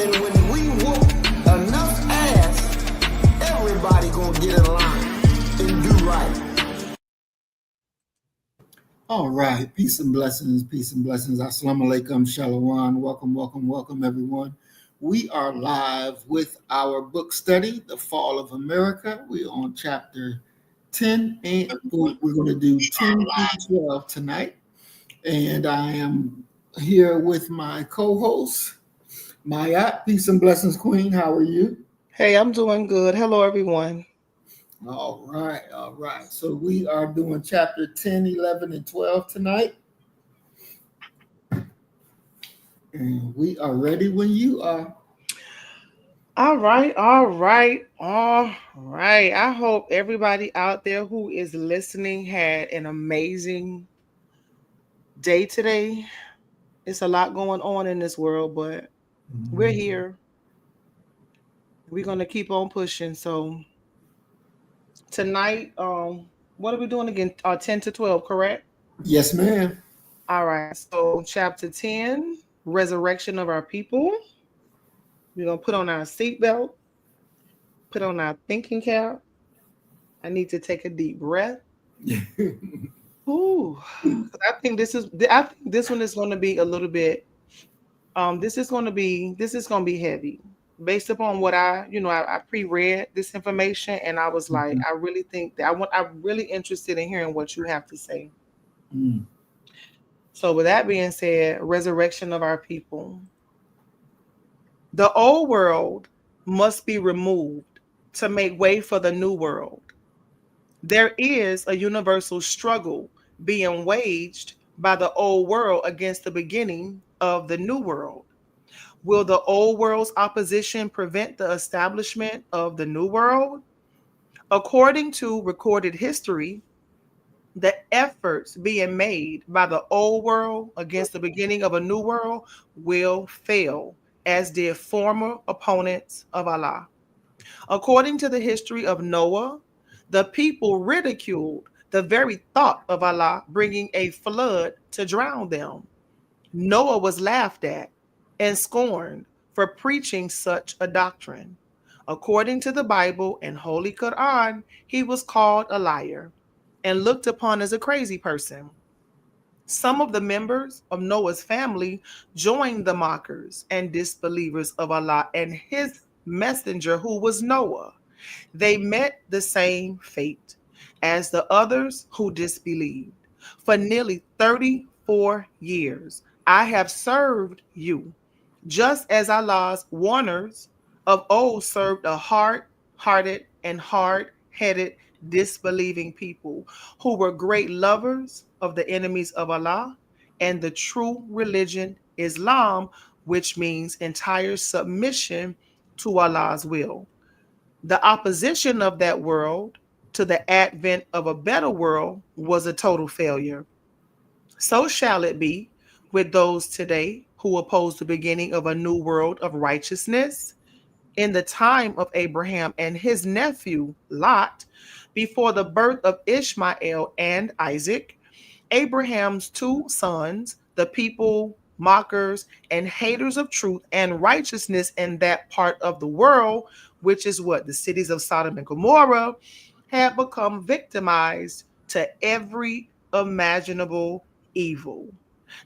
And when we whoop enough ass, everybody gonna get in line and do right. All right, peace and blessings, peace and blessings. Assalamu alaikum, shalom. Welcome, welcome, welcome, everyone. We are live with our book study, The Fall of America. We're on chapter 10, and we're going to do 10 through 12 tonight. And I am here with my co-host, Mayat. Peace and blessings, Queen. How are you? Hey, I'm doing good. Hello, everyone. All right, all right. So we are doing chapter 10, 11, and 12 tonight. And we are ready when you are. All right, all right, all right. I hope everybody out there who is listening had an amazing day today. It's a lot going on in this world, but we're here. We're going to keep on pushing. So tonight, what are we doing again? 10 to 12, correct? Yes, ma'am. All right. So chapter 10, resurrection of our people. We're going to put on our seatbelt, put on our thinking cap. I need to take a deep breath. Ooh, 'cause I think this one is going to be a little bit. This is going to be heavy, based upon what I pre-read this information, and I was like, I really think that I'm really interested in hearing what you have to say. Mm. So, with that being said, resurrection of our people. The old world must be removed to make way for the new world. There is a universal struggle being waged by the old world against the beginning of the new world. Will the old world's opposition prevent the establishment of the new world? According to recorded history, the efforts being made by the old world against the beginning of a new world will fail, as did former opponents of Allah. According to the history of Noah, the people ridiculed the very thought of Allah bringing a flood to drown them. Noah was laughed at and scorned for preaching such a doctrine. According to the Bible and Holy Quran, he was called a liar and looked upon as a crazy person. Some of the members of Noah's family joined the mockers and disbelievers of Allah and his messenger, who was Noah. They met the same fate as the others who disbelieved. For nearly 34 years, I have served you, just as Allah's warners of old served a hard-hearted and hard-headed disbelieving people who were great lovers of the enemies of Allah and the true religion, Islam, which means entire submission to Allah's will. The opposition of that world to the advent of a better world was a total failure. So shall it be with those today who oppose the beginning of a new world of righteousness. In the time of Abraham and his nephew Lot, before the birth of Ishmael and Isaac, Abraham's two sons, the people mockers and haters of truth and righteousness in that part of the world, which is what the cities of Sodom and Gomorrah, had become victimized to every imaginable evil.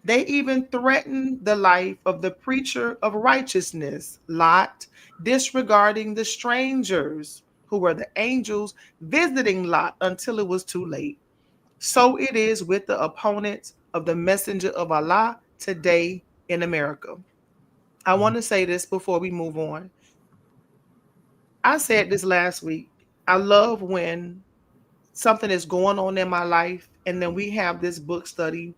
They even threatened the life of the preacher of righteousness, Lot, disregarding the strangers who were the angels visiting Lot until it was too late. So it is with the opponents of the messenger of Allah today in America. I want to say this before we move on. I said this last week. I love when something is going on in my life and then we have this book study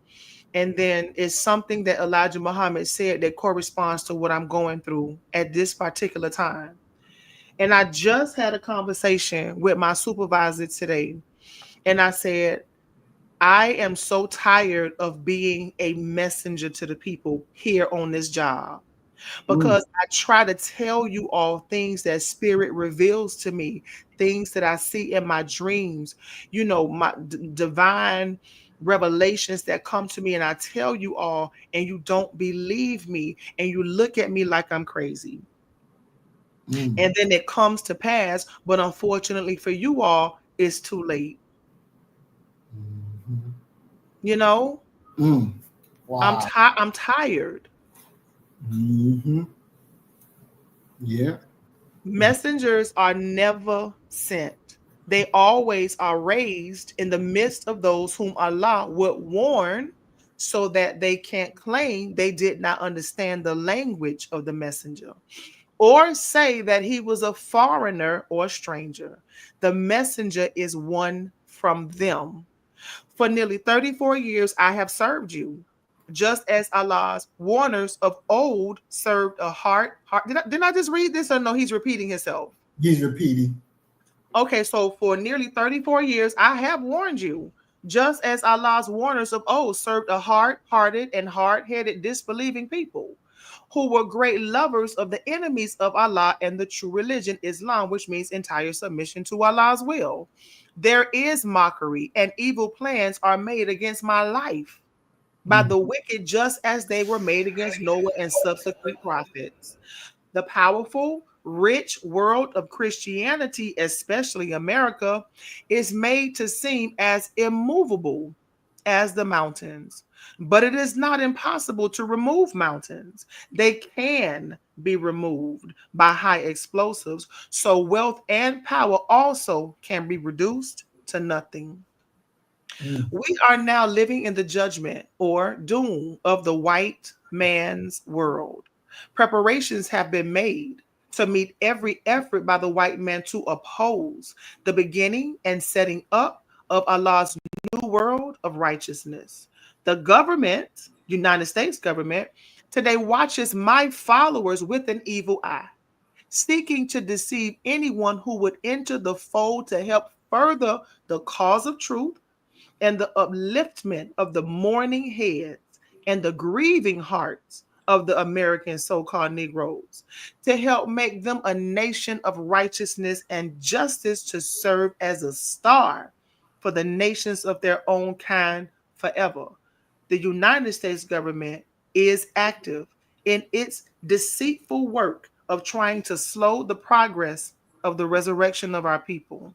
and then it's something that Elijah Muhammad said that corresponds to what I'm going through at this particular time. And I just had a conversation with my supervisor today and I said, I am so tired of being a messenger to the people here on this job because I try to tell you all things that spirit reveals to me, things that I see in my dreams, my divine revelations that come to me, and I tell you all and you don't believe me and you look at me like I'm crazy. Mm. And then it comes to pass, but unfortunately for you all, it's too late. Mhm. You know, Mm. Wow. I'm tired. Hmm. Yeah. Messengers are never sent. They always are raised in the midst of those whom Allah would warn so that they can't claim they did not understand the language of the messenger or say that he was a foreigner or stranger. The messenger is one from them. For nearly 34 years, I have served you, just as Allah's warners of old served a heart. Didn't I just read this or no? He's repeating himself. He's repeating. Okay, so for nearly 34 years, I have warned you, just as Allah's warners of old served a hard-hearted and hard-headed disbelieving people who were great lovers of the enemies of Allah and the true religion, Islam, which means entire submission to Allah's will. There is mockery and evil plans are made against my life by Mm. the wicked, just as they were made against Noah and subsequent prophets. The powerful, rich world of Christianity, especially America, is made to seem as immovable as the mountains. But it is not impossible to remove mountains. They can be removed by high explosives, so wealth and power also can be reduced to nothing. Mm. We are now living in the judgment or doom of the white man's world. Preparations have been made to meet every effort by the white man to oppose the beginning and setting up of Allah's new world of righteousness. The government, United States government, today watches my followers with an evil eye, seeking to deceive anyone who would enter the fold to help further the cause of truth and the upliftment of the mourning heads and the grieving hearts of the American so called Negroes, to help make them a nation of righteousness and justice to serve as a star for the nations of their own kind forever. The United States government is active in its deceitful work of trying to slow the progress of the resurrection of our people.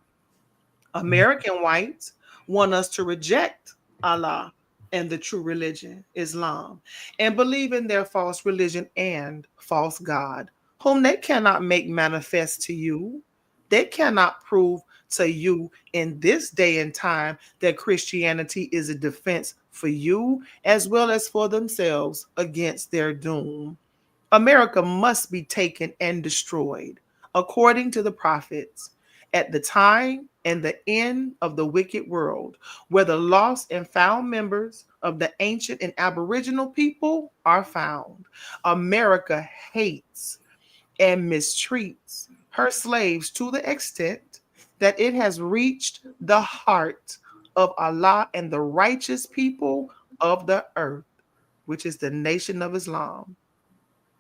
American whites want us to reject Allah and the true religion, Islam, and believe in their false religion and false God, whom they cannot make manifest to you. They cannot prove to you in this day and time that Christianity is a defense for you as well as for themselves against their doom. America must be taken and destroyed, according to the prophets, at the time and the end of the wicked world, where the lost and found members of the ancient and aboriginal people are found. America hates and mistreats her slaves to the extent that it has reached the heart of Allah and the righteous people of the earth, which is the nation of Islam.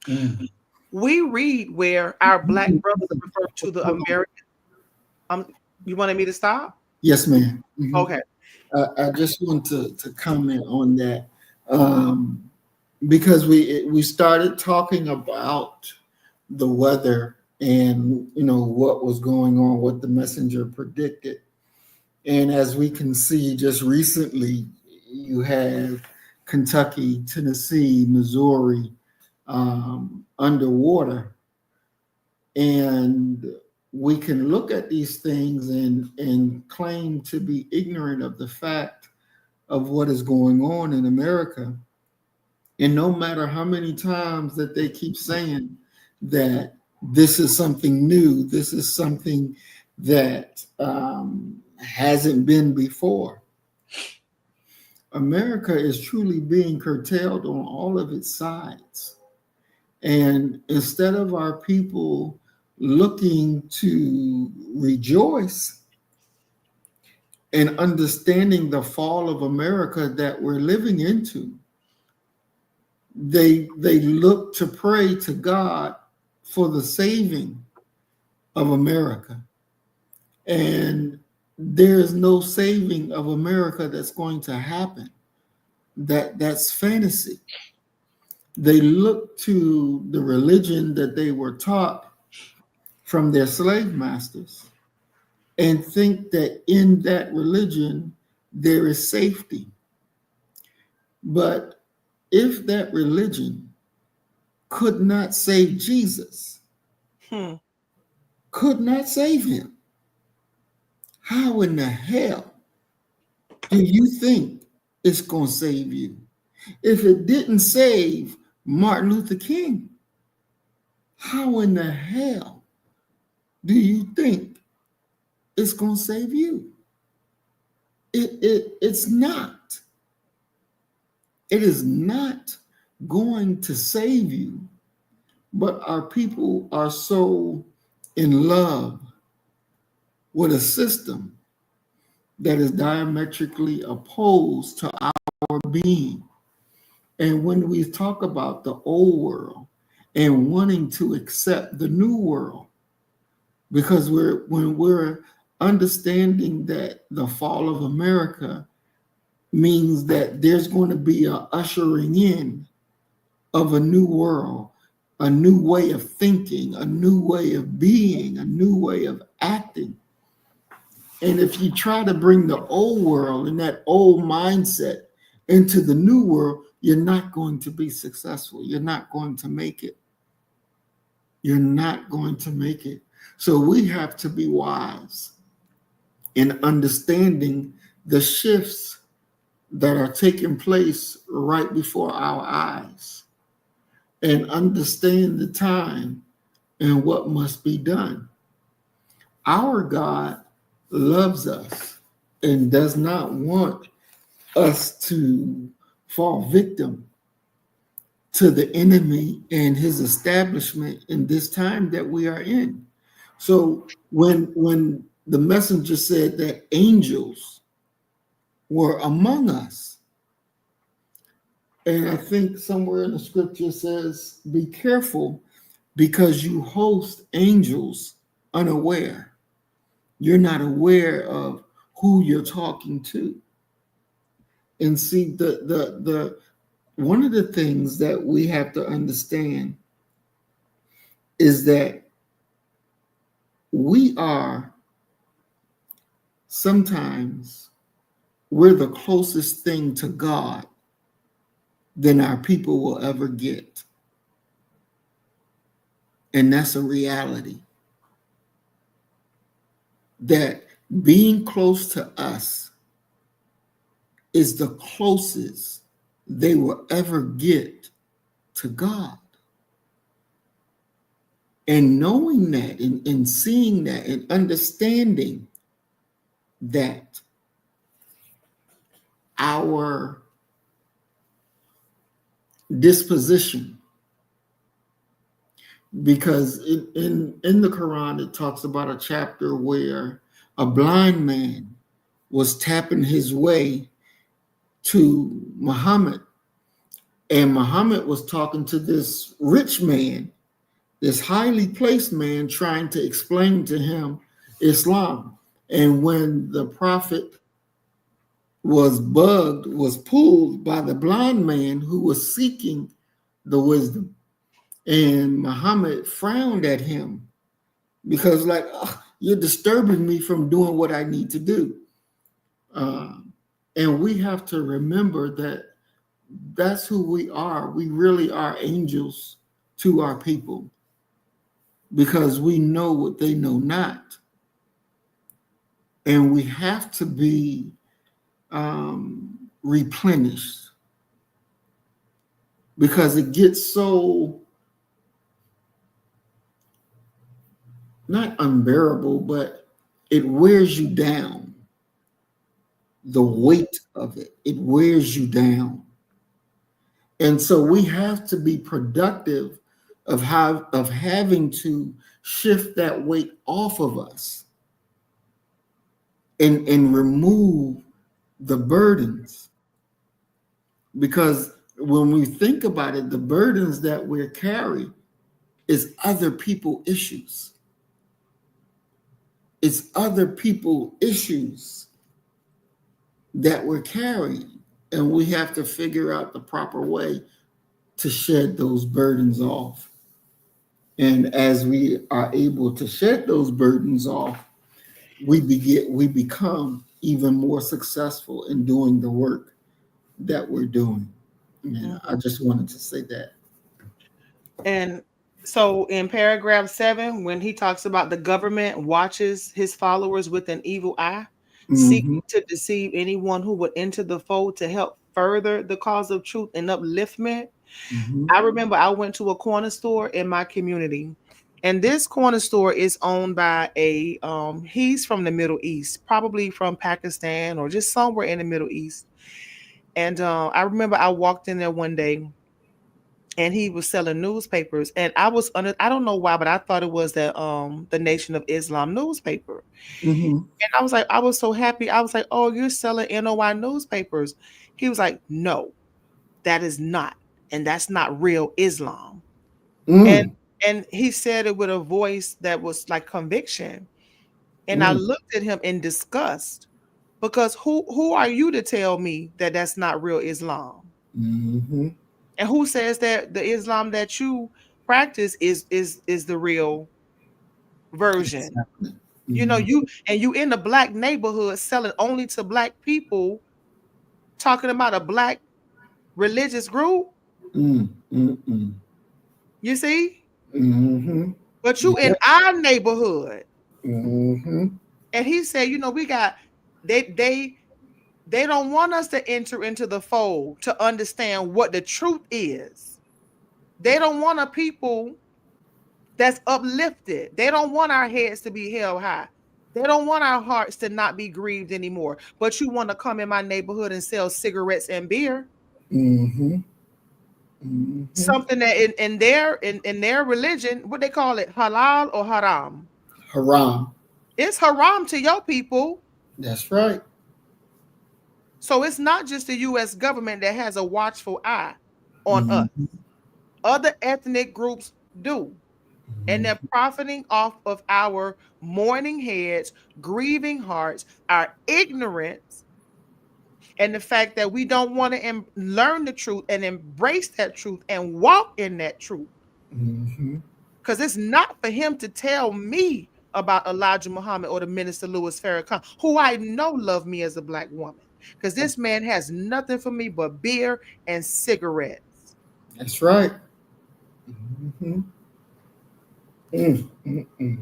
Mm. We read where our black brothers refer to the American. Um, you wanted me to stop? Yes, ma'am. Hmm. Okay. I just want to comment on that, um, because we started talking about the weather and what was going on, what the messenger predicted, and as we can see, just recently you have Kentucky, Tennessee, Missouri underwater, and we can look at these things and claim to be ignorant of the fact of what is going on in America. And no matter how many times that they keep saying that this is something new, this is something that hasn't been before, America is truly being curtailed on all of its sides. And instead of our people looking to rejoice and understanding the fall of America that we're living into, they look to pray to God for the saving of America. And there's no saving of America that's going to happen. That's fantasy. They look to the religion that they were taught from their slave masters and think that in that religion there is safety. But if that religion could not save Jesus, Hmm. could not save him, how in the hell do you think it's going to save you? If it didn't save Martin Luther King, how in the hell do you think it's going to save you? It's not. It is not going to save you. But our people are so in love with a system that is diametrically opposed to our being. And when we talk about the old world and wanting to accept the new world, because when we're understanding that the fall of America means that there's going to be a ushering in of a new world, a new way of thinking, a new way of being, a new way of acting. And if you try to bring the old world and that old mindset into the new world, you're not going to be successful. You're not going to make it. You're not going to make it. So we have to be wise in understanding the shifts that are taking place right before our eyes and understand the time and what must be done. Our God loves us and does not want us to fall victim to the enemy and his establishment in this time that we are in. So when the messenger said that angels were among us, and I think somewhere in the scripture says, be careful because you host angels unaware. You're not aware of who you're talking to. And see, the one of the things that we have to understand is that we are sometimes we're the closest thing to God than our people will ever get. And that's a reality. That being close to us is the closest they will ever get to God. And knowing that and seeing that and understanding that our disposition, because in the Quran, it talks about a chapter where a blind man was tapping his way to Muhammad. And Muhammad was talking to this rich man, this highly placed man, trying to explain to him Islam. And when the prophet was pulled by the blind man who was seeking the wisdom, and Muhammad frowned at him because, like, oh, you're disturbing me from doing what I need to do. And we have to remember that that's who we are. We really are angels to our people because we know what they know not. And we have to be replenished because it gets so not unbearable, but it wears you down. The weight of it wears you down. And so we have to be productive of having to shift that weight off of us and remove the burdens. Because when we think about it, the burdens that we're carrying is other people issues. It's other people issues that we're carrying. And we have to figure out the proper way to shed those burdens off. And as we are able to shed those burdens off, we become even more successful in doing the work that we're doing. And I Mhm. just wanted to say that. And so in paragraph 7, when he talks about the government watches his followers with an evil eye, Hmm. seeking to deceive anyone who would enter the fold to help further the cause of truth and upliftment. Hmm. I remember I went to a corner store in my community, and this corner store is owned by a he's from the Middle East, probably from Pakistan or just somewhere in the Middle East. And I remember I walked in there one day and he was selling newspapers, and I was under, I don't know why, but I thought it was the Nation of Islam newspaper. Hmm. And I was like, I was so happy. I was like, "Oh, you're selling NOI newspapers." He was like, "No, that is not. And that's not real Islam." And Mm. and he said it with a voice that was like conviction. And I Mm. looked at him in disgust because who are you to tell me that that's not real Islam? Hmm. And who says that the Islam that you practice is the real version? Exactly. You know, Mm. you in the black neighborhood selling only to black people, talking about a black religious group, Mm. Mm. Mm. you see? Hmm. But you in Yeah. our neighborhood. Hmm. And he said, you know, we got they they they don't want us to enter into the fold to understand what the truth is. They don't want a people that's uplifted. They don't want our heads to be held high. They don't want our hearts to not be grieved anymore. But you want to come in my neighborhood and sell cigarettes and beer, Hmm. Hmm. something that in their religion, what they call it, halal or haram. Haram. It's haram to your people. That's right. So it's not just the US government that has a watchful eye on us. Hmm. Other ethnic groups do. And they're profiting off of our mourning heads, grieving hearts, our ignorance, and the fact that we don't want to learn the truth and embrace that truth and walk in that truth. Hmm. Because it's not for him to tell me about Elijah Muhammad or the minister Louis Farrakhan, who I know love me as a black woman. Because this man has nothing for me but beer and cigarettes. That's right. Hmm. Mm. Mm. Mm.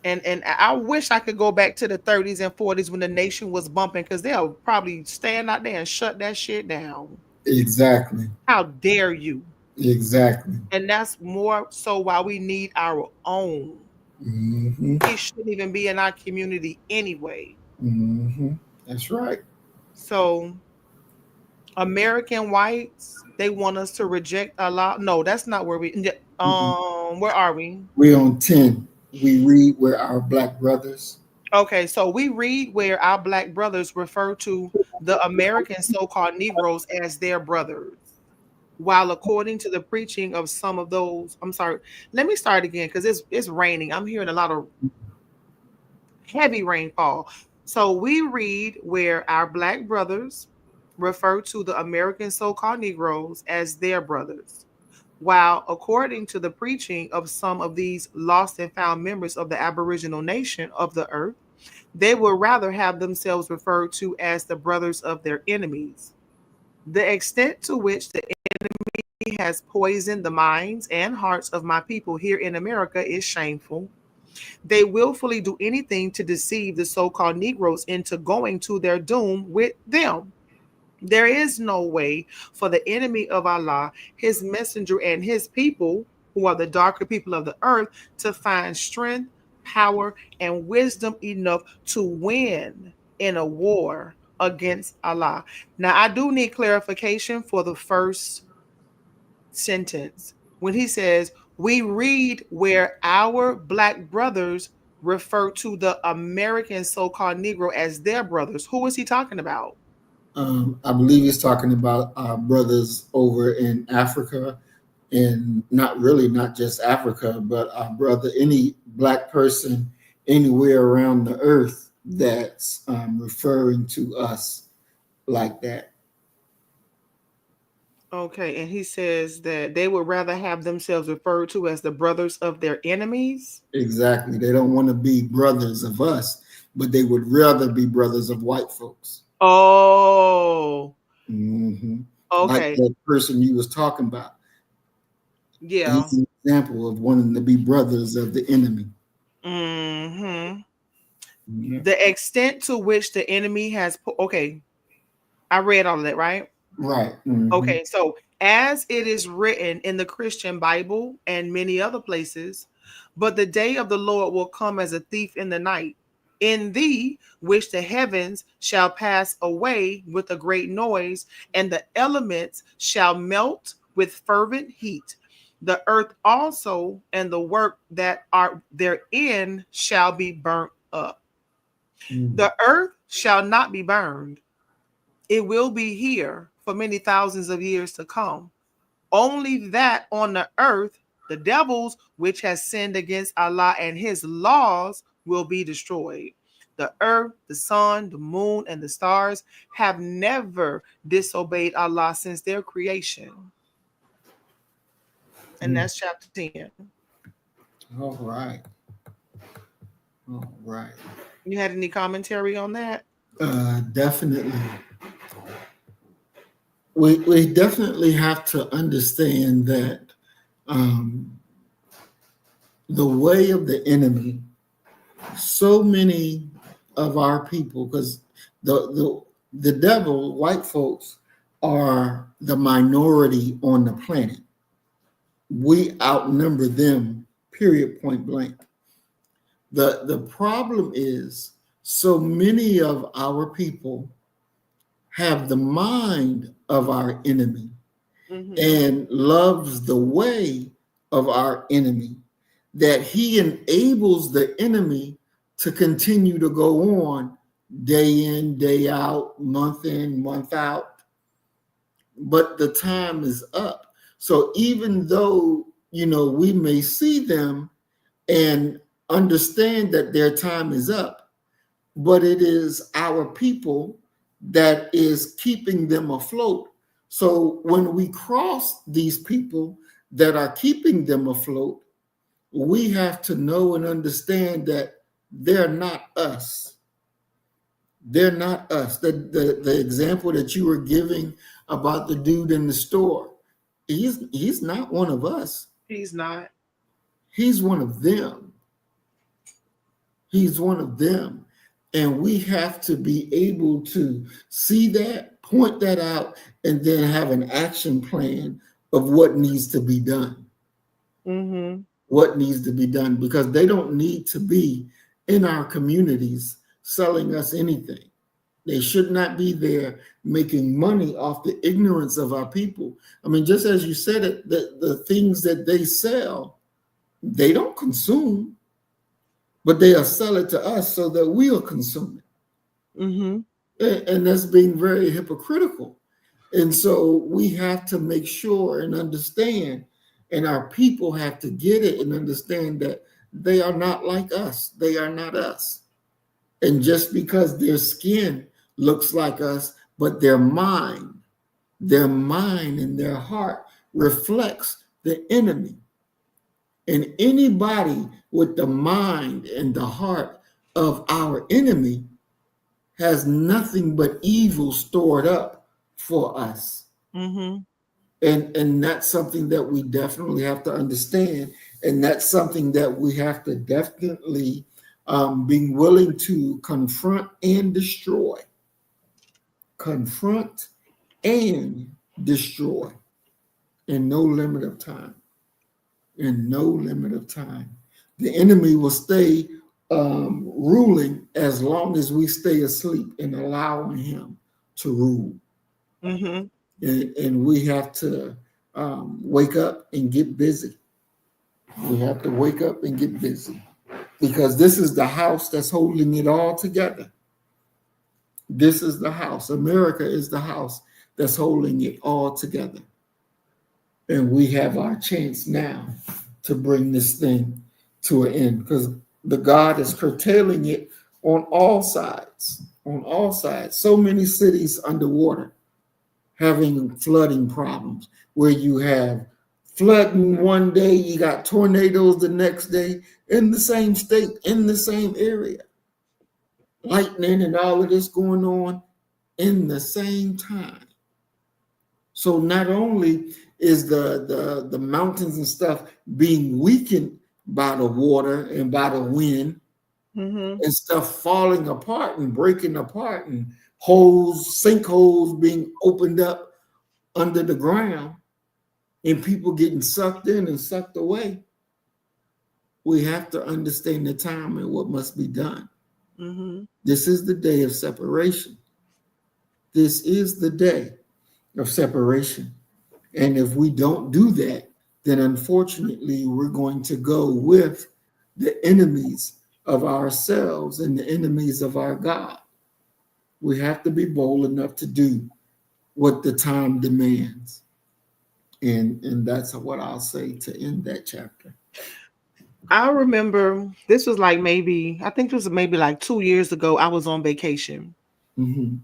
And I wish I could go back to the 30s and 40s when the nation was bumping, because they'll probably stand out there and shut that shit down. Exactly. How dare you? Exactly. And that's more so why we need our own. Hmm. He shouldn't even be in our community anyway. Hmm. That's right. So American whites, they want us to reject Allah. No, that's not where we Mm-mm. where are we? We're on 10. We read where our black brothers. Okay, so we read where our black brothers refer to the American so-called Negroes as their brothers. While according to the preaching of some of those, I'm sorry, let me start again because it's raining. I'm hearing a lot of heavy rainfall. So we read where our black brothers refer to the American so-called Negroes as their brothers. While according to the preaching of some of these lost and found members of the Aboriginal nation of the earth, they would rather have themselves referred to as the brothers of their enemies. The extent to which the enemy has poisoned the minds and hearts of my people here in America is shameful. They willfully do anything to deceive the so called Negroes into going to their doom with them. There is no way for the enemy of Allah, his messenger, and his people, who are the darker people of the earth, to find strength, power, and wisdom enough to win in a war against Allah. Now, I do need clarification for the first sentence when he says, we read where our black brothers refer to the American so called Negro as their brothers. Who is he talking about? I believe he's talking about our brothers over in Africa, and not really not just Africa, but our brother, any black person anywhere around the earth that's referring to us like that. Okay, and he says that they would rather have themselves referred to as the brothers of their enemies. Exactly. They don't want to be brothers of us, but they would rather be brothers of white folks. Oh, Hmm. Like okay. that person you was talking about. Yeah. He's an example of wanting to be brothers of the enemy. Hmm. Yeah. The extent to which the enemy has okay, I read all of that, right? Right. Hmm. Okay, so as it is written in the Christian Bible and many other places, but the day of the Lord will come as a thief in the night. In thee, which the heavens shall pass away with a great noise, and the elements shall melt with fervent heat. The earth also and the work that are therein shall be burnt up. The earth shall not be burned, it will be here for many thousands of years to come. Only that on the earth, the devils which has sinned against Allah and his laws will be destroyed. The earth, the sun, the moon, and the stars have never disobeyed Allah since their creation. And Mm. that's chapter 10. All right. All right. You had any commentary on that? Definitely. We definitely have to understand that um, the way of the enemy, so many of our people, because the devil, white folks, are the minority on the planet. We outnumber them, period, point blank. The problem is so many of our people have the mind of our enemy Mm-hmm. and loves the way of our enemy, that he enables the enemy to continue to go on day in, day out, month in, month out. But the time is up. So even though, we may see them and understand that their time is up, but it is our people that is keeping them afloat. So when we cross these people that are keeping them afloat, we have to know and understand that they're not us. They're not us. The example that you were giving about the dude in the store, he's not one of us. He's not. He's one of them. He's one of them. And we have to be able to see that, point that out, and then have an action plan of what needs to be done. Mm-hmm. What needs to be done, because they don't need to be in our communities selling us anything. They should not be there making money off the ignorance of our people. I mean, just as you said it, the things that they sell, they don't consume, but they'll sell it to us so that we'll consume Mm-hmm. it. And that's being very hypocritical. And so we have to make sure and understand, and our people have to get it and understand that they are not like us. They are not us. And just because their skin looks like us, but their mind and their heart reflects the enemy. And anybody with the mind and the heart of our enemy has nothing but evil stored up for us. Mm-hmm. And that's something that we definitely have to understand. And that's something that we have to definitely be willing to confront and destroy. Confront and destroy in no limit of time. In no limit of time. The enemy will stay ruling as long as we stay asleep and allowing him to rule. Mm-hmm. And we have to wake up and get busy. We have to wake up and get busy, because this is the house that's holding it all together. This is the house. America is the house that's holding it all together. And we have our chance now to bring this thing to an end, because the God is curtailing it on all sides. On all sides. So many cities underwater. having flooding problems, where you have flooding one day, you got tornadoes the next day in the same state, in the same area, lightning and all of this going on in the same time. So not only is the mountains and stuff being weakened by the water and by the wind, Mm-hmm. and stuff falling apart and breaking apart, and holes, sinkholes being opened up under the ground, and people getting sucked in and sucked away. We have to understand the time and what must be done. Mm-hmm. This is the day of separation. This is the day of separation. And if we don't do that, then unfortunately, we're going to go with the enemies of ourselves and the enemies of our God. We have to be bold enough to do what the time demands. And that's what I'll say to end that chapter. I remember this was like maybe, I think it was maybe like 2 years ago. I was on vacation. Mm-hmm.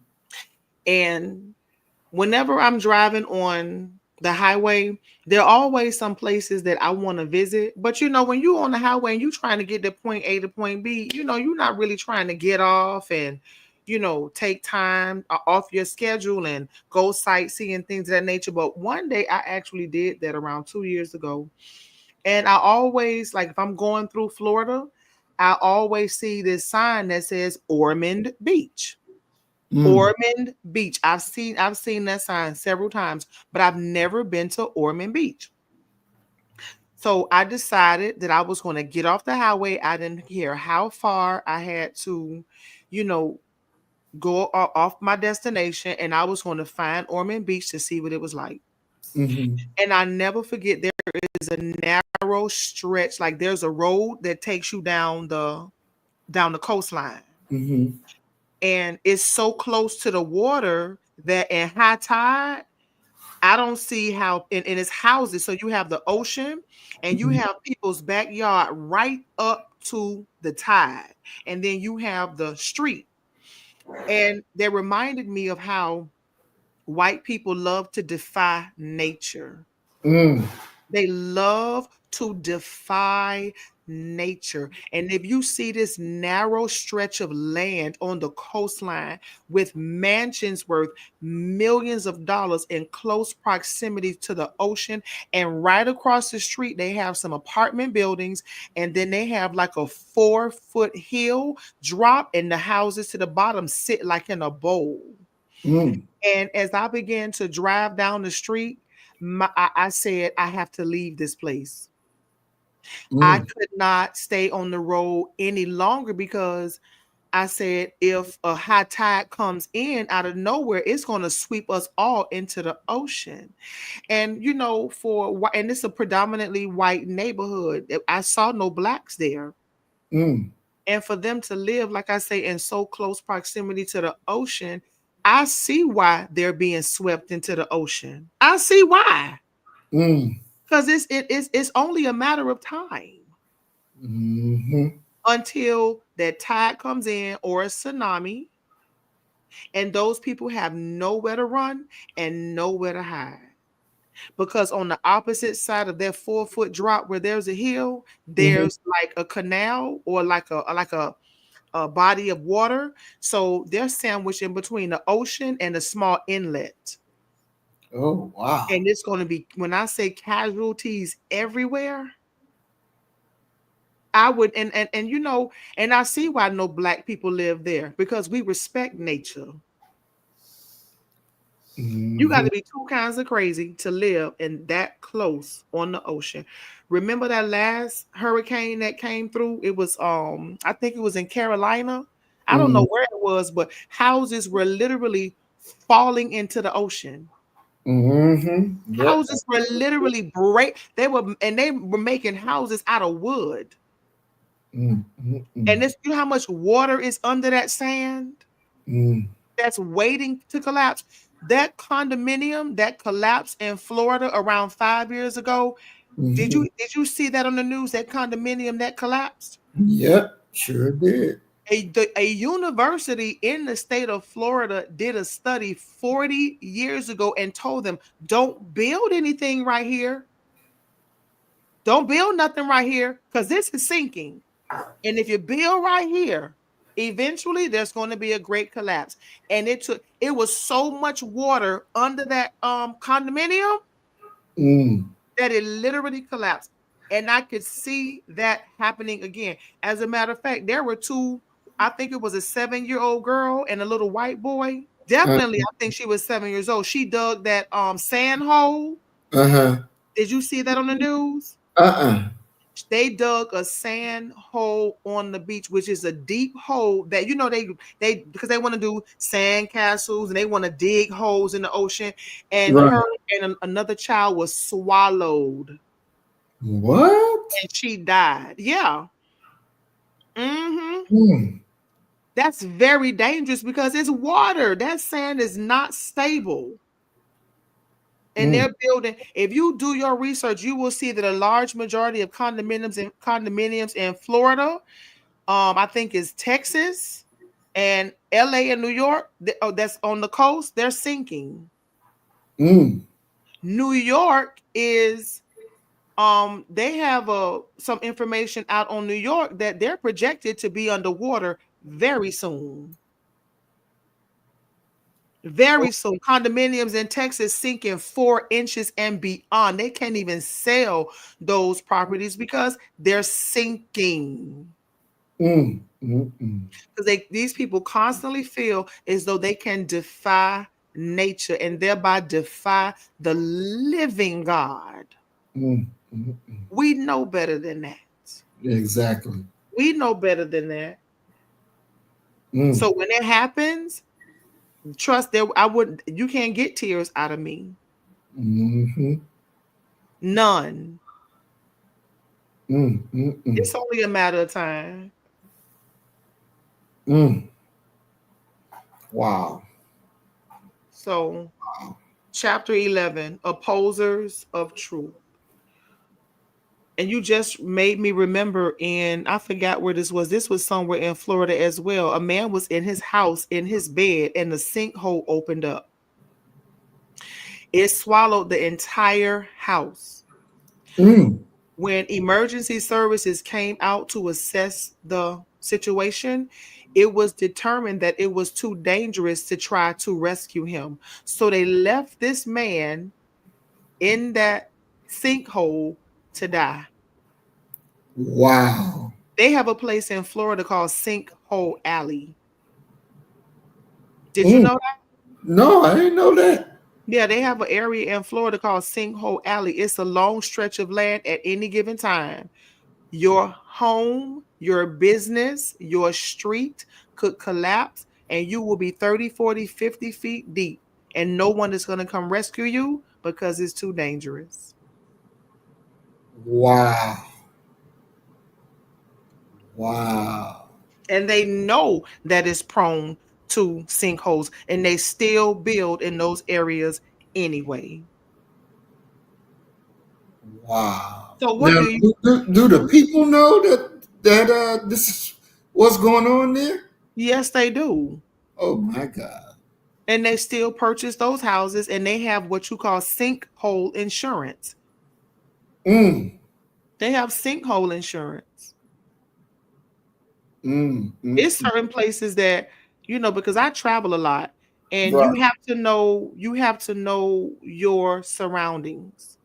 And whenever I'm driving on the highway, there are always some places that I want to visit. But when you're on the highway and you're trying to get to point A to point B, you're not really trying to get off and, take time off your schedule and go sightseeing, things of that nature. But one day I actually did that around 2 years ago. And I always, like, if I'm going through Florida, I always see this sign that says Ormond Beach. Mm. Ormond Beach. I've seen that sign several times, but I've never been to Ormond Beach. So I decided that I was going to get off the highway. I didn't care how far I had to, you know, go off my destination, and I was going to find Ormond Beach to see what it was like. Mm-hmm. And I never forget, there is a narrow stretch, like there's a road that takes you down the coastline. Mm-hmm. And it's so close to the water that in high tide, I don't see how, and it's houses. So you have the ocean and you Mm-hmm. have people's backyard right up to the tide. And then you have the street. And they reminded me of how white people love to defy nature. Mm. They love to defy nature. And if you see this narrow stretch of land on the coastline with mansions worth millions of dollars in close proximity to the ocean, and right across the street, they have some apartment buildings, and then they have like a 4-foot hill drop, and the houses to the bottom sit like in a bowl. Mm. And as I began to drive down the street, I said, I have to leave this place. I Mm. could not stay on the road any longer because I said, if a high tide comes in out of nowhere, it's going to sweep us all into the ocean. And, and it's a predominantly white neighborhood. I saw no blacks there. Mm. And for them to live, like I say, in so close proximity to the ocean, I see why they're being swept into the ocean. I see why. Mm. Because it's only a matter of time Mm-hmm. until that tide comes in or a tsunami, and those people have nowhere to run and nowhere to hide. Because on the opposite side of that 4-foot drop where there's a hill, Mm-hmm. there's like a canal or like a body of water. So they're sandwiched in between the ocean and a small inlet. Oh, wow. And it's going to be, when I say casualties everywhere, I would, and I see why no black people live there, because we respect nature. You got Mm-hmm. to be two kinds of crazy to live in that close on the ocean. Remember that last hurricane that came through? It was I think it was in Carolina. I don't Mm-hmm. know where it was, but houses were literally falling into the ocean. Mm-hmm. Yep. Houses were literally they were making houses out of wood. Mm-hmm. And this, you know how much water is under that sand Mm-hmm. that's waiting to collapse? That condominium that collapsed in Florida around 5 years ago. Did Mm-hmm. you see that on the news? That condominium that collapsed? Yep. Sure did. A university in the state of Florida did a study 40 years ago and told them, don't build anything right here. Don't build nothing right here because this is sinking. And if you build right here, eventually there's going to be a great collapse. And it was so much water under that condominium Mm. that it literally collapsed. And I could see that happening again. As a matter of fact, there were two, I think it was a 7-year-old girl and a little white boy. Uh, Definitely, I think she was 7 years old. She dug that sand hole. uh-huh. Did you see that on the news? Uh-uh. They dug a sand hole on the beach, which is a deep hole that they because they want to do sand castles and they want to dig holes in the ocean. And Right. her and another child was swallowed What? and she died. Yeah. Hmm. Mm. That's very dangerous because it's water. That sand is not stable. And Mm. they're building. If you do your research, you will see that a large majority of condominiums in Florida, I think is Texas and LA and New York, that's on the coast, they're sinking. Mm. New York is they have some information out on New York that they're projected to be underwater very soon. Very soon. Condominiums in Texas sinking 4 inches and beyond. They can't even sell those properties because they're sinking. Mm. Mm. Mm. Because these people constantly feel as though they can defy nature and thereby defy the living God. Mm. Mm. Mm. We know better than that. Exactly. We know better than that. Mm. So when it happens, trust that I wouldn't. You can't get tears out of me. Mm-hmm. None. Mm. Mm. Mm. It's only a matter of time. Mm. Wow. So, chapter 11, opposers of truth. And you just made me remember I forgot where this was. This was somewhere in Florida as well. A man was in his house in his bed and the sinkhole opened up. It swallowed the entire house. Mm. When emergency services came out to assess the situation, it was determined that it was too dangerous to try to rescue him. So they left this man in that sinkhole to die. Wow. They have a place in Florida called Sinkhole Alley. Did you Mm. know that? No, I didn't know that. Yeah, they have an area in Florida called Sinkhole Alley. It's a long stretch of land at any given time. Your home, your business, your street could collapse and you will be 30, 40, 50 feet deep. And no one is going to come rescue you because it's too dangerous. Wow. Wow. And they know that it's prone to sinkholes and they still build in those areas anyway. Wow. So what Now, do you do the people know that this is what's going on there? Yes, they do. Oh my God. And they still purchase those houses and they have what you call sinkhole insurance. Mm. They have sinkhole insurance. Mm. Mm. It's certain places that, because I travel a lot and Right. you have to know your surroundings.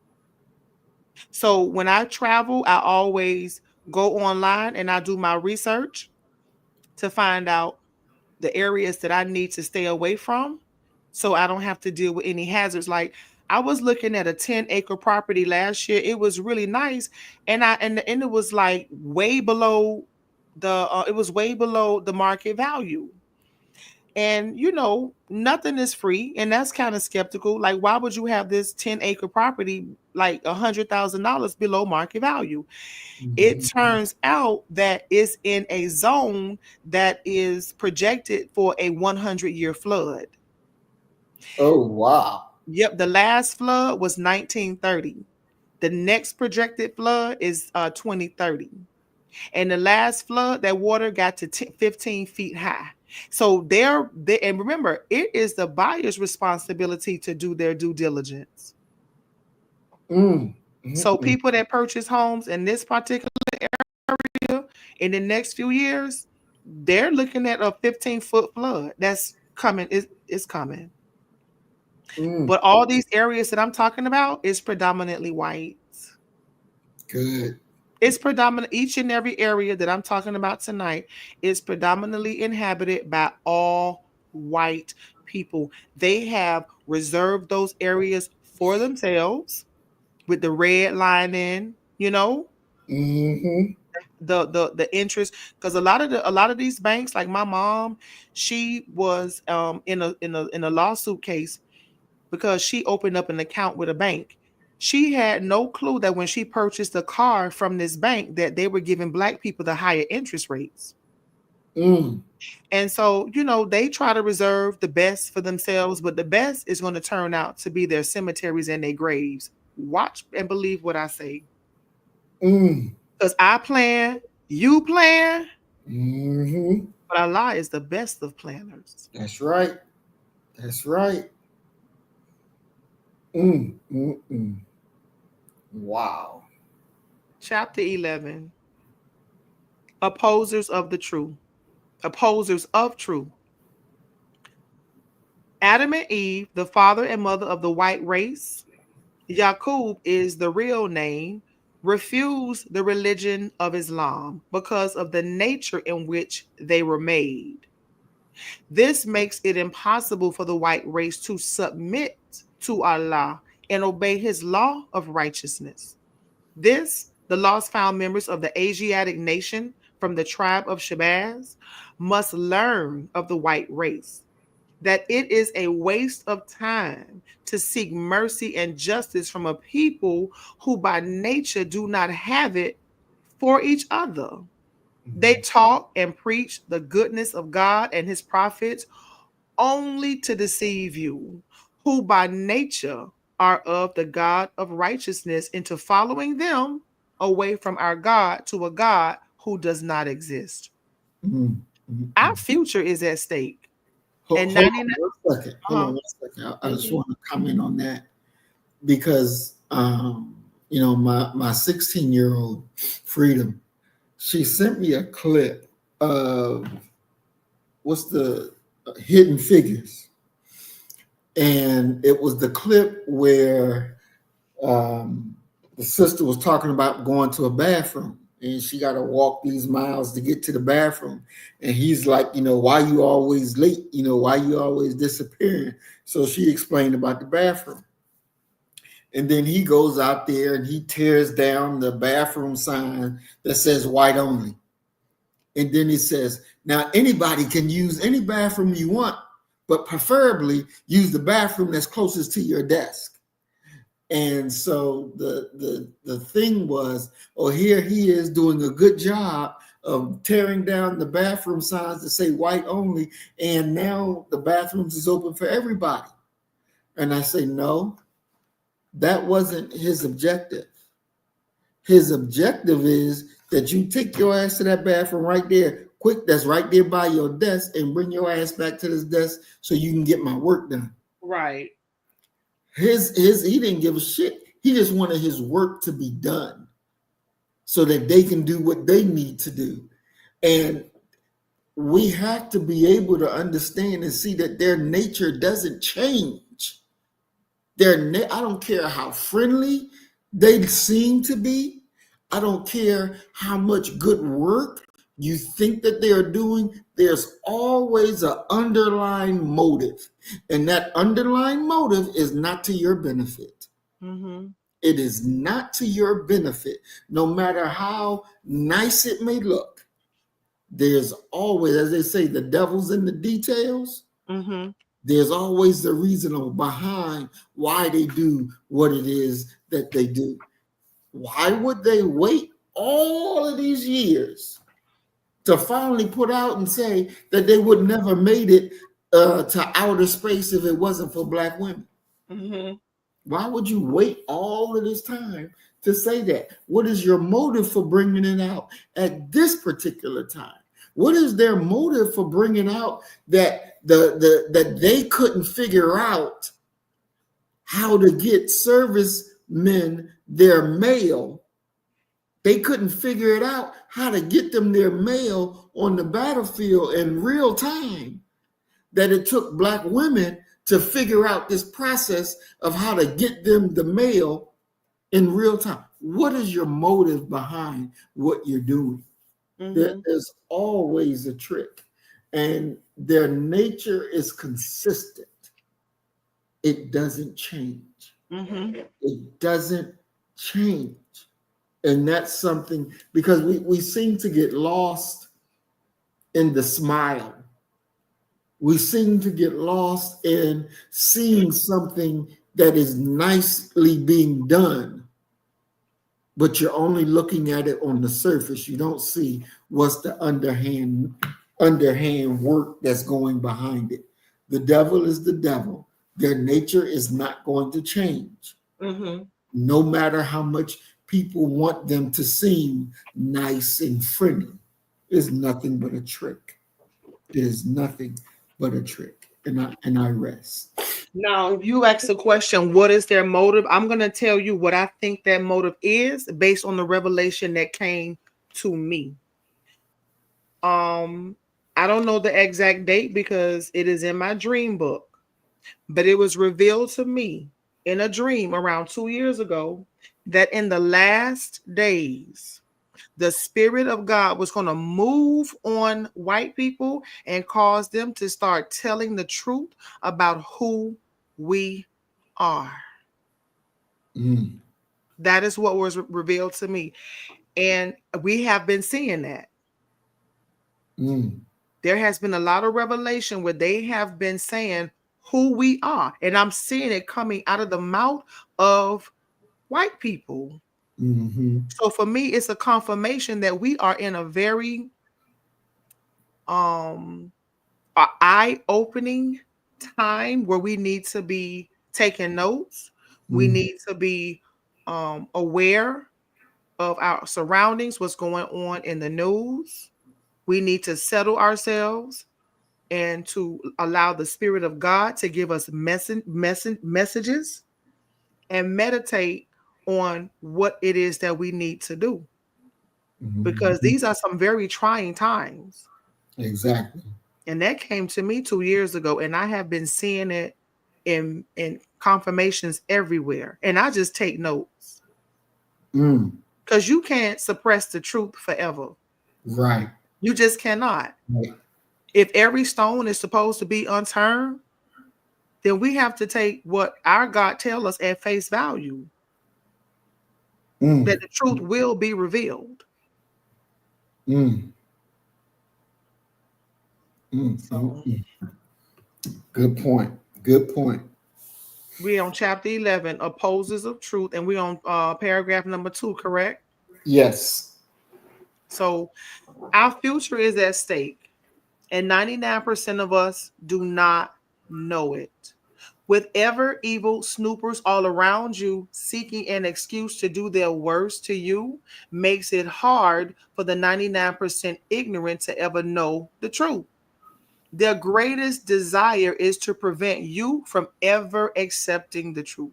So when I travel, I always go online and I do my research to find out the areas that I need to stay away from so I don't have to deal with any hazards. Like I was looking at a 10-acre property last year. It was really nice. And it was like way below the market value. And nothing is free. And that's kind of skeptical. Like, why would you have this 10-acre property like $100,000 below market value? It Mhm. turns out that it's in a zone that is projected for a 100-year flood. Oh wow. Yep, the last flood was 1930. The next projected flood is 2030. And the last flood, that water got to 15 feet high. So and remember, it is the buyer's responsibility to do their due diligence. Mm. So Mm-mm. people that purchase homes in this particular area in the next few years, they're looking at a 15-foot flood that's coming. It's coming. Mm. But all these areas that I'm talking about is predominantly white. Good. It's predominant. Each and every area that I'm talking about tonight is predominantly inhabited by all white people. They have reserved those areas for themselves with the red line in, Mm-hmm. the interest, because a lot of these banks, like my mom, she was in a lawsuit case because she opened up an account with a bank. She had no clue that when she purchased a car from this bank that they were giving black people the higher interest rates. Mm. And so, they try to reserve the best for themselves, but the best is going to turn out to be their cemeteries and their graves. Watch and believe what I say. Mm. Because I plan, you plan, Mm-hmm. but Allah is the best of planners. That's right. That's right. Mm. Mm-mm. Wow. Chapter 11. Opposers of the truth. Opposers of truth. Adam and Eve, the father and mother of the white race, Yaqub is the real name, refused the religion of Islam because of the nature in which they were made. This makes it impossible for the white race to submit to Allah and obey his law of righteousness. The lost found members of the Asiatic nation from the tribe of Shabazz must learn of the white race that it is a waste of time to seek mercy and justice from a people who by nature do not have it for each other. They talk and preach the goodness of God and his prophets only to deceive you, who by nature are of the God of righteousness, into following them away from our God to a God who does not exist. Mm. Our Mm-mm. future is at stake. And Hold 99, on one second. Hold on uh-huh. one second. I just Mhm. want to comment on that because my 16-year-old Freedom, she sent me a clip of what's the Hidden Figures, and it was the clip where um, the sister was talking about going to a bathroom, and she got to walk these miles to get to the bathroom, and he's like, why you always late? Why you always disappearing? So she explained about the bathroom. And then he goes out there and he tears down the bathroom sign that says white only. And then he says, now anybody can use any bathroom you want, but preferably use the bathroom that's closest to your desk. And so the thing was, oh, here he is doing a good job of tearing down the bathroom signs that say white only, and now the bathrooms is open for everybody. And I say, no, that wasn't his objective. His objective is that you take your ass to that bathroom right there, quick, that's right there by your desk, and bring your ass back to this desk so you can get my work done. Right. His he didn't give a shit. He just wanted his work to be done so that they can do what they need to do. And we have to be able to understand and see that their nature doesn't change. I don't care how friendly they seem to be. I don't care how much good work you think that they are doing. There's always an underlying motive. And that underlying motive is not to your benefit. Mm-hmm. It is not to your benefit. No matter how nice it may look, there's always, as they say, the devil's in the details. Mm-hmm. There's always the reason behind why they do what it is that they do. Why would they wait all of these years to finally put out and say that they would never made it to outer space if it wasn't for black women? Mm-hmm. Why would you wait all of this time to say that? What is your motive for bringing it out at this particular time? What is their motive for bringing out that that they couldn't figure out how to get servicemen their mail? They couldn't figure it out how to get them their mail on the battlefield in real time. That it took Black women to figure out this process of how to get them the mail in real time. What is your motive behind what you're doing? There's always a trick, and their nature is consistent. It doesn't change. It doesn't change. And that's something, because we seem to get lost in the smile. We seem to get lost in seeing something that is nicely being done, but you're only looking at it on the surface. You don't see what's the underhand work that's going behind it. The devil is the devil. Their nature is not going to change. No matter how much people want them to seem nice and friendly. It's nothing but a trick. It is nothing but a trick. And I rest. Now, if you ask the question, what is their motive? I'm going to tell you what I think that motive is based on the revelation that came to me. I don't know the exact date because it is in my dream book, but it was revealed to me in a dream around 2 years ago that in the last days, the Spirit of God was going to move on white people and cause them to start telling the truth about who we are. That is what was revealed to me. And we have been seeing that. There has been a lot of revelation where they have been saying who we are. And I'm seeing it coming out of the mouth of white people. So for me, it's a confirmation that we are in a very eye-opening time where we need to be taking notes. We need to be aware of our surroundings, what's going on in the news. We need to settle ourselves and to allow the Spirit of God to give us messages and meditate on what it is that we need to do. Because these are some very trying times. Exactly. And that came to me 2 years ago, and I have been seeing it in confirmations everywhere. And I just take notes. Because you can't suppress the truth forever. Right. You just cannot. Right. If every stone is supposed to be unturned, then we have to take what our God tells us at face value. That the truth will be revealed. So, good point. Good point. we on chapter 11, opposers of truth, and we on paragraph number 2, correct? Yes. So our future is at stake, and 99% of us do not know it. With ever evil snoopers all around you seeking an excuse to do their worst to you makes it hard for the 99% ignorant to ever know the truth. Their greatest desire is to prevent you from ever accepting the truth.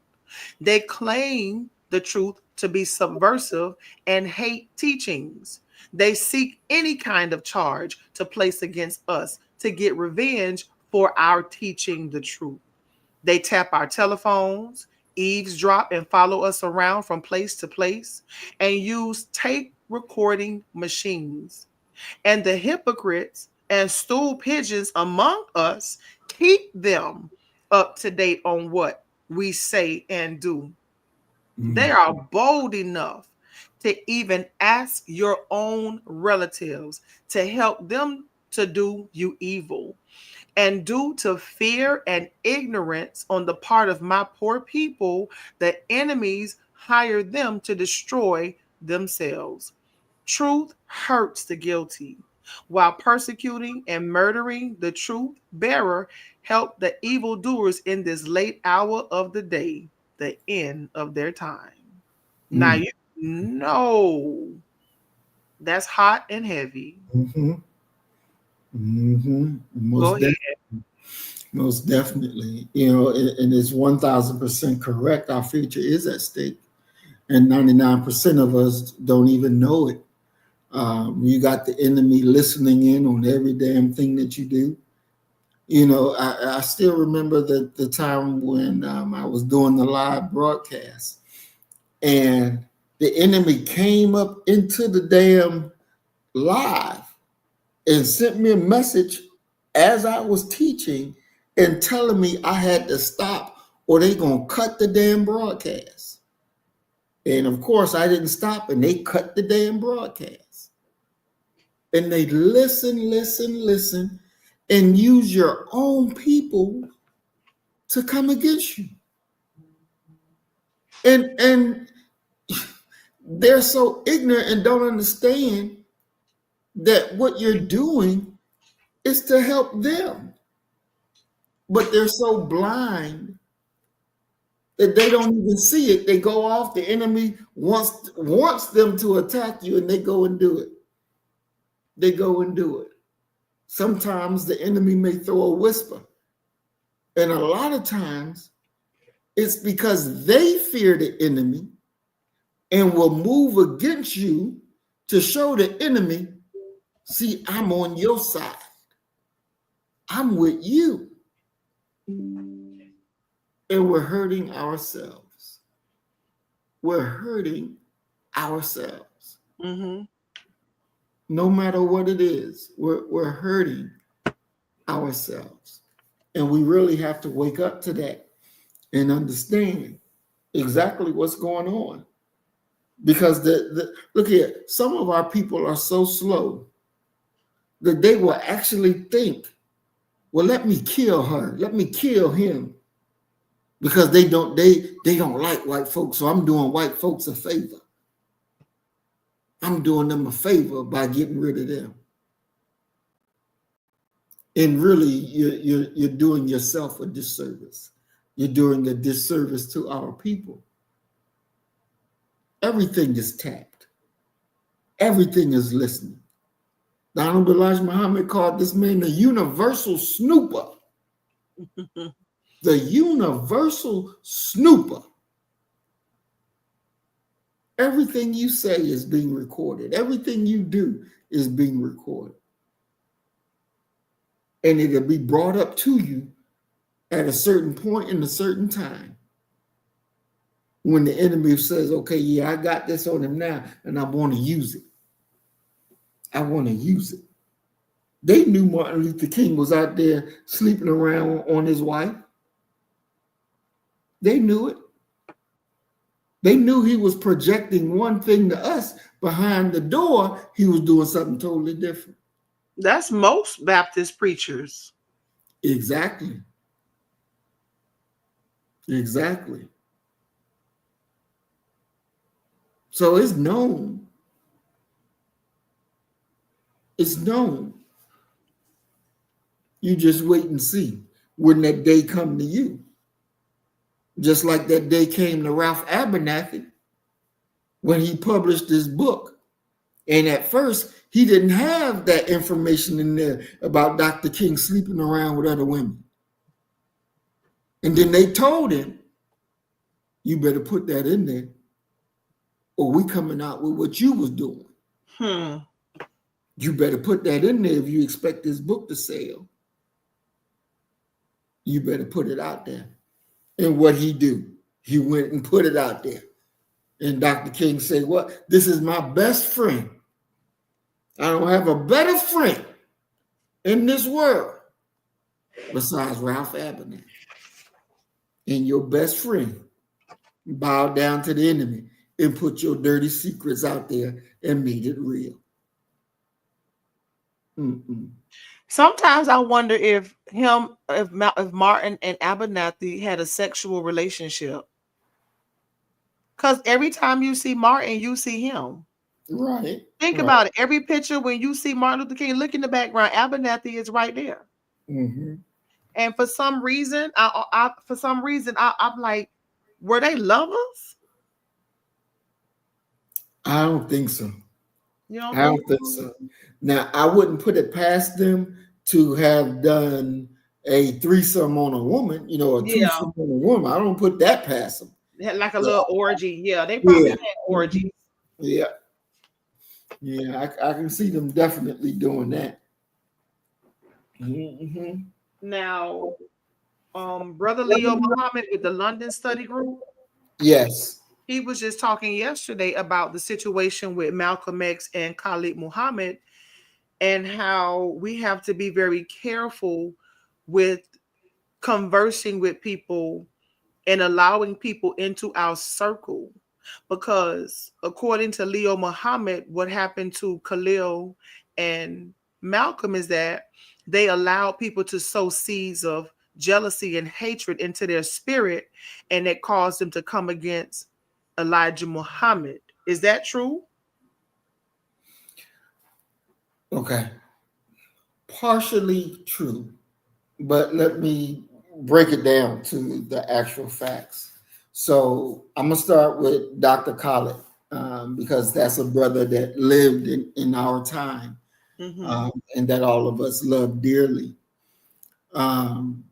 They claim the truth to be subversive and hate teachings. They seek any kind of charge to place against us to get revenge for our teaching the truth. They tap our telephones, eavesdrop, and follow us around from place to place, and use tape recording machines. And the hypocrites and stool pigeons among us keep them up to date on what we say and do. They are bold enough to even ask your own relatives to help them to do you evil. And due to fear and ignorance on the part of my poor people, the enemies hire them to destroy themselves. Truth hurts the guilty, while persecuting and murdering the truth bearer help the evildoers in this late hour of the day, the end of their time. Now you know that's hot and heavy. Mm-hmm. Mm-hmm. Go ahead. Most definitely. You know, and it's 1000% correct. Our future is at stake, and 99% of us don't even know it. You got the enemy listening in on every damn thing that you do. You know, I still remember the time when I was doing the live broadcast, and the enemy came up into the damn live and sent me a message as I was teaching and telling me I had to stop or they gonna cut the damn broadcast. And of course, I didn't stop, and they cut the damn broadcast. And they listen, and use your own people to come against you. And they're so ignorant and don't understand that what you're doing is to help them. But they're so blind that they don't even see it. They go off. The enemy wants them to attack you, and they go and do it. They go and do it. Sometimes the enemy may throw a whisper, and a lot of times it's because they fear the enemy and will move against you to show the enemy, see, I'm on your side. I'm with you. And we're hurting ourselves. We're hurting ourselves. Mm-hmm. No matter what it is, we're hurting ourselves. And we really have to wake up to that and understand exactly what's going on. Because look here, some of our people are so slow that they will actually think, well, let me kill her, let me kill him, because they don't like white folks, so I'm doing white folks a favor. I'm doing them a favor by getting rid of them. And really, you're doing yourself a disservice. You're doing a disservice to our people. Everything is tapped. Everything is listening. The Honorable Elijah Muhammad called this man the universal snooper. The universal snooper. Everything you say is being recorded. Everything you do is being recorded. And it'll be brought up to you at a certain point in a certain time. When the enemy says, okay, yeah, I got this on him now, and I want to use it. I want to use it. They knew Martin Luther King was out there sleeping around on his wife. They knew it. They knew he was projecting one thing to us. Behind the door, he was doing something totally different. That's most Baptist preachers. Exactly. Exactly. So it's known. It's known. You just wait and see when that day come to you. Just like that day came to Ralph Abernathy when he published his book. And at first, he didn't have that information in there about Dr. King sleeping around with other women. And then they told him, you better put that in there, or we coming out with what you was doing. You better put that in there if you expect this book to sell. You better put it out there. And what he do? He went and put it out there. And Dr. King said, what? This is my best friend. I don't have a better friend in this world besides Ralph Abernathy. And your best friend bowed down to the enemy and put your dirty secrets out there and made it real. Sometimes I wonder if Martin and Abernathy had a sexual relationship. Because every time you see Martin, you see him. Right. Think about it. Every picture when you see Martin Luther King, look in the background, Abernathy is right there. Mm-hmm. And for some reason, I'm like, were they lovers? I don't think so. You don't I think don't think so? so. Now, I wouldn't put it past them to have done a threesome on a woman, a Yeah, twosome on a woman. I don't put that past them. they had like a So, little orgy. Yeah, they probably yeah, had orgies. yeah, yeah. I can see them definitely doing that. Hmm. Now, Brother Leo Muhammad with the London Study Group, Yes. he was just talking yesterday about the situation with Malcolm X and Khalid Muhammad and how we have to be very careful with conversing with people and allowing people into our circle. Because according to Leo Muhammad, what happened to Khalil and Malcolm is that they allowed people to sow seeds of jealousy and hatred into their spirit, and it caused them to come against Elijah Muhammad. Is that true? Okay. Partially true, but let me break it down to the actual facts. So I'm gonna start with Dr. Khaled, because that's a brother that lived in our time, Mm-hmm. and that all of us love dearly. Um,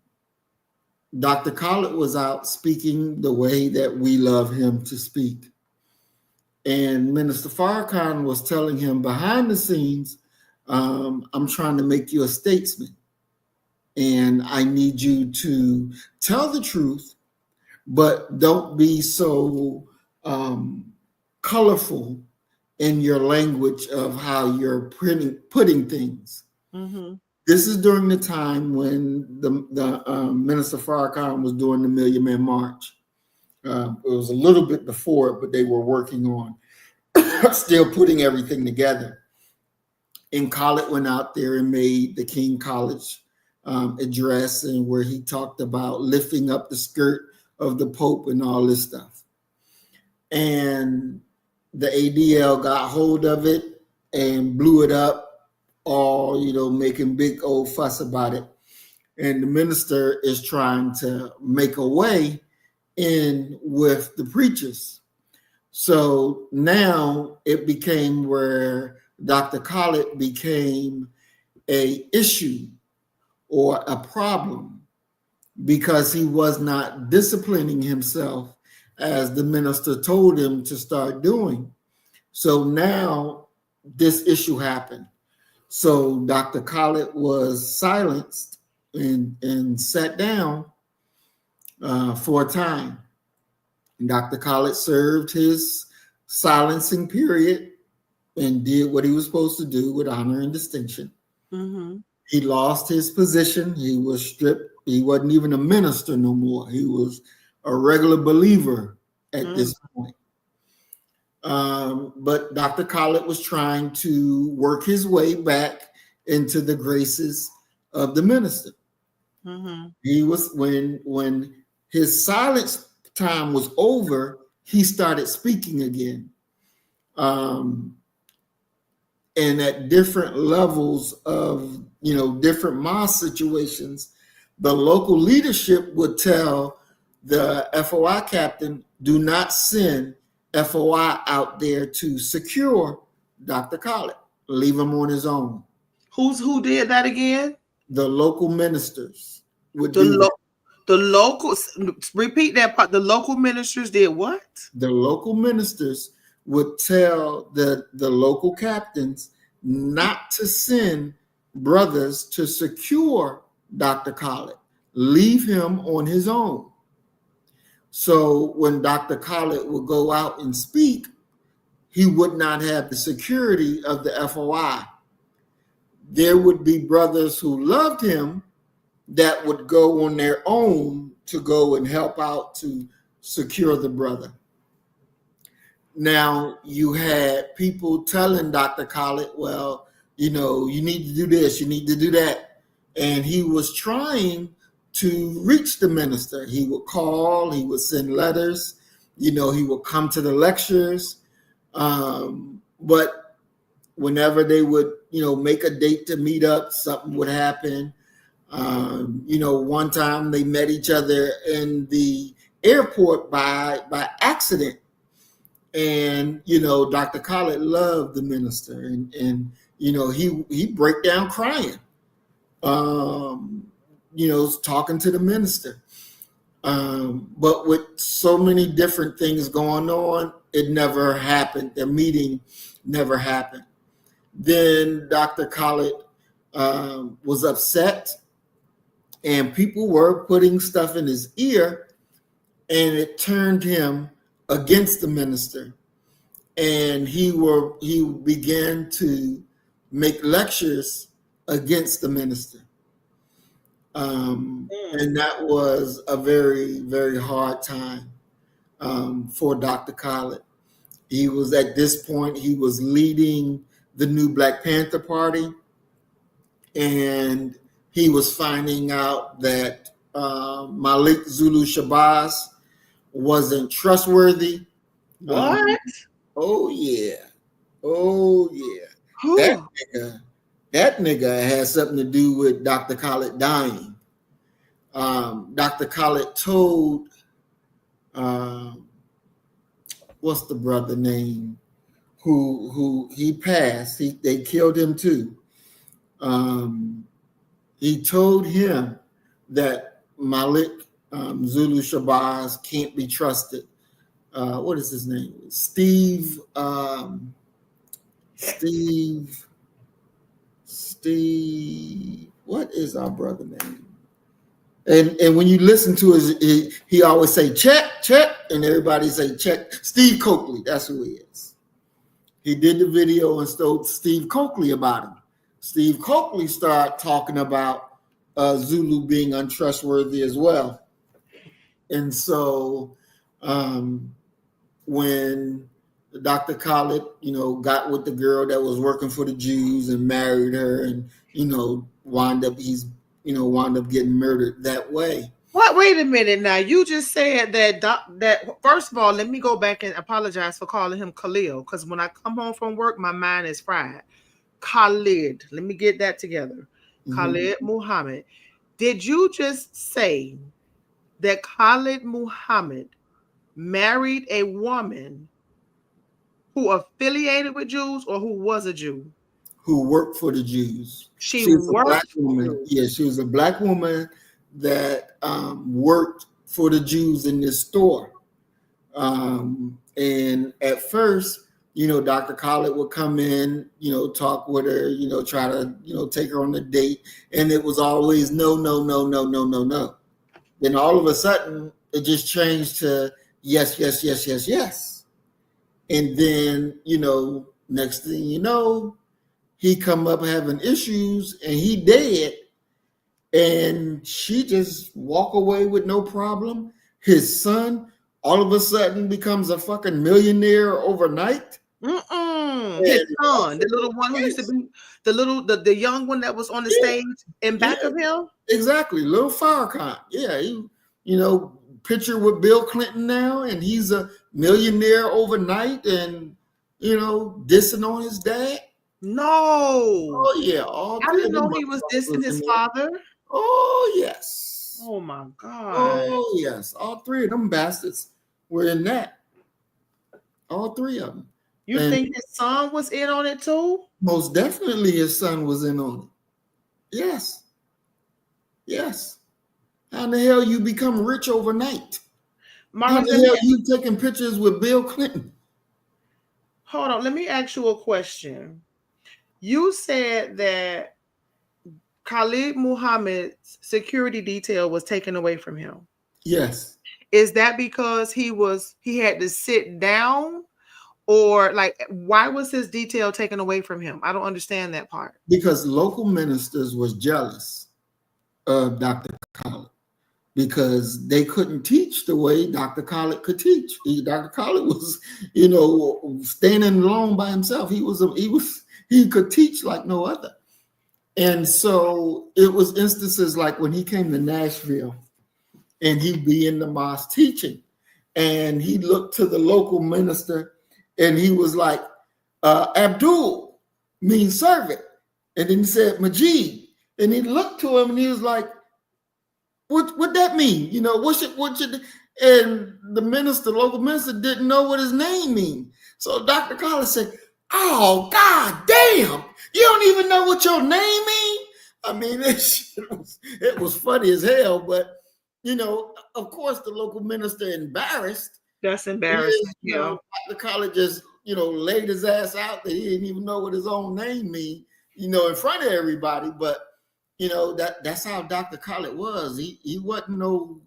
Dr. Khaled was out speaking the way that we love him to speak. And Minister Farrakhan was telling him behind the scenes, I'm trying to make you a statesman. And I need you to tell the truth, but don't be so colorful in your language of how you're putting things. Mm-hmm. This is during the time when the Minister Farrakhan was doing the Million Man March. It was a little bit before it, but they were working on still putting everything together. And Khaled went out there and made the King College address, and where he talked about lifting up the skirt of the Pope and all this stuff. And the ADL got hold of it and blew it up, all making big old fuss about it. And the minister is trying to make a way in with the preachers. So now it became where Dr. Khaled became a issue or a problem because he was not disciplining himself as the minister told him to start doing. So now this issue happened. So Dr. Khaled was silenced and sat down for a time. Dr. Khaled served his silencing period and did what he was supposed to do with honor and distinction. Mm-hmm. He lost his position. He was stripped. He wasn't even a minister no more. He was a regular believer at Mm-hmm. this point. But Dr. Khaled was trying to work his way back into the graces of the minister. Mm-hmm. He was when his silence time was over, he started speaking again. Um, and at different levels of different mosque situations, the local leadership would tell the FOI captain, do not send FOI out there to secure Dr. Khaled. Leave him on his own. Who did that again? The local ministers would The do that. lo- the locals. Repeat that part. The local ministers did what? The local ministers would tell the local captains not to send brothers to secure Dr. Khaled. Leave him on his own. So when Dr. Khaled would go out and speak, he would not have the security of the FOI. There would be brothers who loved him that would go on their own to go and help out to secure the brother. Now you had people telling Dr. Khaled, well, you need to do this, you need to do that. And he was trying to reach the minister. He would call, he would send letters, he would come to the lectures. But whenever they would, make a date to meet up, something would happen. One time they met each other in the airport by accident. And Dr. Khaled loved the minister, and he break down crying, talking to the minister. But with so many different things going on, it never happened. The meeting never happened. Then Dr. Khaled was upset, and people were putting stuff in his ear, and it turned him against the minister. And he began to make lectures against the minister. And that was a very, very hard time for Dr. Khaled. He was, at this point, he was leading the new Black Panther Party, and he was finding out that Malik Zulu Shabazz wasn't trustworthy. What? Oh yeah. That nigga had something to do with Dr. Khaled dying. Dr. Khaled told what's the brother name who he passed. They killed him too. He told him that Malik Zulu Shabazz can't be trusted. What is his name? Steve. What is our brother name? And when you listen to he always say check, and everybody say check. Steve Coakley, that's who he is. He did the video and told Steve Coakley about him. Steve Coakley started talking about Zulu being untrustworthy as well. And so when Dr. Khaled, got with the girl that was working for the Jews and married her, and wound up getting murdered that way. What? Wait a minute now. You just said that first of all, let me go back and apologize for calling him Khalil, because when I come home from work, my mind is fried. Khalid. Let me get that together. Mm-hmm. Khalid Muhammad. Did you just say that Khalid Muhammad married a woman who affiliated with Jews, or who was a Jew? Who worked for the Jews. She was a black woman. Yeah, she was a black woman that worked for the Jews in this store. And at first, Dr. Khaled would come in, talk with her, try to, take her on a date. And it was always no. Then all of a sudden, it just changed to yes. And then, next thing you know, he come up having issues and he dead. And she just walk away with no problem. His son all of a sudden becomes a fucking millionaire overnight. His son, the little one who used to be the young one that was on the stage in back of him. Exactly, little Farrakhan. Yeah, picture with Bill Clinton now, and he's a millionaire overnight, and dissing on his dad. No. Oh yeah. I didn't know he was dissing his father. Oh yes. Oh my God. Oh yes. All three of them bastards were in that. All three of them. You think his son was in on it too? Most definitely his son was in on it. Yes. Yes. How the hell you become rich overnight? How the hell you taking pictures with Bill Clinton? Hold on. Let me ask you a question. You said that Khalid Muhammad's security detail was taken away from him. Yes. Is that because he had to sit down, or like why was his detail taken away from him? I don't understand that part. Because local ministers was jealous of Dr. Khaled because they couldn't teach the way Dr. Khaled could teach. Dr. Khaled was, standing alone by himself. He could teach like no other. And so it was instances like when he came to Nashville and he'd be in the mosque teaching, and he looked to the local minister and he was like, Abdul means servant. And then he said, Majid. And he looked to him and he was like, what that mean? What should And the minister, local minister, didn't know what his name mean. So Dr. Collins said, "Oh, God damn, you don't even know what your name mean?" I mean, it was funny as hell, but of course, the local minister embarrassed. That's His, embarrassing. Yeah. Dr. Collins just, laid his ass out that he didn't even know what his own name mean, in front of everybody. But that's how Dr. Collins was. He wasn't no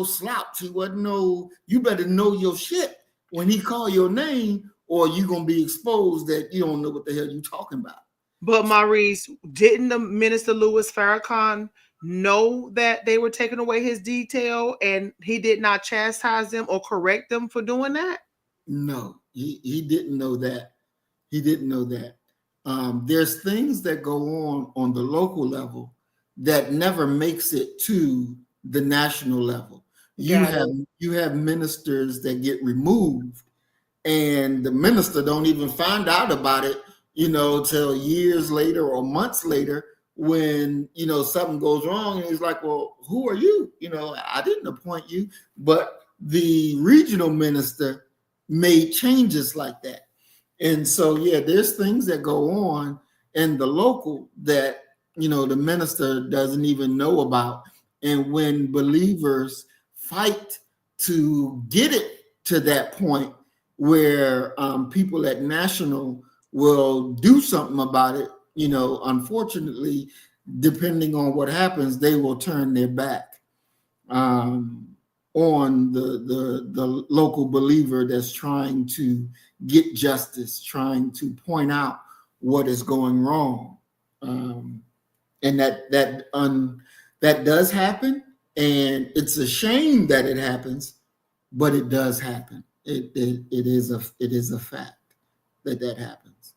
slouch. He wasn't no. You better know your shit when he call your name, or you gonna be exposed that you don't know what the hell you talking about. But Maurice, didn't the minister Louis Farrakhan know that they were taking away his detail and he did not chastise them or correct them for doing that? No, he didn't know that. He didn't know that. There's things that go on the local level that never makes it to the national level. You have ministers that get removed, and the minister don't even find out about it, till years later or months later when something goes wrong, and he's like, "Well, who are you? I didn't appoint you," but the regional minister made changes like that. And so, yeah, there's things that go on in the local that, the minister doesn't even know about. And when believers fight to get it to that point where people at national will do something about it, unfortunately, depending on what happens, they will turn their back on the local believer that's trying to get justice, trying to point out what is going wrong, and that does happen, and it's a shame that it happens, but it does happen. It is a fact that happens.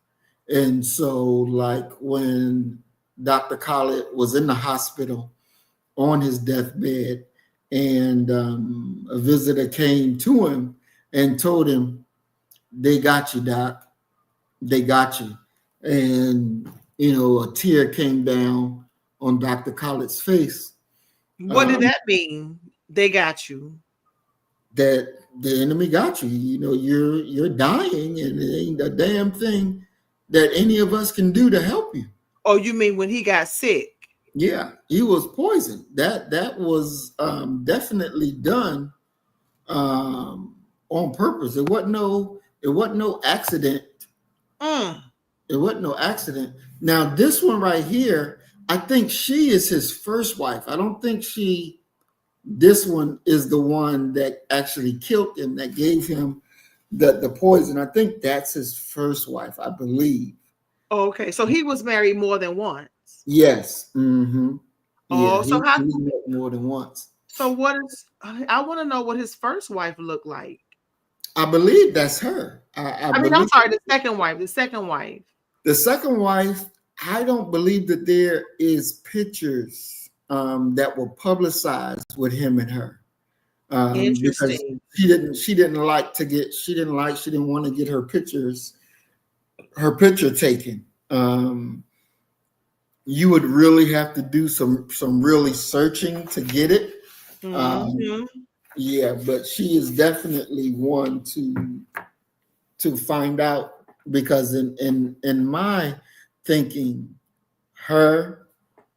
And so, like when Dr. Khaled was in the hospital on his deathbed, and a visitor came to him and told him, "They got you, Doc. They got you." And a tear came down on Dr. Khaled's face. What did that mean? They got you. That the enemy got you. You're dying, and it ain't a damn thing that any of us can do to help you. Oh, you mean when he got sick? Yeah, he was poisoned. That was definitely done on purpose. It wasn't no accident. It wasn't no accident. Now this one right here, I think she is his first wife. I don't think this one is the one that actually killed him, that gave him the poison. I think that's his first wife, I believe. Okay, so he was married more than once. Yes. Mm-hmm. Oh, Yeah, so he met more than once. So what is? I want to know what his first wife looked like. I believe that's her. I mean, I'm sorry, the second wife. The second wife. The second wife. I don't believe that there is pictures that were publicized with him and her. Interesting. Because she didn't want to get her picture taken. You would really have to do some really searching to get it. Yeah, but she is definitely one to find out, because in my thinking, her,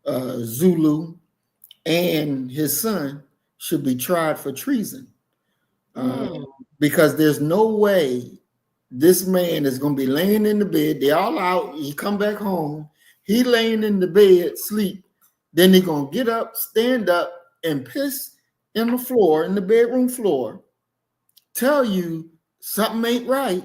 Zulu, and his son should be tried for treason, because there's no way this man is going to be laying in the bed. They all out. He come back home. He laying in the bed, sleep. Then he going to get up, stand up, and piss in the floor, in the bedroom floor. Tell you something ain't right.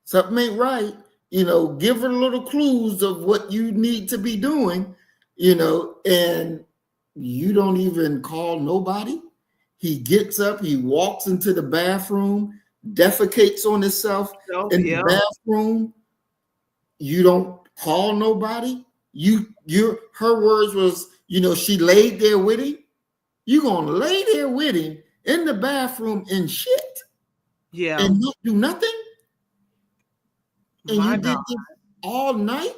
Something ain't right. Give her little clues of what you need to be doing, and you don't even call nobody. He gets up, he walks into the bathroom, defecates on himself in the bathroom. You don't call nobody. Her words was, she laid there with him. You gonna lay there with him in the bathroom and shit, and not do nothing, and you did this all night.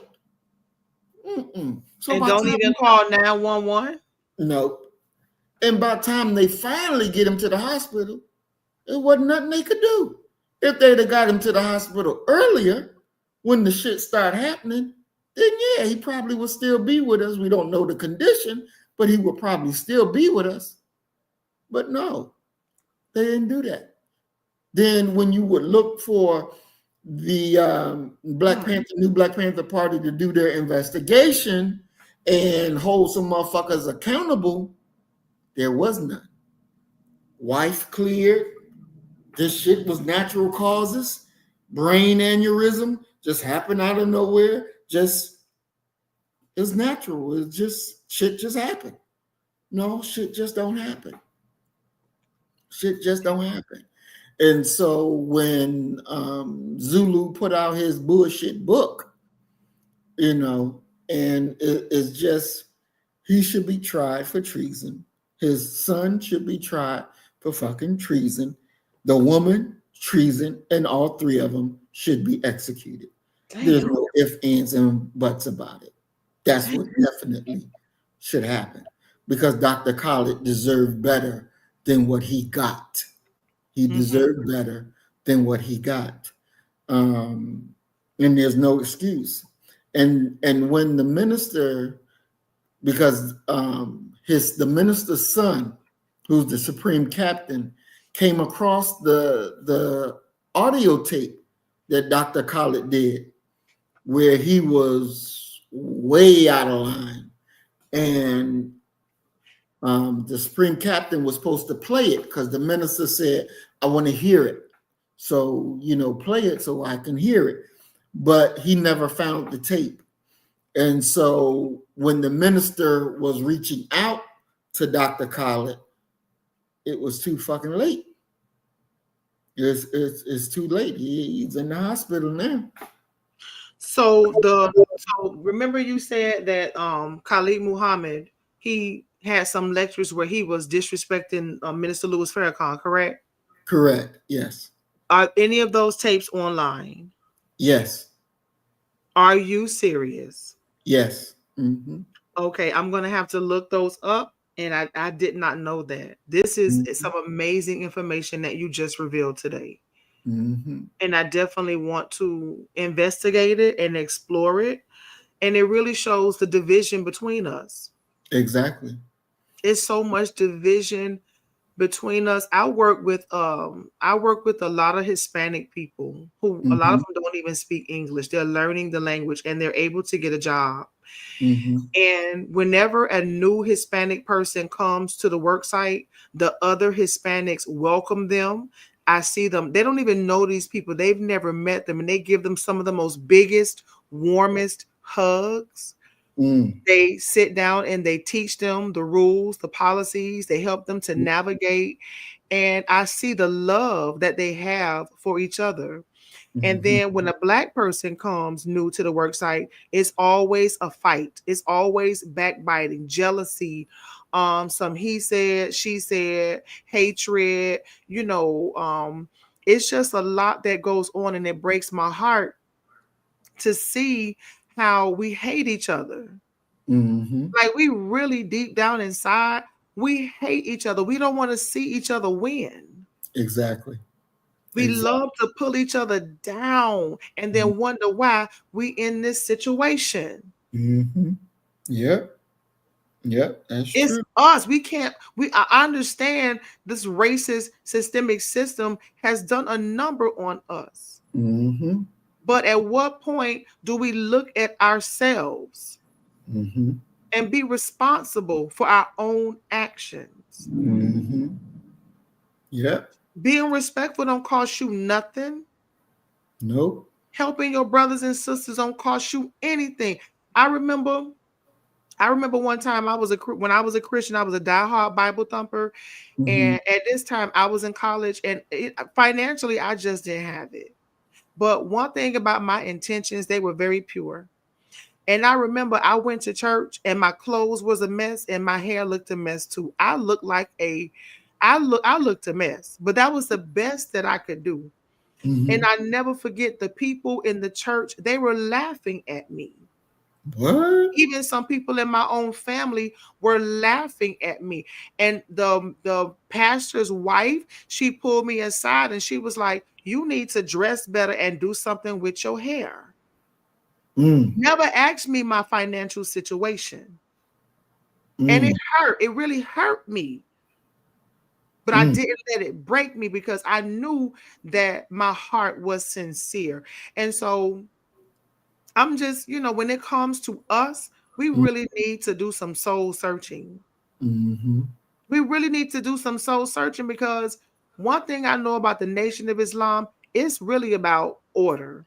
So and don't even call 911. No, And by the time they finally get him to the hospital, it wasn't nothing they could do. If they'd have got him to the hospital earlier, when the shit started happening, then yeah, he probably would still be with us. We don't know the condition, but he would probably still be with us. But no, they didn't do that. Then when you would look for the New Black Panther Party to do their investigation and hold some motherfuckers accountable, there was none. Wife cleared. This shit was natural causes. Brain aneurysm just happened out of nowhere. Just it's natural. It's just shit just happened. No, shit just don't happen. Shit just don't happen. And so when Zulu put out his bullshit book, and it's just he should be tried for treason. His son should be tried for fucking treason. The woman, treason, and all three of them should be executed. Damn. There's no ifs, ands, and buts about it. That's what definitely should happen because Dr. Khaled deserved better than what he got. He deserved better than what he got. And there's no excuse. And when the minister, because the minister's son, who's the supreme captain, came across the audio tape that Dr. Khaled did, where he was way out of line, and the supreme captain was supposed to play it because the minister said, "I want to hear it, so play it so I can hear it," but he never found the tape. And so when the minister was reaching out to Dr. Khaled, it was too fucking late. It's too late. He's in the hospital now. So remember you said that Khalid Muhammad, he had some lectures where he was disrespecting Minister Louis Farrakhan, correct? Correct. Yes. Are any of those tapes online? Yes. Are you serious? Yes. Mm-hmm. Okay, I'm gonna have to look those up, and I did not know that. This is some amazing information that you just revealed today. Mm-hmm. And I definitely want to investigate it and explore it. And it really shows the division between us. Exactly. It's so much division between us. I work with a lot of Hispanic people who a lot of them don't even speak English. They're learning the language and they're able to get a job. And whenever a new Hispanic person comes to the work site, the other Hispanics welcome them. I see them. They don't even know these people. They've never met them. And they give them some of the most biggest, warmest hugs. They sit down and they teach them the rules, the policies. They help them to navigate. And I see the love that they have for each other. And then when a Black person comes new to the work site, it's always a fight. It's always backbiting, jealousy, some he said, she said, hatred, it's just a lot that goes on, and it breaks my heart to see how we hate each other. Like we really deep down inside, we hate each other. We don't want to see each other win. Exactly. We love to pull each other down and then wonder why we in this situation. Yep. Yep, that's it's true. Us. I understand this racist systemic system has done a number on us. But at what point do we look at ourselves and be responsible for our own actions? Yep. Being respectful don't cost you nothing. Nope. Helping your brothers and sisters don't cost you anything. I remember one time when I was a Christian, I was a diehard Bible thumper. And at this time I was in college, and financially I just didn't have it. But one thing about my intentions, they were very pure. And I remember I went to church and my clothes was a mess and my hair looked a mess too. I looked a mess, but that was the best that I could do. And I never forget the people in the church, they were laughing at me. What? Even some people in my own family were laughing at me. And the pastor's wife, she pulled me aside and she was like, "You need to dress better and do something with your hair." Mm, Never asked me my financial situation. And it mm, hurt. It really hurt me. But I mm, didn't let it break me because I knew that my heart was sincere. And so I'm just, when it comes to us, we mm, really need to do some soul searching. mm-hmm. We really need to do some soul searching because one thing I know about the Nation of Islam, it's really about order.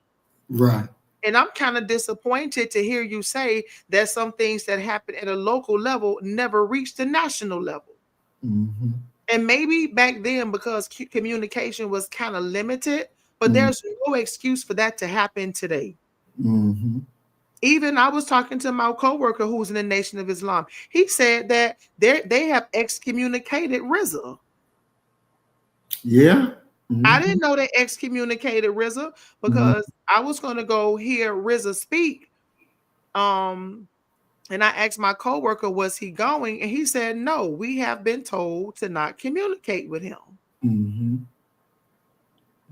Right. And I'm kind of disappointed to hear you say that some things that happen at a local level never reach the national level. Mm-hmm. And maybe back then, because communication was kind of limited, but Mm, there's no excuse for that to happen today. mm-hmm. Even I was talking to my coworker who's in the Nation of Islam. He said that they have excommunicated RZA. Yeah. I Mm-hmm. didn't know they excommunicated RZA Mm-hmm. because I was going to go hear RZA speak. Um, and I asked my coworker, was he going? And he said, no, we have been told to not communicate with him. Mm-hmm.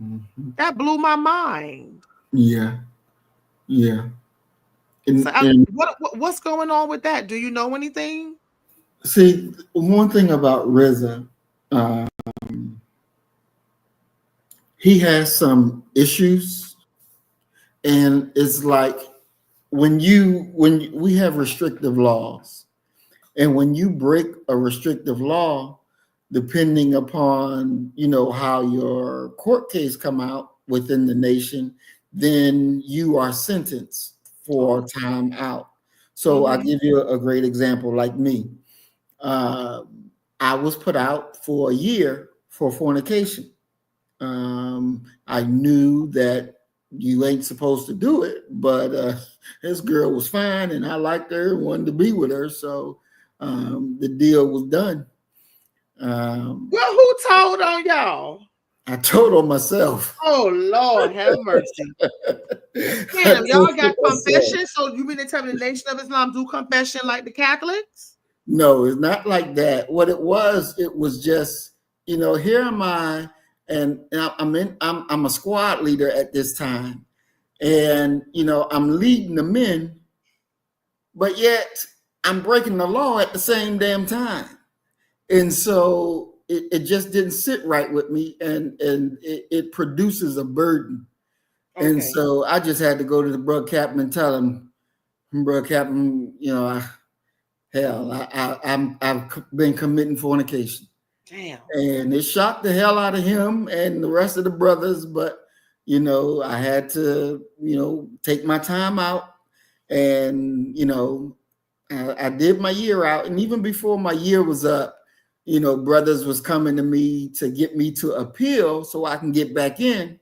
Mm-hmm. That blew my mind. Yeah. Yeah. So And what's going on with that? Do you know anything? see, one thing about RZA, uh, he has some issues, and it's like when we have restrictive laws, and when you break a restrictive law, depending upon how your court case come out within the nation, then you are sentenced for Oh. time out. So I'll Mm-hmm. give you a great example. Like me, uh, I was put out for a year for fornication. I knew that you ain't supposed to do it, but this girl was fine and I liked her and wanted to be with her. So the deal was done. Um, Well, who told on y'all? I told on myself. Oh Lord, have mercy. I Damn, y'all told got myself. confession. So you mean to tell me the Nation of Islam do confession like the Catholics? No, it's not like that. What it was just, here am I, and I'm a squad leader at this time, and I'm leading the men, but yet I'm breaking the law at the same damn time. And so it just didn't sit right with me, and it produces a burden. And Okay. so I just had to go to the bro captain and tell him, bro captain, I've been committing fornication. Damn. And it shocked the hell out of him and the rest of the brothers. But, I had to, take my time out. And, I did my year out. And even before my year was up, brothers was coming to me to get me to appeal so I can get back in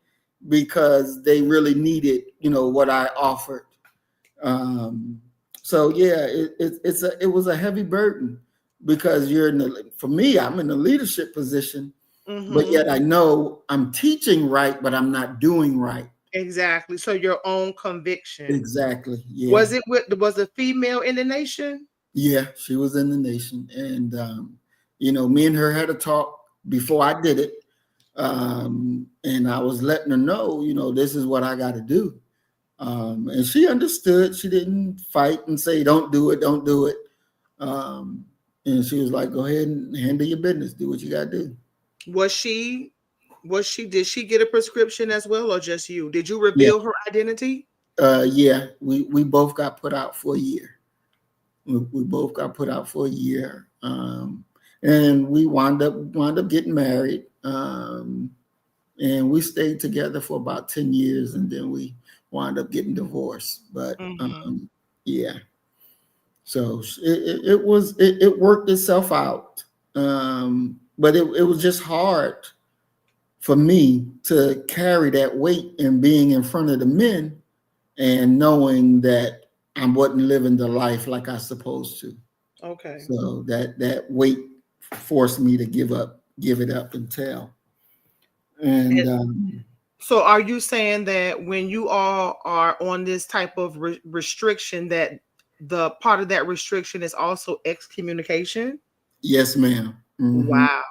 because they really needed, what I offered. Um, so yeah, it was a heavy burden because for me, I'm in a leadership position, but Mm-hmm. yet I know I'm teaching right, but I'm not doing right. Exactly. So your own conviction. Exactly. Yeah. Was a female in the nation? Yeah. She was in the nation. And, me and her had a talk before I did it. And I was letting her know, this is what I got to do. And she understood. She didn't fight and say, don't do it, don't do it. Um, and she was like, go ahead and handle your business. Do what you got to do. Did she get a prescription as well or just you? Did you Yeah. reveal her identity? Yeah. We both got put out for a year. We both got put out for a year. And we wound up getting married. And we stayed together for about 10 years and then we wound up getting divorced. But Mm-hmm. yeah. So it worked itself out, but it was just hard for me to carry that weight and being in front of the men and knowing that I wasn't living the life like I supposed to. Okay. So that weight forced me to give it up and tell. And So are you saying that when you all are on this type of restriction that the part of that restriction is also excommunication. Yes, ma'am. Hmm. Wow.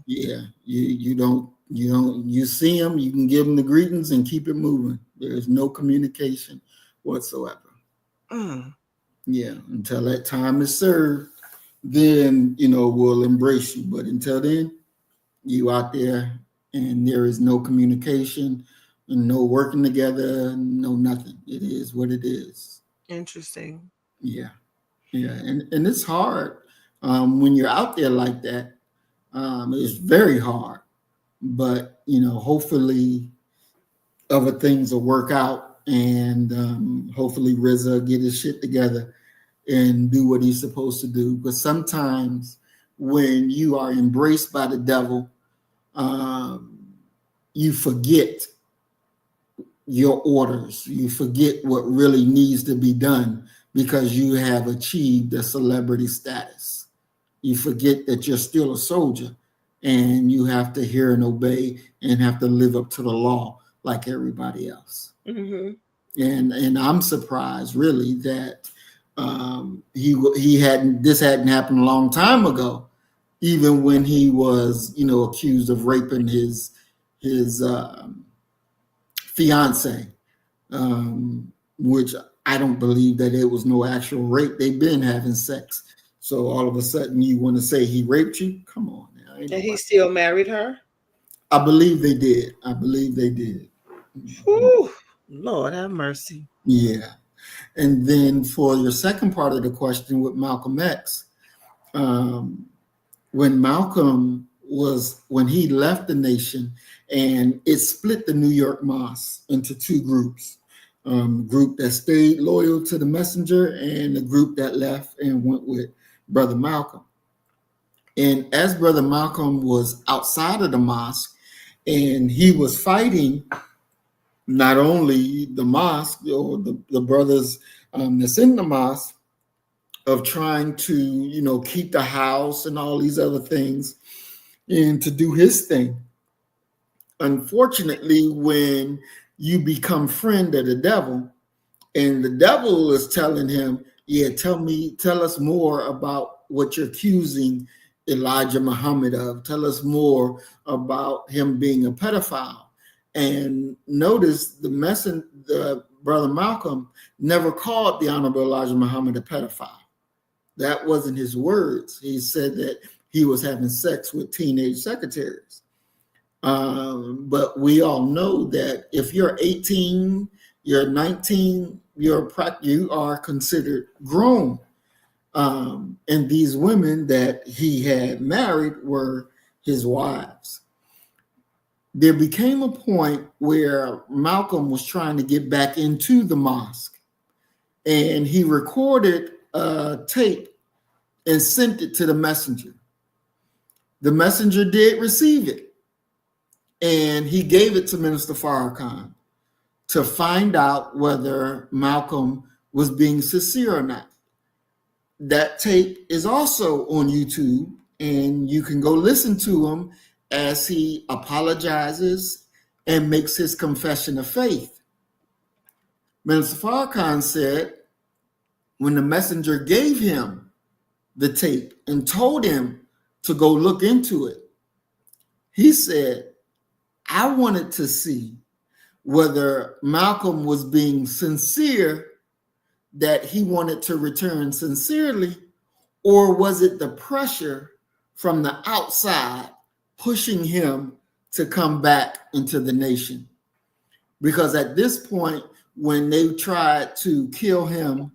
Yeah, you see them, you can give them the greetings and keep it moving. There's no communication whatsoever. Mm, Yeah, until that time is served, then we'll embrace you. But until then, you out there and there is no communication and no working together, no nothing. It is what it is. interesting. Yeah, yeah, and it's hard when you're out there like that. It's very hard, but hopefully other things will work out, and hopefully Rizza get his shit together and do what he's supposed to do. But sometimes when you are embraced by the devil, um, you forget your orders. You forget what really needs to be done because you have achieved a celebrity status. You forget that you're still a soldier and you have to hear and obey and have to live up to the law like everybody else. Mm-hmm. And I'm surprised really that he hadn't this hadn't happened a long time ago, even when he was accused of raping his fiance, which I don't believe that it was no actual rape. They've been having sex. So all of a sudden you want to say he raped you? Come on now. Ain't And he nobody. still married her? I believe they did. I believe they did. Whew. Lord have mercy. Yeah. And then for your second part of the question with Malcolm X, um, when he left the nation, and it split the New York mosque into two groups, group that stayed loyal to the messenger and the group that left and went with Brother Malcolm. And as Brother Malcolm was outside of the mosque and he was fighting not only the mosque or the brothers that's in the mosque, of trying to keep the house and all these other things and to do his thing. Unfortunately, when you become friend of the devil and the devil is telling him, yeah, tell us more about what you're accusing Elijah Muhammad of. Tell us more about him being a pedophile. And notice the brother Malcolm never called the Honorable Elijah Muhammad a pedophile. That wasn't his words. He said that he was having sex with teenage secretaries. But we all know that if you're 18, you're 19, you are considered grown. And these women that he had married were his wives. There became a point where Malcolm was trying to get back into the mosque, and he recorded a tape and sent it to the messenger. The messenger did receive it, and he gave it to Minister Farrakhan to find out whether Malcolm was being sincere or not. That tape is also on YouTube, and you can go listen to him as he apologizes and makes his confession of faith. Minister Farrakhan said when the messenger gave him the tape and told him to go look into it, he said, I wanted to see whether Malcolm was being sincere, that he wanted to return sincerely, or was it the pressure from the outside pushing him to come back into the nation? Because at this point, when they tried to kill him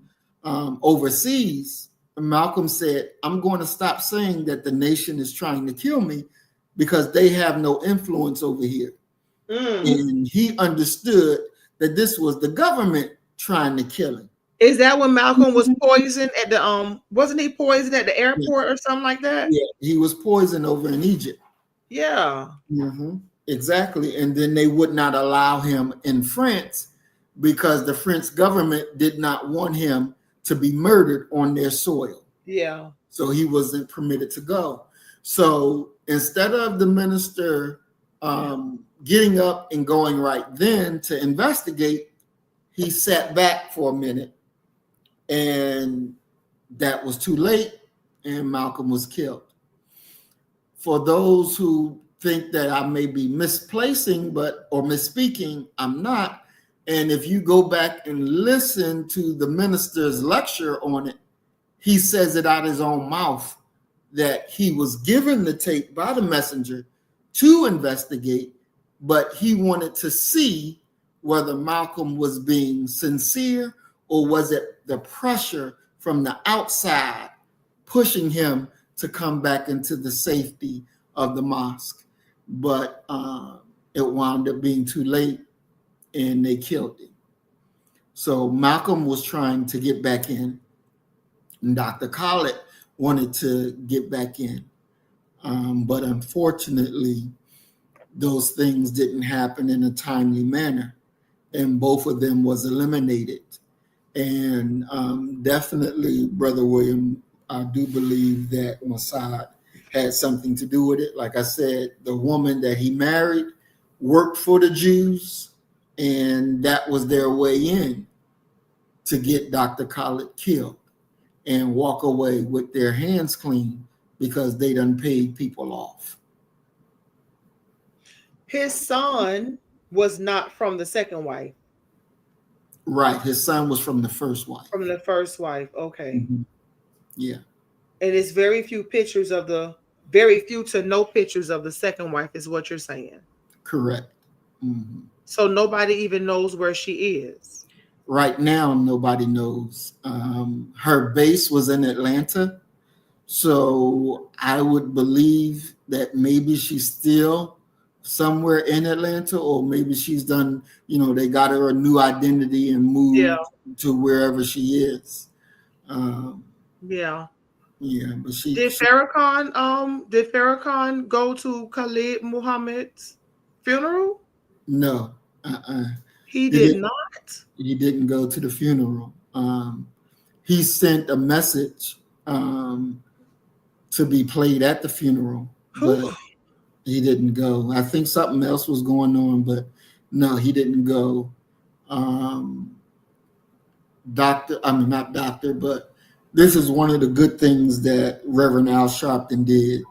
overseas, Malcolm said, I'm going to stop saying that the nation is trying to kill me because they have no influence over here. And he understood that this was the government trying to kill him. Is that when Malcolm was poisoned at the wasn't he poisoned at the Yeah. airport or something like that? Yeah, he was poisoned over in Egypt. Yeah. Exactly. And then they would not allow him in France because the French government did not want him to be murdered on their soil. Yeah. So he wasn't permitted to go. So instead of the minister getting up and going right then to investigate, he sat back for a minute and that was too late, and Malcolm was killed. For those who think that I may be misplacing or misspeaking, I'm not. And if you go back and listen to the minister's lecture on it, he says it out of his own mouth that he was given the tape by the messenger to investigate, but he wanted to see whether Malcolm was being sincere or was it the pressure from the outside pushing him to come back into the safety of the mosque. But it wound up being too late and they killed him. So Malcolm was trying to get back in, and Dr. Khaled wanted to get back in. But unfortunately, those things didn't happen in a timely manner, and both of them was eliminated. And definitely, Brother William, I do believe that Mossad had something to do with it. Like I said, the woman that he married worked for the Jews, and that was their way in to get Dr. Khaled killed and walk away with their hands clean because they done paid people off. His son was not from the second wife. Right. His son was from the first wife. From the first wife. Okay. Mm-hmm. Yeah. And it's very few to no pictures of the second wife is what you're saying. Correct. Mm-hmm. So nobody even knows where she is. Right now, nobody knows. Her base was in Atlanta. So I would believe that maybe she's still somewhere in Atlanta, or maybe she's done, they got her a new identity and moved to wherever she is. Yeah. Yeah, but did Farrakhan go to Khalid Muhammad's funeral? No. He did not. He didn't go to the funeral. He sent a message to be played at the funeral, but he didn't go. I think something else was going on, but no, he didn't go. Not doctor, but this is one of the good things that Reverend Al Sharpton did.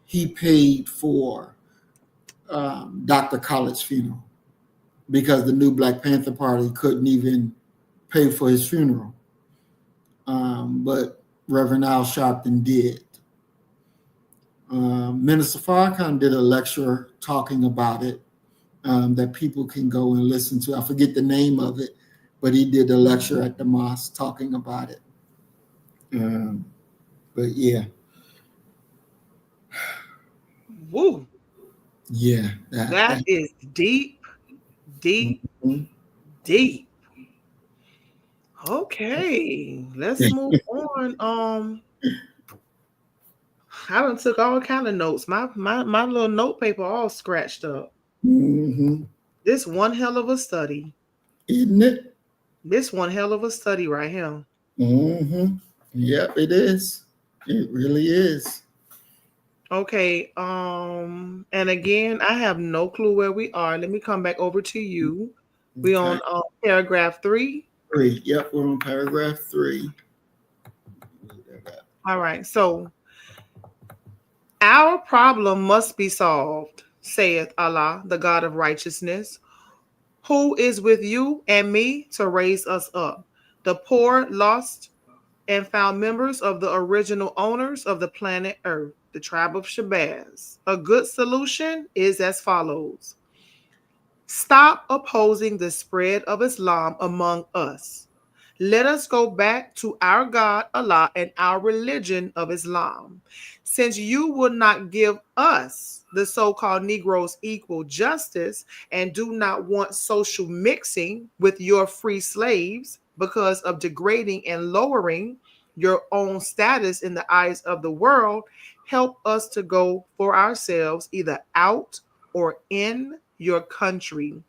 He paid for Dr. Khaled's funeral because the new Black Panther Party couldn't even pay for his funeral. But Reverend Al Sharpton did. Minister Farrakhan did a lecture talking about it that people can go and listen to. I forget the name of it, but he did a lecture at the mosque talking about it. But yeah. Woo. Yeah. That is deep, deep, mm-hmm. deep. Okay, let's move on. I done took all kind of notes. My little note paper all scratched up. Mm-hmm. This one hell of a study. Isn't it? This one hell of a study right here. Mm-hmm. Yep, it is. It really is. Okay. And again, I have no clue where we are. Let me come back over to you. We on paragraph 3. 3. Yep, we're on paragraph 3. All right. So our problem must be solved, saith Allah, the God of righteousness, who is with you and me to raise us up, the poor, lost, and found members of the original owners of the planet Earth, the tribe of Shabazz. A good solution is as follows. Stop opposing the spread of Islam among us. Let us go back to our God, Allah, and our religion of Islam. Since you will not give us, the so-called Negroes, equal justice and do not want social mixing with your free slaves because of degrading and lowering your own status in the eyes of the world, help us to go for ourselves either out or in your country.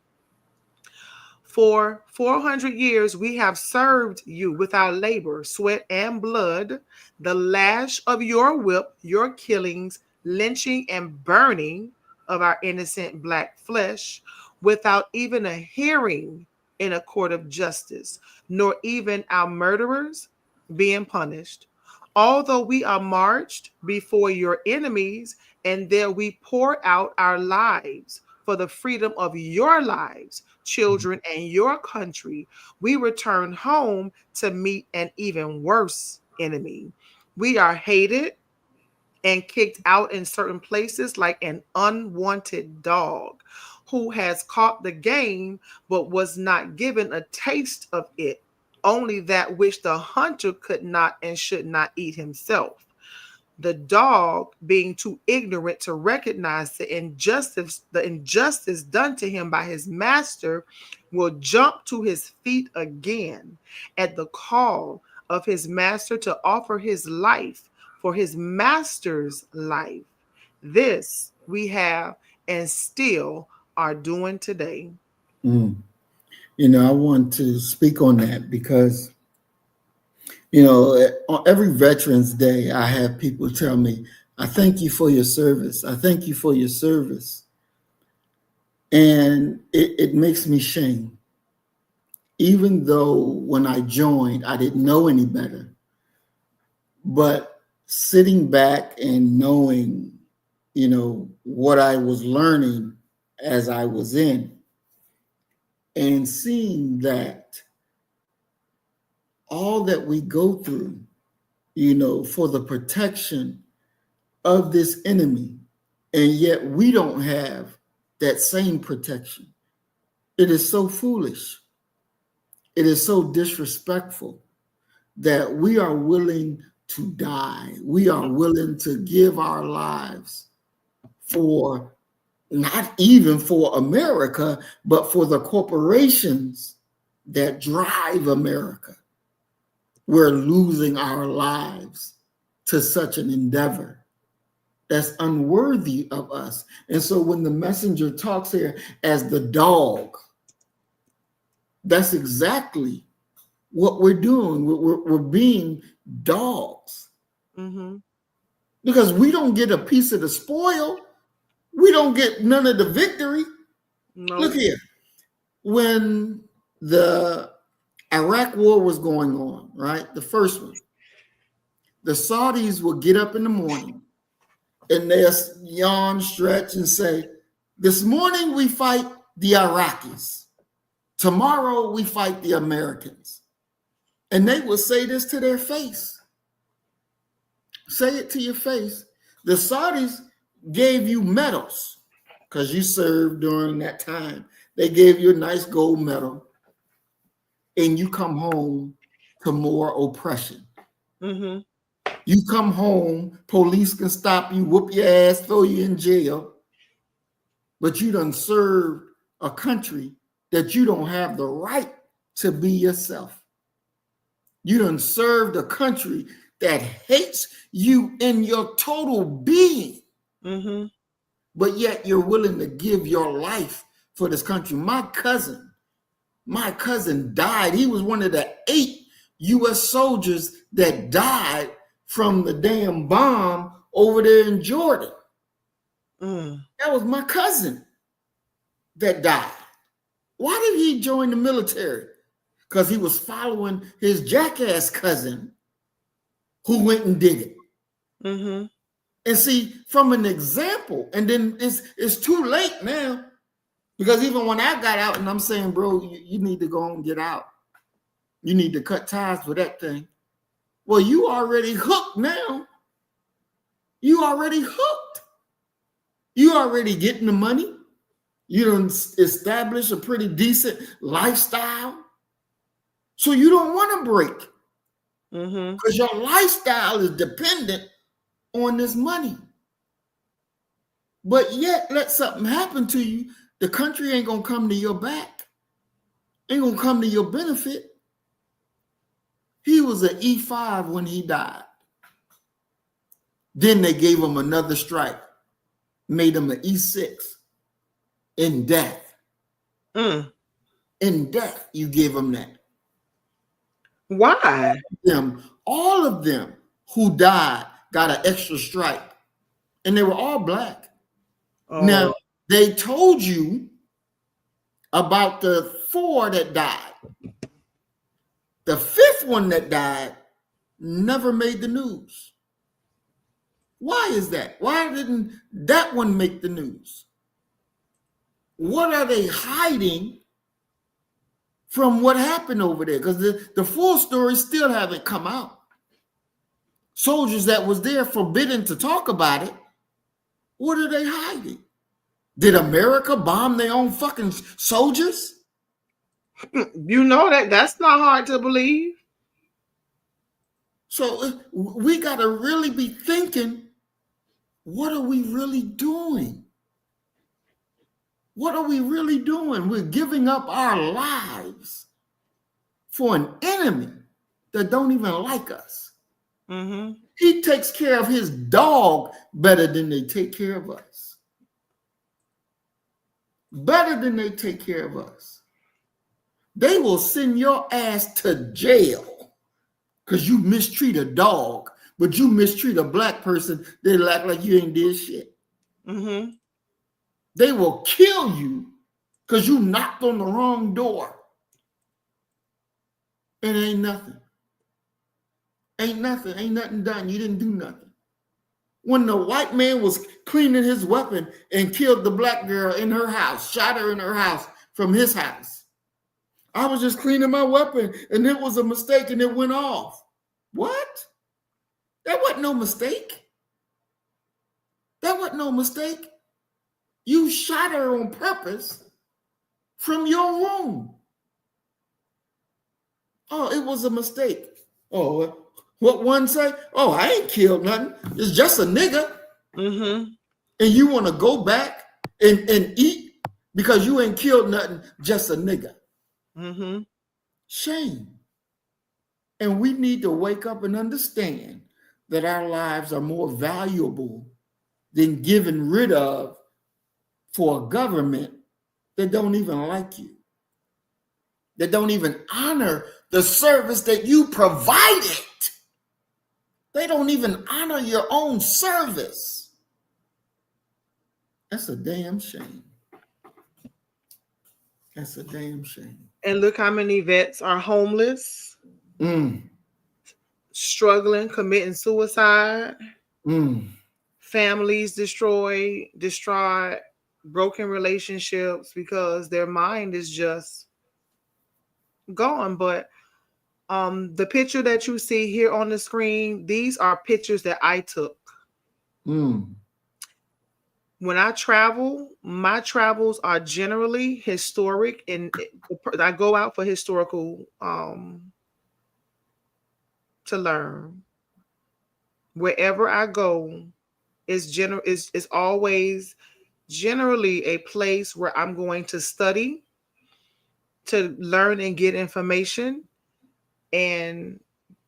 For 400 years, we have served you with our labor, sweat, and blood, the lash of your whip, your killings, lynching, and burning of our innocent Black flesh, without even a hearing in a court of justice, nor even our murderers being punished. Although we are marched before your enemies, and there we pour out our lives for the freedom of your lives, children, and your country, we return home to meet an even worse enemy. We are hated and kicked out in certain places like an unwanted dog who has caught the game but was not given a taste of it, only that which the hunter could not and should not eat himself. The dog, being too ignorant to recognize the injustice done to him by his master, will jump to his feet again at the call of his master to offer his life for his master's life. This we have and still are doing today. Mm. I want to speak on that because, on every Veterans Day, I have people tell me, I thank you for your service. I thank you for your service. And it makes me shame. Even though when I joined, I didn't know any better. But sitting back and knowing, what I was learning as I was in, and seeing that all that we go through, for the protection of this enemy, and yet we don't have that same protection. It is so foolish. It is so disrespectful that we are willing to die. We are willing to give our lives for, not even for America, but for the corporations that drive America. We're losing our lives to such an endeavor that's unworthy of us. And so when the messenger talks here as the dog, that's exactly what we're doing. We're being dogs. Mm-hmm. Because we don't get a piece of the spoil. We don't get none of the victory. No. Look here. When the Iraq war was going on, right? The first one, the Saudis would get up in the morning and they'll yawn, stretch, and say, this morning we fight the Iraqis. Tomorrow we fight the Americans. And they would say this to their face. Say it to your face. The Saudis gave you medals because you served during that time. They gave you a nice gold medal. And you come home to more oppression. Mm-hmm. You come home, police can stop you, whoop your ass, throw you in jail. But you done served a country that you don't have the right to be yourself. You done served a country that hates you in your total being. Mm-hmm. But yet you're willing to give your life for this country. My cousin died. He was one of the 8 U.S. soldiers that died from the damn bomb over there in Jordan. That was my cousin that died. Why did he join the military? Because he was following his jackass cousin who went and did it. Mm-hmm. And see, from an example, and then it's too late now. Because even when I got out and I'm saying, bro, you need to go and get out. You need to cut ties with that thing. Well, you already hooked now. You already hooked. You already getting the money. You done establish a pretty decent lifestyle. So you don't want to break. Because your lifestyle is dependent on this money. But yet, let something happen to you, the country ain't going to come to your back. Ain't going to come to your benefit. He was an E5 when he died. Then they gave him another strike, made him an E6 in death. In death, you give him that. Why? All of them who died got an extra strike, and they were all black. Oh. Now, they told you about the 4 that died. The 5th one that died never made the news. Why is that? Why didn't that one make the news? What are they hiding from what happened over there? Because the full story still haven't come out. Soldiers that was there forbidden to talk about it. What are they hiding? Did America bomb their own fucking soldiers? You know that's not hard to believe. So we got to really be thinking, what are we really doing? What are we really doing? We're giving up our lives for an enemy that don't even like us. Mm-hmm. He takes care of his dog better than they take care of us. Better than they take care of us. They will send your ass to jail because you mistreat a dog, but you mistreat a black person, they'll act like you ain't did shit. Mm-hmm. They will kill you because you knocked on the wrong door. And it ain't nothing. Ain't nothing. Ain't nothing done. You didn't do nothing. When the white man was cleaning his weapon and killed the black girl in her house, shot her in her house from his house, I was just cleaning my weapon and it was a mistake and it went off. What? That wasn't no mistake. That wasn't no mistake. You shot her on purpose from your room. Oh, it was a mistake. Oh, what one say? Oh, I ain't killed nothing. It's just a nigga. Mm-hmm. And you want to go back and eat because you ain't killed nothing, just a nigga. Mm-hmm. Shame. And we need to wake up and understand that our lives are more valuable than given rid of for a government that don't even like you, that don't even honor the service that you provided. They don't even honor your own service. That's a damn shame. That's a damn shame. And look how many vets are homeless, struggling, committing suicide, families destroyed, broken relationships because their mind is just gone. But the picture that you see here on the screen, these are pictures that I took. When I travel, my travels are generally historic, and I go out for historical to learn. Wherever I go, is always generally a place where I'm going to study, to learn and get information. And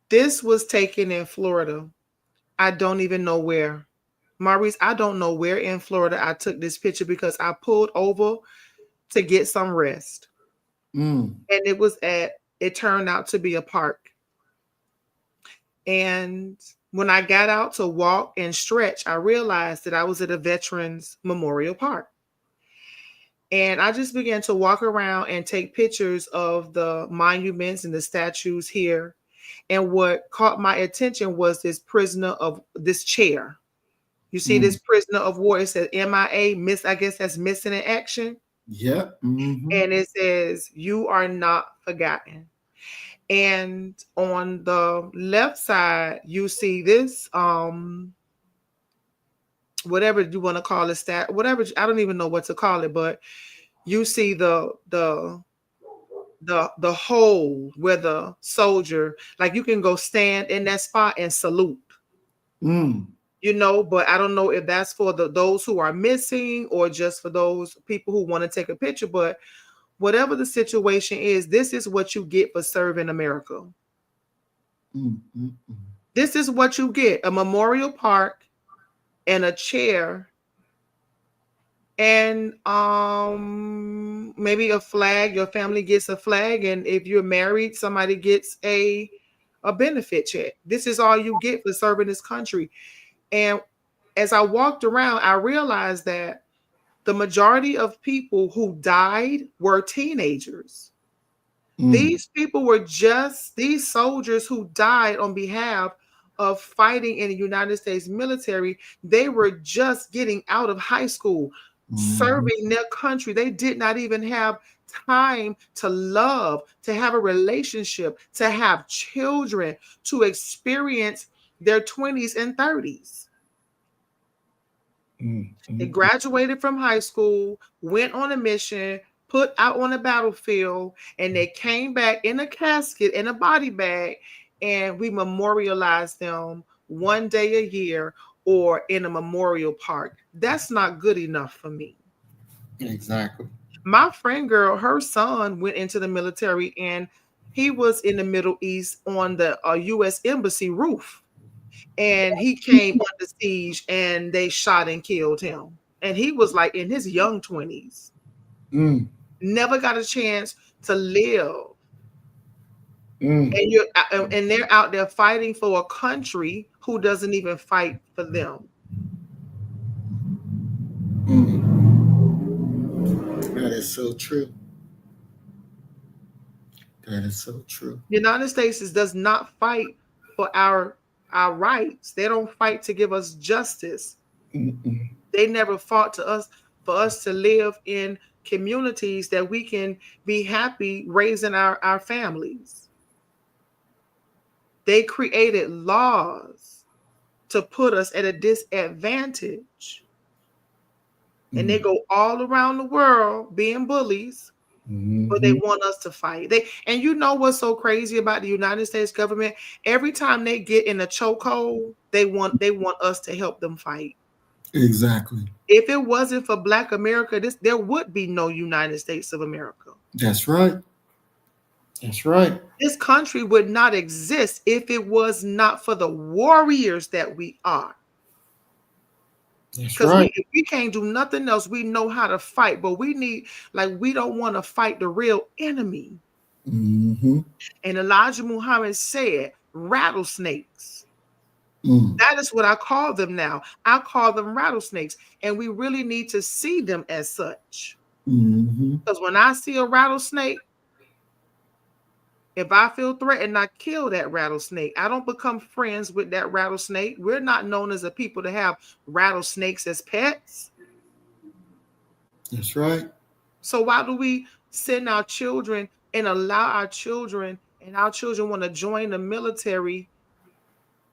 this was taken in Florida. I don't even know where. Maurice, I don't know where in Florida I took this picture because I pulled over to get some rest. And it turned out to be a park. And when I got out to walk and stretch, I realized that I was at a Veterans Memorial Park. And I just began to walk around and take pictures of the monuments and the statues here. And what caught my attention was this chair. You see this prisoner of war, it says MIA, I guess that's missing in action. Yep. And it says, you are not forgotten. And on the left side, you see this, whatever you want to call it, whatever, I don't even know what to call it, but you see the hole where the soldier, like you can go stand in that spot and salute. But I don't know if that's for those who are missing or just for those people who want to take a picture. But whatever the situation is, this is what you get for serving America. This is what you get: a memorial park and a chair, and maybe a flag. Your family gets a flag, and if you're married, somebody gets a benefit check. This is all you get for serving this country. And as I walked around, I realized that The majority of people who died were teenagers. Mm. These people were just these soldiers who died on behalf of fighting in the United States military. They were just getting out of high school, Mhm. serving their country. They did not even have time to love, to have a relationship, to have children, to experience their 20s and 30s. Mm. They Mm. graduated from high school, went on a mission, put out on the battlefield, and they came back in a casket, in a body bag, and we memorialized them one day a year or in a memorial park. That's not good enough for me. Exactly. My friend girl, her son went into the military and he was in the Middle East on the U.S. Embassy roof. And he came under siege and they shot and killed him. And he was like in his young 20s, Mm. never got a chance to live. Mm. And they're out there fighting for a country who doesn't even fight for them. Mm. That is so true. That is so true. The United States does not fight for our rights. They don't fight to give us justice. Mm-mm. They never fought to us for us to live in communities that we can be happy raising our families. They created laws to put us at a disadvantage. And they Mm. go all around the world being bullies, but they Mhm. want us to fight. And you know what's so crazy about the United States government? Every time they get in a chokehold, they want us to help them fight. Exactly. If it wasn't for Black America, there would be no United States of America. That's right. That's right. This country would not exist if it was not for the warriors that we are. That's Because right. if we can't do nothing else, we know how to fight, but we don't want to fight the real enemy. Mm-hmm. And Elijah Muhammad said, rattlesnakes. Mm. That is what I call them now. I call them rattlesnakes. And we really need to see them as such. Mm-hmm. Because when I see a rattlesnake, if I feel threatened, I kill that rattlesnake. I don't become friends with that rattlesnake. We're not known as a people to have rattlesnakes as pets. That's right. So why do we send our children and allow our children want to join the military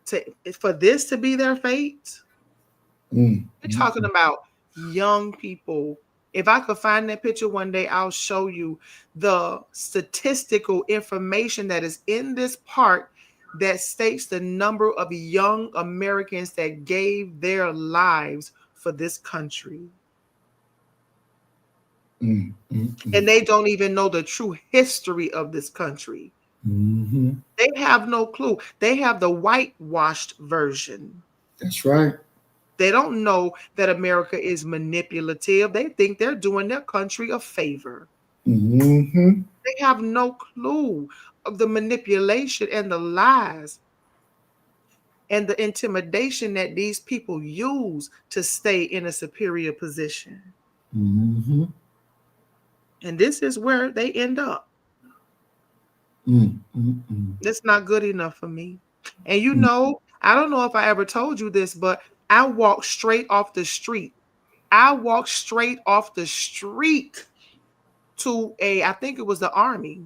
to for this to be their fate? Mm. We're talking Mm. about young people. If I could find that picture one day, I'll show you the statistical information that is in this part that states the number of young Americans that gave their lives for this country. Mm. Mm. And Mm. they don't even know the true history of this country. Mm-hmm. They have no clue. They have the whitewashed version. That's right. They don't know that America is manipulative. They think they're doing their country a favor. Mm-hmm. They have no clue of the manipulation and the lies and the intimidation that these people use to stay in a superior position. Mm-hmm. And this is where they end up. Mm. Mm. It's not good enough for me. And I don't know if I ever told you this, but I walked straight off the street. I walked straight off the street to I think it was the army.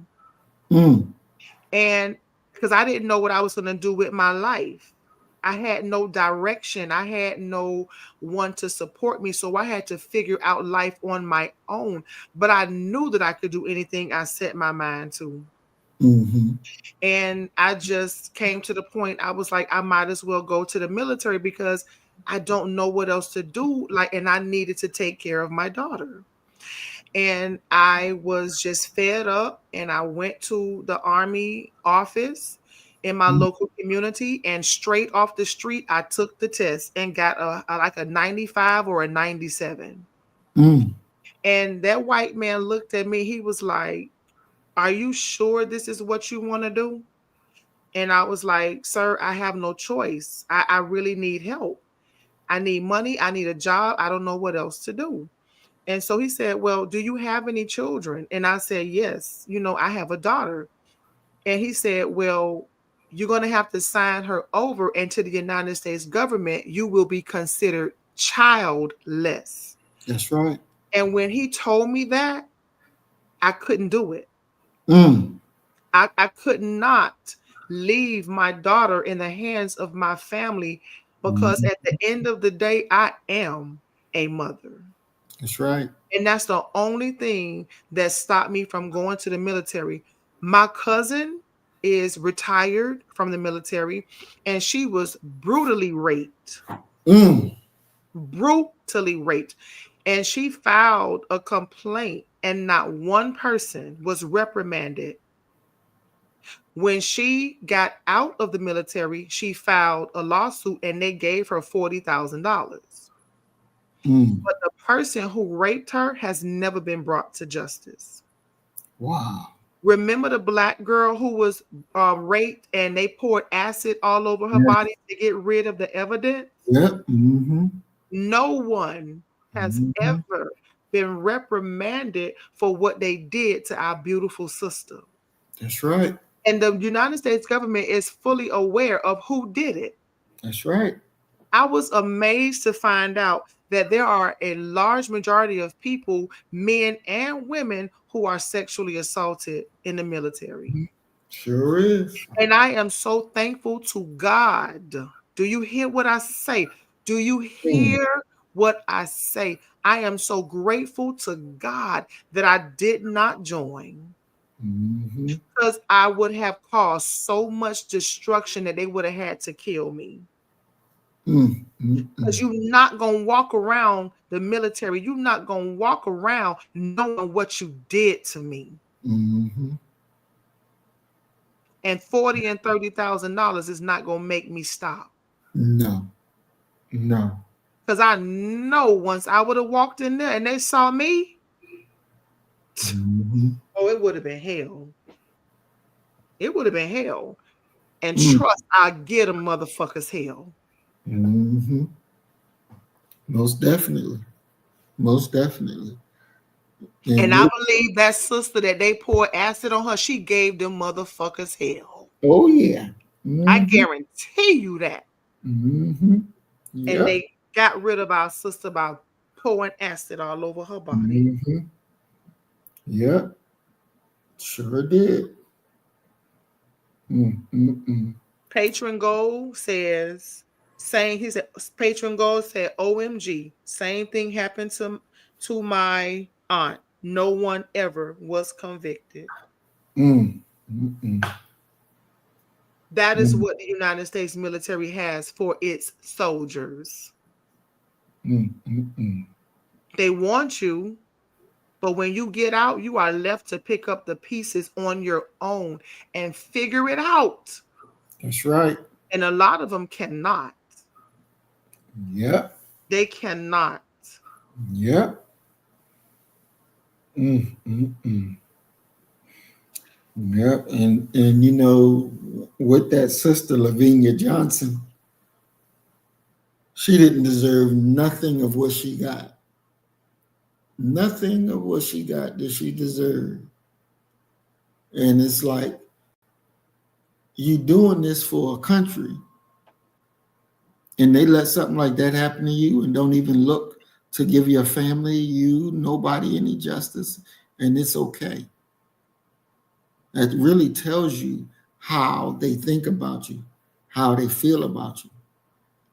Mm. And because I didn't know what I was going to do with my life. I had no direction. I had no one to support me. So I had to figure out life on my own. But I knew that I could do anything I set my mind to. Mm-hmm. And I just came to the point, I was like, I might as well go to the military because I don't know what else to do. And I needed to take care of my daughter. And I was just fed up and I went to the army office in my local community, and straight off the street I took the test and got like a 95 or a 97. Mm. And that white man looked at me. He was like, "Are you sure this is what you want to do?" And I was like, "Sir, I have no choice. I really need help. I need money. I need a job. I don't know what else to do." And so he said, well, do you have any children? And I said, yes, I have a daughter. And he said, well, you're going to have to sign her over, and to the United States government, you will be considered childless. That's right. And when he told me that, I couldn't do it. Mm. I could not leave my daughter in the hands of my family, because Mhm. at the end of the day, I am a mother. That's right. And that's the only thing that stopped me from going to the military. My cousin is retired from the military, and she was brutally raped. Mm. Brutally raped. And she filed a complaint, and not one person was reprimanded. When she got out of the military, she filed a lawsuit and they gave her $40,000. Mm. But the person who raped her has never been brought to justice. Wow. Remember the black girl who was raped and they poured acid all over her Yeah. body to get rid of the evidence? Yep. Mm-hmm. No one has Mm-hmm. ever been reprimanded for what they did to our beautiful sister. That's right. And the United States government is fully aware of who did it. That's right. I was amazed to find out that there are a large majority of people, men and women, who are sexually assaulted in the military. Sure is. And I am so thankful to God. Do you hear what I say? Do you Mm. hear what I say? I am so grateful to God that I did not join, Mm-hmm. because I would have caused so much destruction that they would have had to kill me. Mm. Because Mm-mm. you're not going to walk around the military. You're not going to walk around knowing what you did to me. Mm-hmm. And $40,000 and $30,000 is not going to make me stop. No. No. Because I know once I would have walked in there and they saw me, Mm-hmm. oh, it would have been hell. It would have been hell. And Mm. trust, I get a motherfucker's hell. Mm-hmm. Most definitely. Most definitely. And And I we, believe that sister that they poured acid on her, she gave them motherfuckers hell. oh yeah. I Mm-hmm. guarantee you that. Mm-hmm. And Yep. they got rid of our sister by pouring acid all over her body. Mm-hmm. Yep. Sure did. Mm-mm-mm. Patron Gold says, he said, Patron Gold said, OMG, same thing happened to my aunt. No one ever was convicted. Mm. Mm-mm. That is Mm. what the United States military has for its soldiers. Mm-mm-mm. They want you, but when you get out, you are left to pick up the pieces on your own and figure it out. That's right. And a lot of them cannot. Yep. They cannot. Yep. Mm-mm-mm. Yep. And with that sister Lavinia Johnson, she didn't deserve nothing of what she got. Nothing of what she got did she deserve. And it's like, you doing this for a country, and they let something like that happen to you and don't even look to give your family, nobody any justice, and it's okay. That really tells you how they think about you, how they feel about you.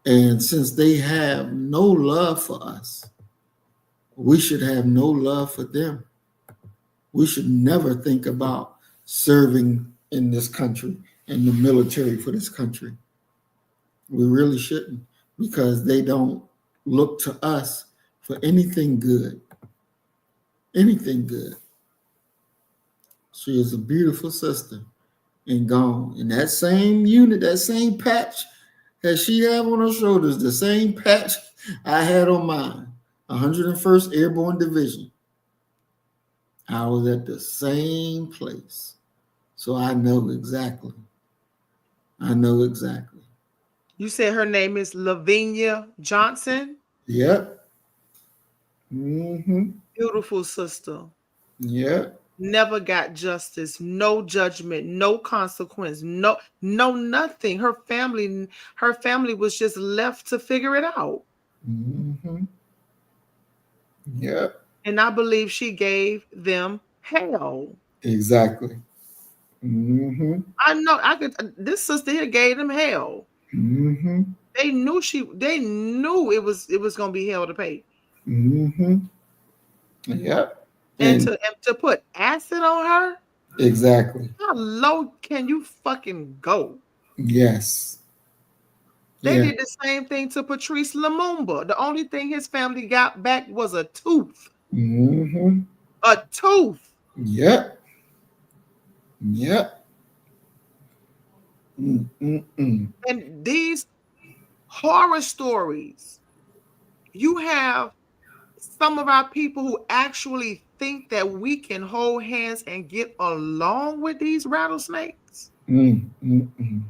And since they have no love for us, we should have no love for them. We should never think about serving in this country, in the military for this country. We really shouldn't, because they don't look to us for anything good. Anything good. She is a beautiful sister and gone. And that same unit, that same patch that she had on her shoulders, the same patch I had on mine, 101st Airborne Division. I was at the same place. So I know exactly. I know exactly. You said her name is Lavinia Johnson? Yep. Mm-hmm. Beautiful sister. Yeah. Never got justice, no judgment, no consequence, no nothing. Her family was just left to figure it out. Mm-hmm. Yeah. And I believe she gave them hell. Exactly. Mm-hmm. I know I could this sister here gave them hell. Mm-hmm. They knew it was gonna be hell to pay. Mm-hmm. Yeah. And And to put acid on her, exactly. how low can you fucking go? Yes. They Yeah. did the same thing to Patrice Lumumba. The only thing his family got back was a tooth. Mm-hmm. A tooth. Yep. Yep. Mm-mm-mm. And these horror stories, you have some of our people who actually think that we can hold hands and get along with these rattlesnakes. Mm-mm-mm.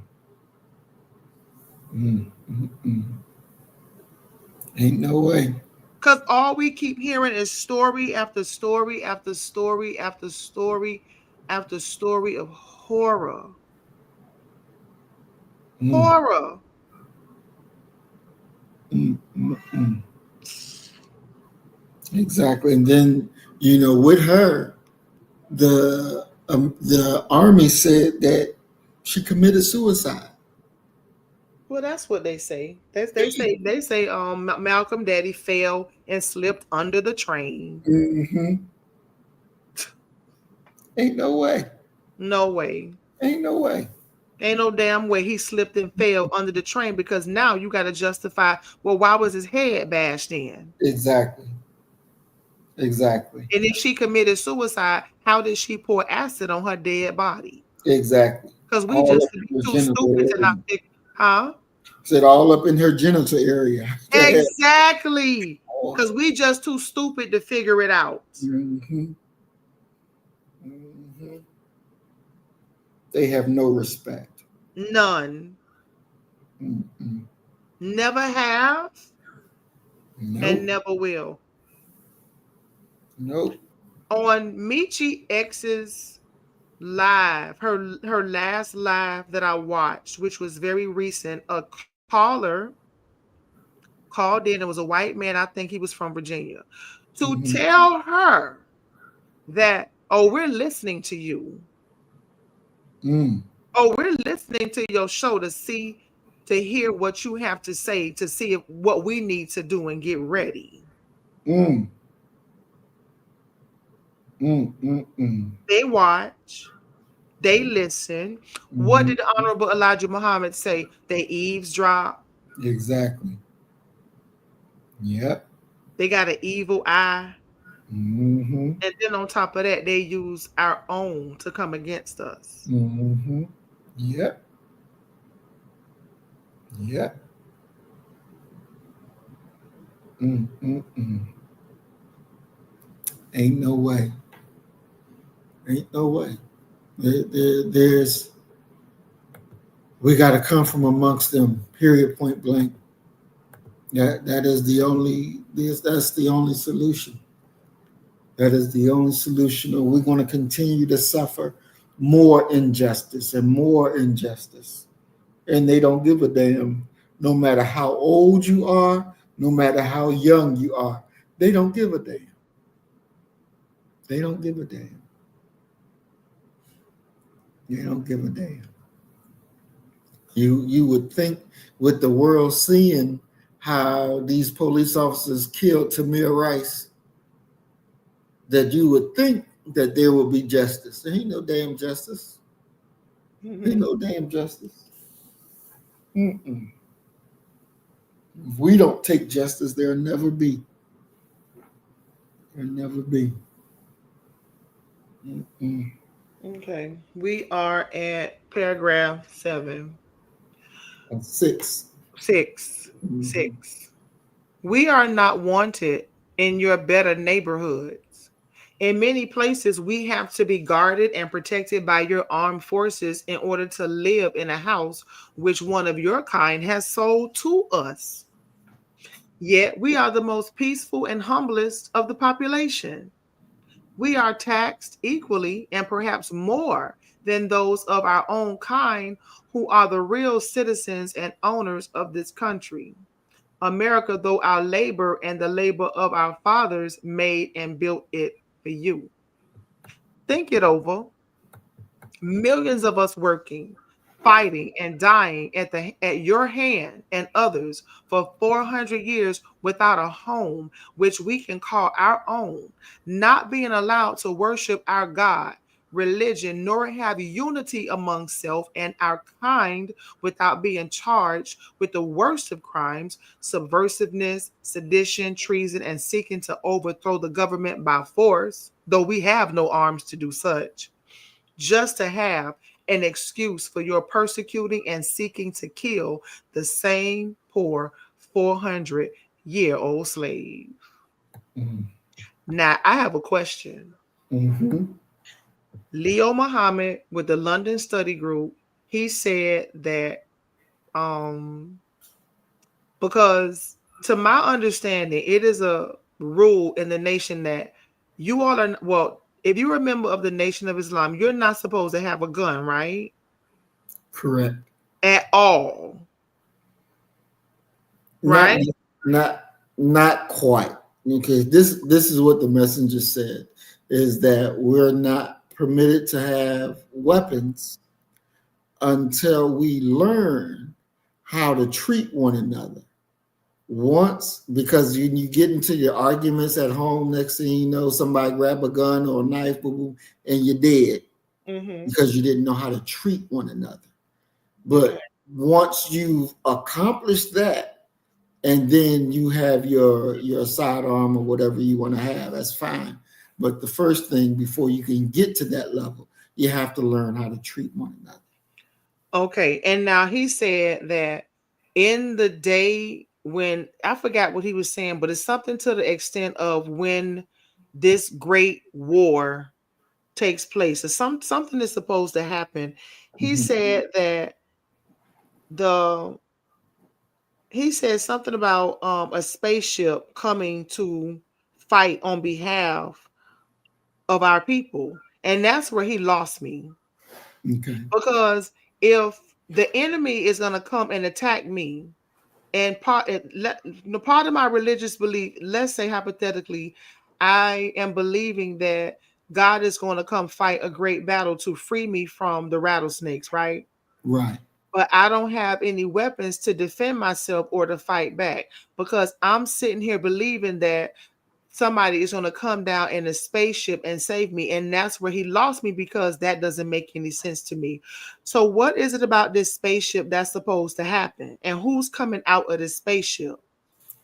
Mm-mm-mm. Ain't no way. Because all we keep hearing is story after story after story after story after story of horror. Mm, Horror. mm. Exactly. And then, with her, the army said that she committed suicide. Well, that's what they say. They say Malcolm Daddy fell and slipped under the train. Mm-hmm. Ain't no way. No way. Ain't no way. Ain't no damn way he slipped and fell under the train because now you got to justify, well, why was his head bashed in? Exactly. Exactly. And if she committed suicide, how did she pour acid on her dead body? Exactly. Because we All just up in her too genital stupid to not area. pick, huh? Said all up in her genital area. Exactly. Because we just too stupid to figure it out. Mm-hmm. Mm-hmm. They have no respect. None. Mm-mm. Never have and Nope. never will. Nope. On Michi X's live, her last live that I watched, which was very recent, a caller called in. It was a white man. I think he was from Virginia, to Mm-hmm. tell her that, oh, we're listening to you. Mm. Oh, we're listening to your show to hear what you have to say, to see what we need to do and get ready. Mm. Mm. Mm. Mm. They watch, they listen. What Mm-hmm. did the Honorable Elijah Muhammad say? They eavesdrop. Exactly. Yep. They got an evil eye. Mm-hmm. And then on top of that, they use our own to come against us. Mm-hmm. Yep. Yep. Mm. Mm. Mm. Ain't no way. Ain't no way. There's we got to come from amongst them. Period. Point blank. That is the only. That's the only solution. That is the only solution, or we're going to continue to suffer more injustice and more injustice. And they don't give a damn, no matter how old you are, no matter how young you are. They don't give a damn. They don't give a damn. They don't give a damn. You would think, with the world seeing how these police officers killed Tamir Rice, that you would think that there will be justice. There ain't no damn justice. Ain't no damn justice. Mm-mm. If we don't take justice, there'll never be. There'll never be. Mm-mm. Okay. We are at paragraph 7. And 6. 6. Mm-hmm. 6. We are not wanted in your better neighborhoods. In many places, we have to be guarded and protected by your armed forces in order to live in a house which one of your kind has sold to us. Yet we are the most peaceful and humblest of the population. We are taxed equally and perhaps more than those of our own kind who are the real citizens and owners of this country. America, though our labor and the labor of our fathers made and built it for you. Think it over. Millions of us working, fighting, and dying at your hand and others for 400 years without a home which we can call our own, not being allowed to worship our God, religion, nor have unity among self and our kind without being charged with the worst of crimes, subversiveness, sedition, treason, and seeking to overthrow the government by force, though we have no arms to do such, just to have an excuse for your persecuting and seeking to kill the same poor 400-year-old slave. Mm-hmm. Now, I have a question. Mm-hmm. Leo Muhammad with the London Study Group, he said that because to my understanding, it is a rule in the nation that you all are, well, if you're a member of the Nation of Islam, you're not supposed to have a gun, right? Correct. At all, Not right? not not quite. Okay, this is what the messenger said, is that we're not permitted to have weapons until we learn how to treat one another. Once, because you get into your arguments at home, next thing you know, somebody grab a gun or a knife, boom, boom, and you're dead Mm-hmm. because you didn't know how to treat one another. Okay. But once you've accomplished that, and then you have your sidearm or whatever you want to have, that's fine. But the first thing before you can get to that level, you have to learn how to treat one another. Okay. And now he said that in the day when, I forgot what he was saying, but it's something to the extent of when this great war takes place, or something is supposed to happen. He Mhm. said that the he said something about a spaceship coming to fight on behalf of our people. And that's where he lost me. Okay. Because if the enemy is going to come and attack me, and part of my religious belief, let's say hypothetically, I am believing that God is going to come fight a great battle to free me from the rattlesnakes, right? Right. But I don't have any weapons to defend myself or to fight back, because I'm sitting here believing that somebody is going to come down in a spaceship and save me. And that's where he lost me, because that doesn't make any sense to me. So what is it about this spaceship that's supposed to happen? And who's coming out of this spaceship?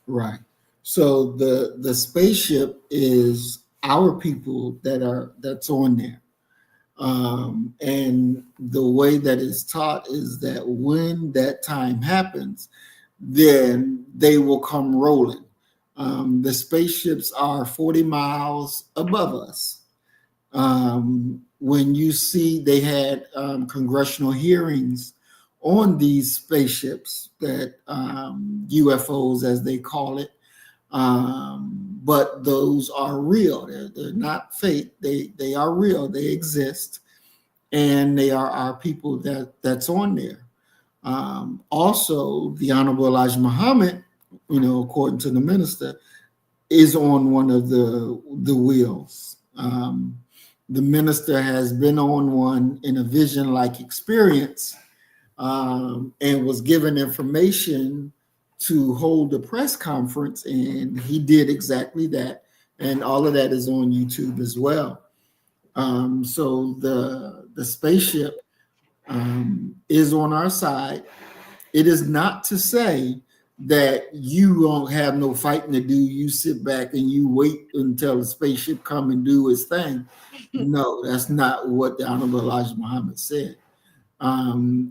Right. So the spaceship is our people that's on there. And the way that it's taught is that when that time happens, then they will come rolling. The spaceships are 40 miles above us. When you see they had congressional hearings on these spaceships, that UFOs, as they call it, but those are real. They're not fake. They are real. They exist, and they are our people that's on there. Also, the Honorable Elijah Muhammad, according to the minister, is on one of the wheels. The minister has been on one in a vision-like experience, and was given information to hold a press conference, and he did exactly that. And all of that is on YouTube as well. So the spaceship is on our side. It is not to say that you don't have no fighting to do. You sit back and you wait until the spaceship come and do its thing. No, that's not what the Honorable Elijah Muhammad said.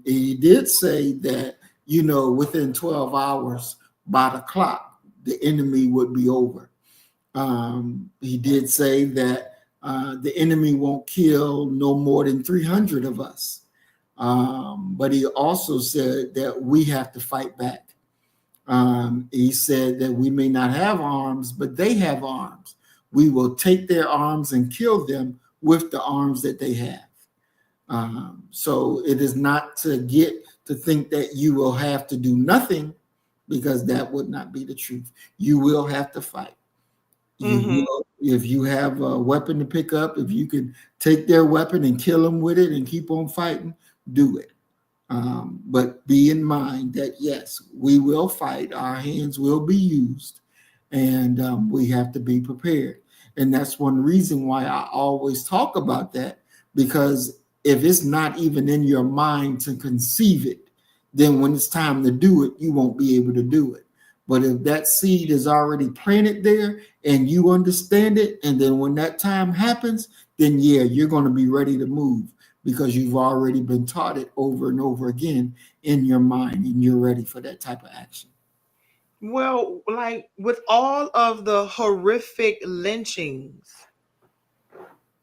He did say that, within 12 hours by the clock, the enemy would be over. He did say that the enemy won't kill no more than 300 of us. But he also said that we have to fight back. He said that we may not have arms, but they have arms. We will take their arms and kill them with the arms that they have. So it is not to get to think that you will have to do nothing, because that would not be the truth. You will have to fight. If you have a weapon to pick up, if you can take their weapon and kill them with it and keep on fighting, do it. But be in mind that, yes, we will fight. Our hands will be used, and we have to be prepared. And that's one reason why I always talk about that, because if it's not even in your mind to conceive it, then when it's time to do it, you won't be able to do it. But if that seed is already planted there and you understand it, and then when that time happens, then yeah, you're going to be ready to move, because you've already been taught it over and over again in your mind, and you're ready for that type of action. Well, like with all of the horrific lynchings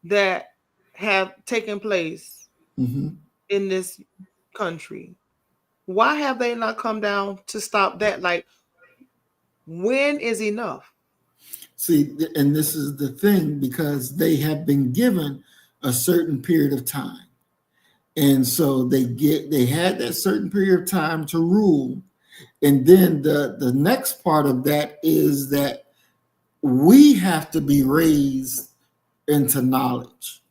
that have taken place in this country, why have they not come down to stop that? Like, when is enough? See, and this is the thing, because they have been given a certain period of time. And so they had that certain period of time to rule. And then the next part of that is that we have to be raised into knowledge.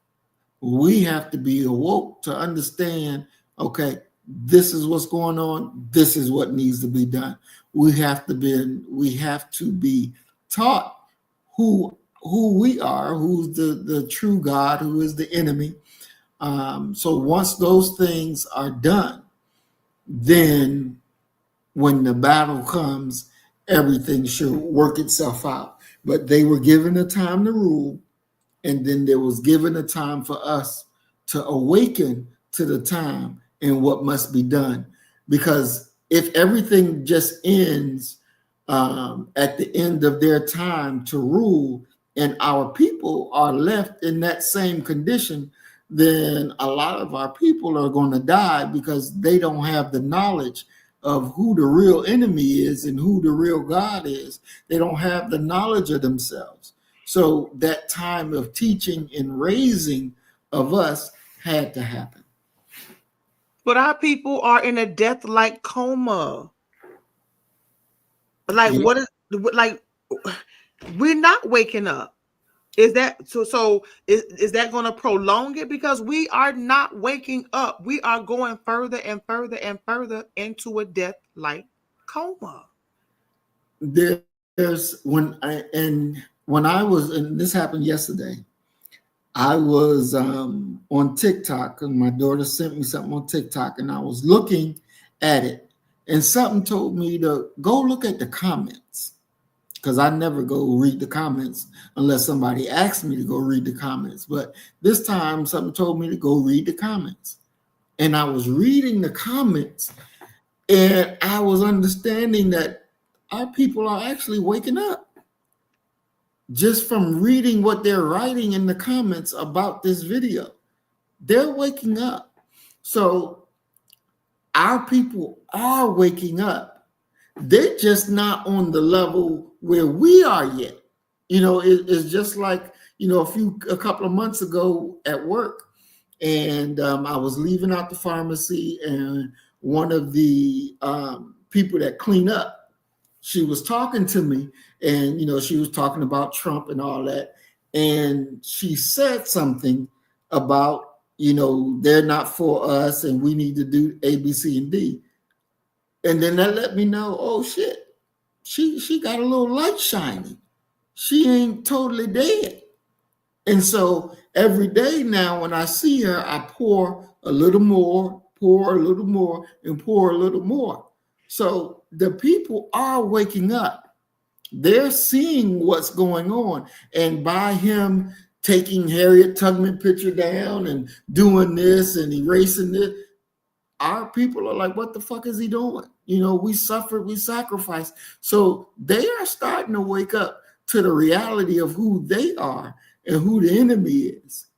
We have to be awoke to understand, okay, this is what's going on. This is what needs to be done. We have to be taught who we are, who's the true God, who is the enemy. So once those things are done, then when the battle comes, everything should work itself out. But they were given a time to rule, and then there was given a time for us to awaken to the time and what must be done. Because if everything just ends at the end of their time to rule, and our people are left in that same condition, then a lot of our people are going to die, because they don't have the knowledge of who the real enemy is and who the real God is. They don't have the knowledge of themselves. So that time of teaching and raising of us had to happen. But our people are in a death-like coma. Like, what is, like, we're not waking up. Is that so is that going to prolong it? Because we are not waking up. We are going further and further and further into a death-like coma. There's when I was, and this happened yesterday, I was on TikTok, and my daughter sent me something on TikTok, and I was looking at it, and something told me to go look at the comments, because I never go read the comments unless somebody asks me to go read the comments. But this time something told me to go read the comments. And I was reading the comments, and I was understanding that our people are actually waking up just from reading what they're writing in the comments about this video. They're waking up. So our people are waking up. They're just not on the level where we are yet. It's just like, a couple of months ago at work, and I was leaving out the pharmacy, and one of the people that clean up, she was talking to me, and, she was talking about Trump and all that. And she said something about, they're not for us and we need to do A, B, C, and D. And then that let me know, oh shit, she got a little light shining. She ain't totally dead. And so every day now when I see her, I pour a little more, pour a little more, and pour a little more. So the people are waking up. They're seeing what's going on. And by him taking Harriet Tubman picture down and doing this and erasing this, our people are like, what the fuck is he doing? We suffered, we sacrificed. So they are starting to wake up to the reality of who they are and who the enemy is.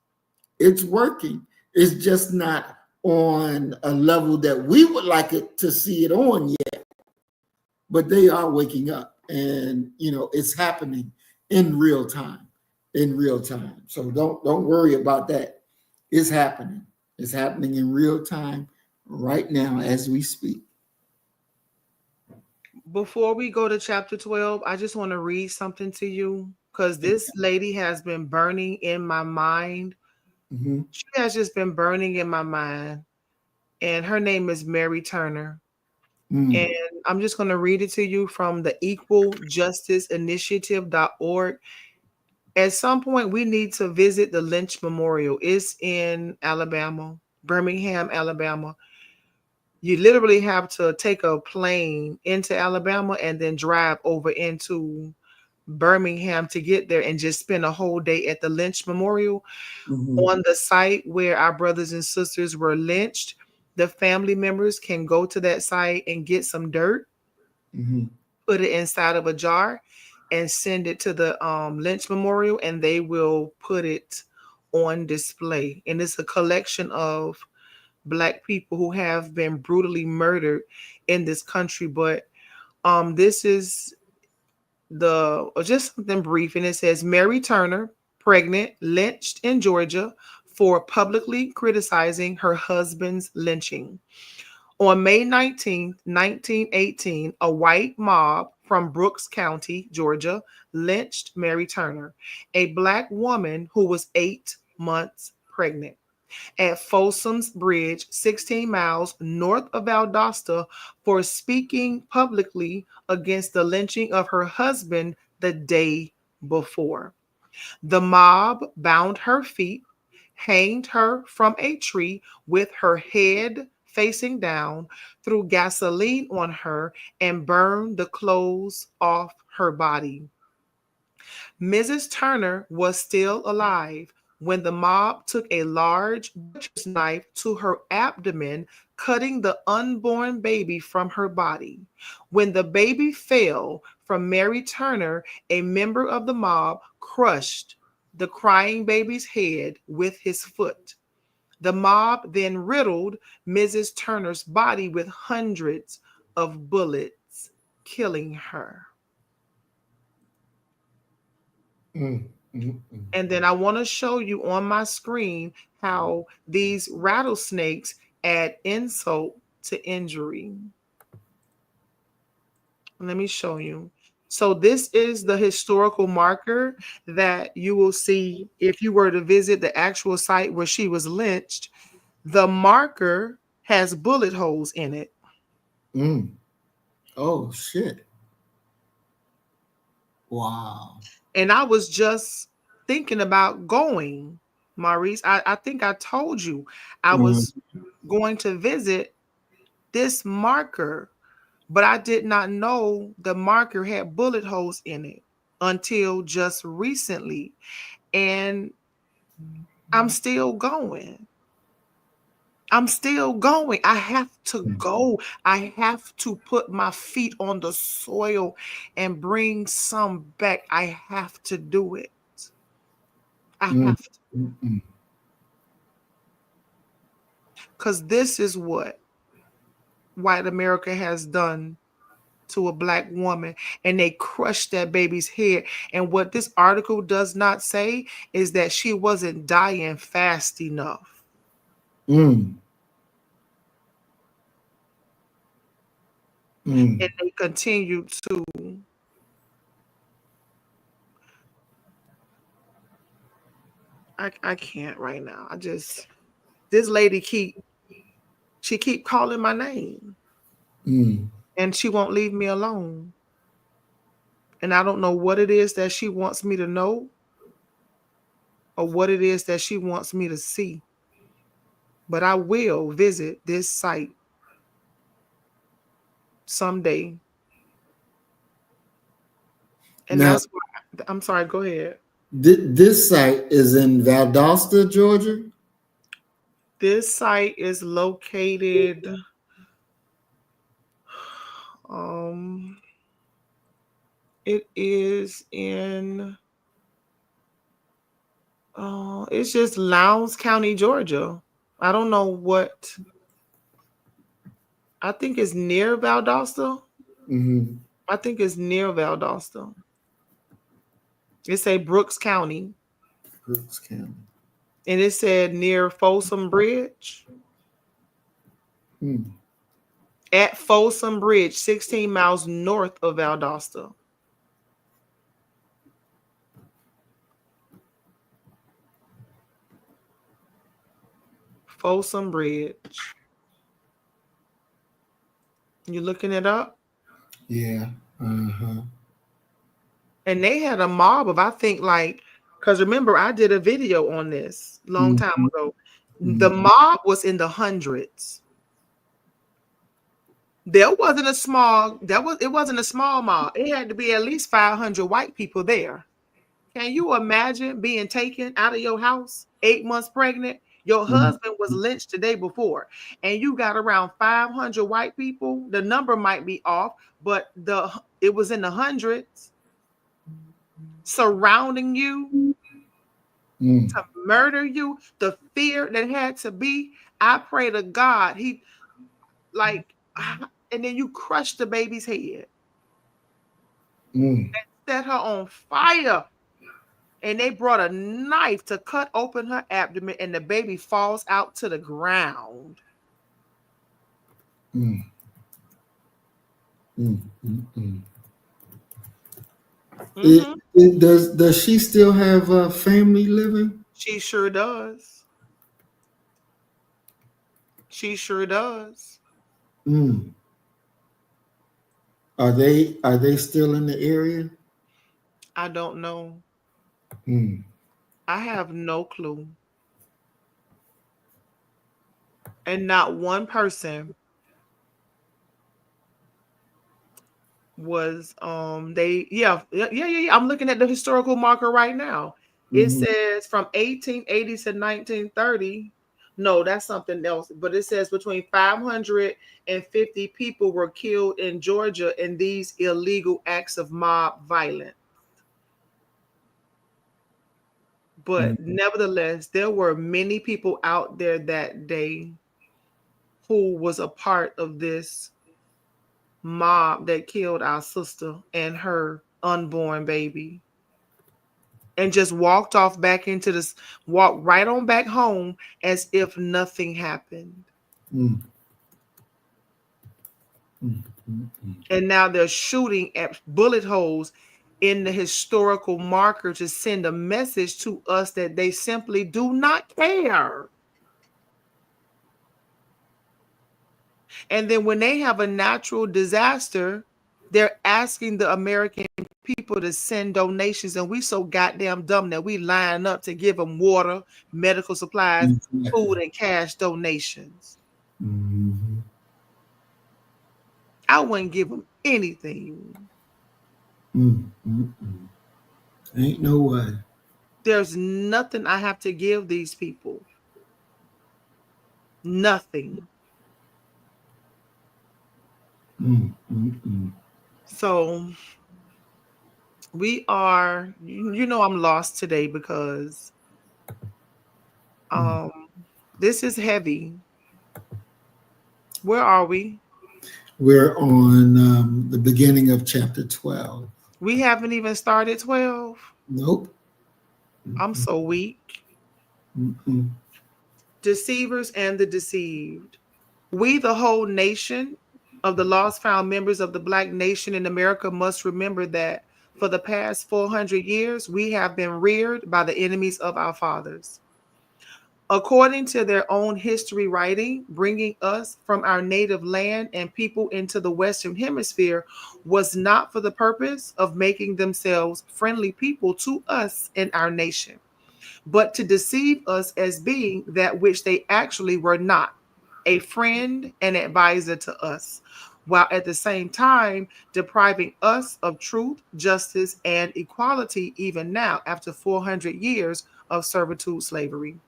It's working. It's just not on a level that we would like it to see it on yet. but they are waking up, and it's happening in real time, in real time. So don't worry about that. It's happening. It's happening in real time right now as we speak. Before we go to chapter 12, I just want to read something to you because this lady has been burning in my mind. Mm-hmm. She has just been burning in my mind. And her name is Mary Turner. And Mm, I'm just going to read it to you from the equaljusticeinitiative.org. At some point, we need to visit the Lynch Memorial. It's in Alabama, Birmingham, Alabama. You literally have to take a plane into Alabama and then drive over into Birmingham to get there and just spend a whole day at the Lynch Memorial mm-hmm, on the site where our brothers and sisters were lynched. The family members can go to that site and get some dirt, mm-hmm, put it inside of a jar, and send it to the Lynch Memorial, and they will put it on display. And it's a collection of Black people who have been brutally murdered in this country. But this is the just something brief, and it says Mary Turner, pregnant, lynched in Georgia for publicly criticizing her husband's lynching. On May 19th, 1918, a white mob from Brooks County, Georgia, lynched Mary Turner, a Black woman who was 8 months pregnant, at Folsom's Bridge, 16 miles north of Valdosta, for speaking publicly against the lynching of her husband the day before. The mob bound her feet, hanged her from a tree with her head facing down, threw gasoline on her, and burned the clothes off her body. Mrs. Turner was still alive when the mob took a large butcher's knife to her abdomen, cutting the unborn baby from her body. When the baby fell from Mary Turner, a member of the mob crushed the crying baby's head with his foot. The mob then riddled Mrs. Turner's body with hundreds of bullets, killing her. mm, mm, And then I want to show you on my screen how these rattlesnakes add insult to injury. Let me show you. So this is the historical marker that you will see if you were to visit the actual site where she was lynched. The marker has bullet holes in it. mm. Oh shit! Wow. And I was just thinking about going, Maurice. I think I told you I Mm, was going to visit this marker, but I did not know the marker had bullet holes in it until just recently. And I'm still going. I'm still going. I have to go. I have to put my feet on the soil and bring some back. I have to do it. I mm, have to. mm, mm, Because this is what white America has done to a Black woman, and they crushed that baby's head. And what this article does not say is that she wasn't dying fast enough. mm, And mm, they continued to, I can't right now. I just, this lady she keep calling my name, mm, and she won't leave me alone. And I don't know what it is that she wants me to know or what it is that she wants me to see, but I will visit this site someday. And Now, that's why I'm sorry, go ahead. this site is in Valdosta, Georgia. This site is located um it is in it's just Lowndes County, Georgia. I don't know what, I think it's near Valdosta. Mm-hmm. I think it's near Valdosta. It's a Brooks County, Brooks County. and it said near Folsom Bridge. Mm. At Folsom Bridge, 16 miles north of Valdosta. Folsom Bridge. You looking it up? Yeah. Uh-huh. And they had a mob of, I think, like, because remember, I did a video on this long time Mhm. ago. The Mhm. mob was in the hundreds. There wasn't a small, it wasn't a small mob. It had to be at least 500 white people there. Can you imagine being taken out of your house 8 months pregnant? Your Mhm. husband was lynched the day before, and you got around 500 white people. The number might be off, but it was in the hundreds surrounding you Mm. to murder you. The fear that had to be. I pray to God, he like, and then you crushed the baby's head, Mm. set her on fire. And they brought a knife to cut open her abdomen, and the baby falls out to the ground. Mm. Mm. Mm. Mm. Hmm. Does she still have a family living? She sure does. She sure does. Mm. Are they still in the area? I don't know. Mm. I have no clue. And not one person was they yeah. I'm looking at the historical marker right now. It Mhm. says from 1880 to 1930. No, that's something else. But it says between 550 people were killed in Georgia in these illegal acts of mob violence. But Mm. nevertheless, there were many people out there that day who was a part of this mob that killed our sister and her unborn baby, and just walked off back into this, walked right on back home as if nothing happened. Mm. Mm. Mm. Mm. And now they're shooting at bullet holes in the historical marker to send a message to us that they simply do not care. And then when they have a natural disaster, they're asking the American people to send donations. And we so goddamn dumb that we line up to give them water, medical supplies, Exactly. food, and cash donations. Mhm. I wouldn't give them anything. Mm. Mm. Mm. Ain't no way. There's nothing I have to give these people. Nothing. Mm. Mm. Mm. So we are, I'm lost today because Mm. um this is heavy. Where are we? We're on the beginning of chapter 12. We haven't even started 12. Nope. I'm Mm. so weak. Mm. Mm. Deceivers and the deceived. We, the whole nation of the lost found members of the Black nation in America, must remember that for the past 400 years, we have been reared by the enemies of our fathers. According to their own history writing, bringing us from our native land and people into the Western Hemisphere was not for the purpose of making themselves friendly people to us and our nation, but to deceive us as being that which they actually were not, a friend and advisor to us, while at the same time depriving us of truth, justice, and equality, even now, after 400 years of servitude slavery.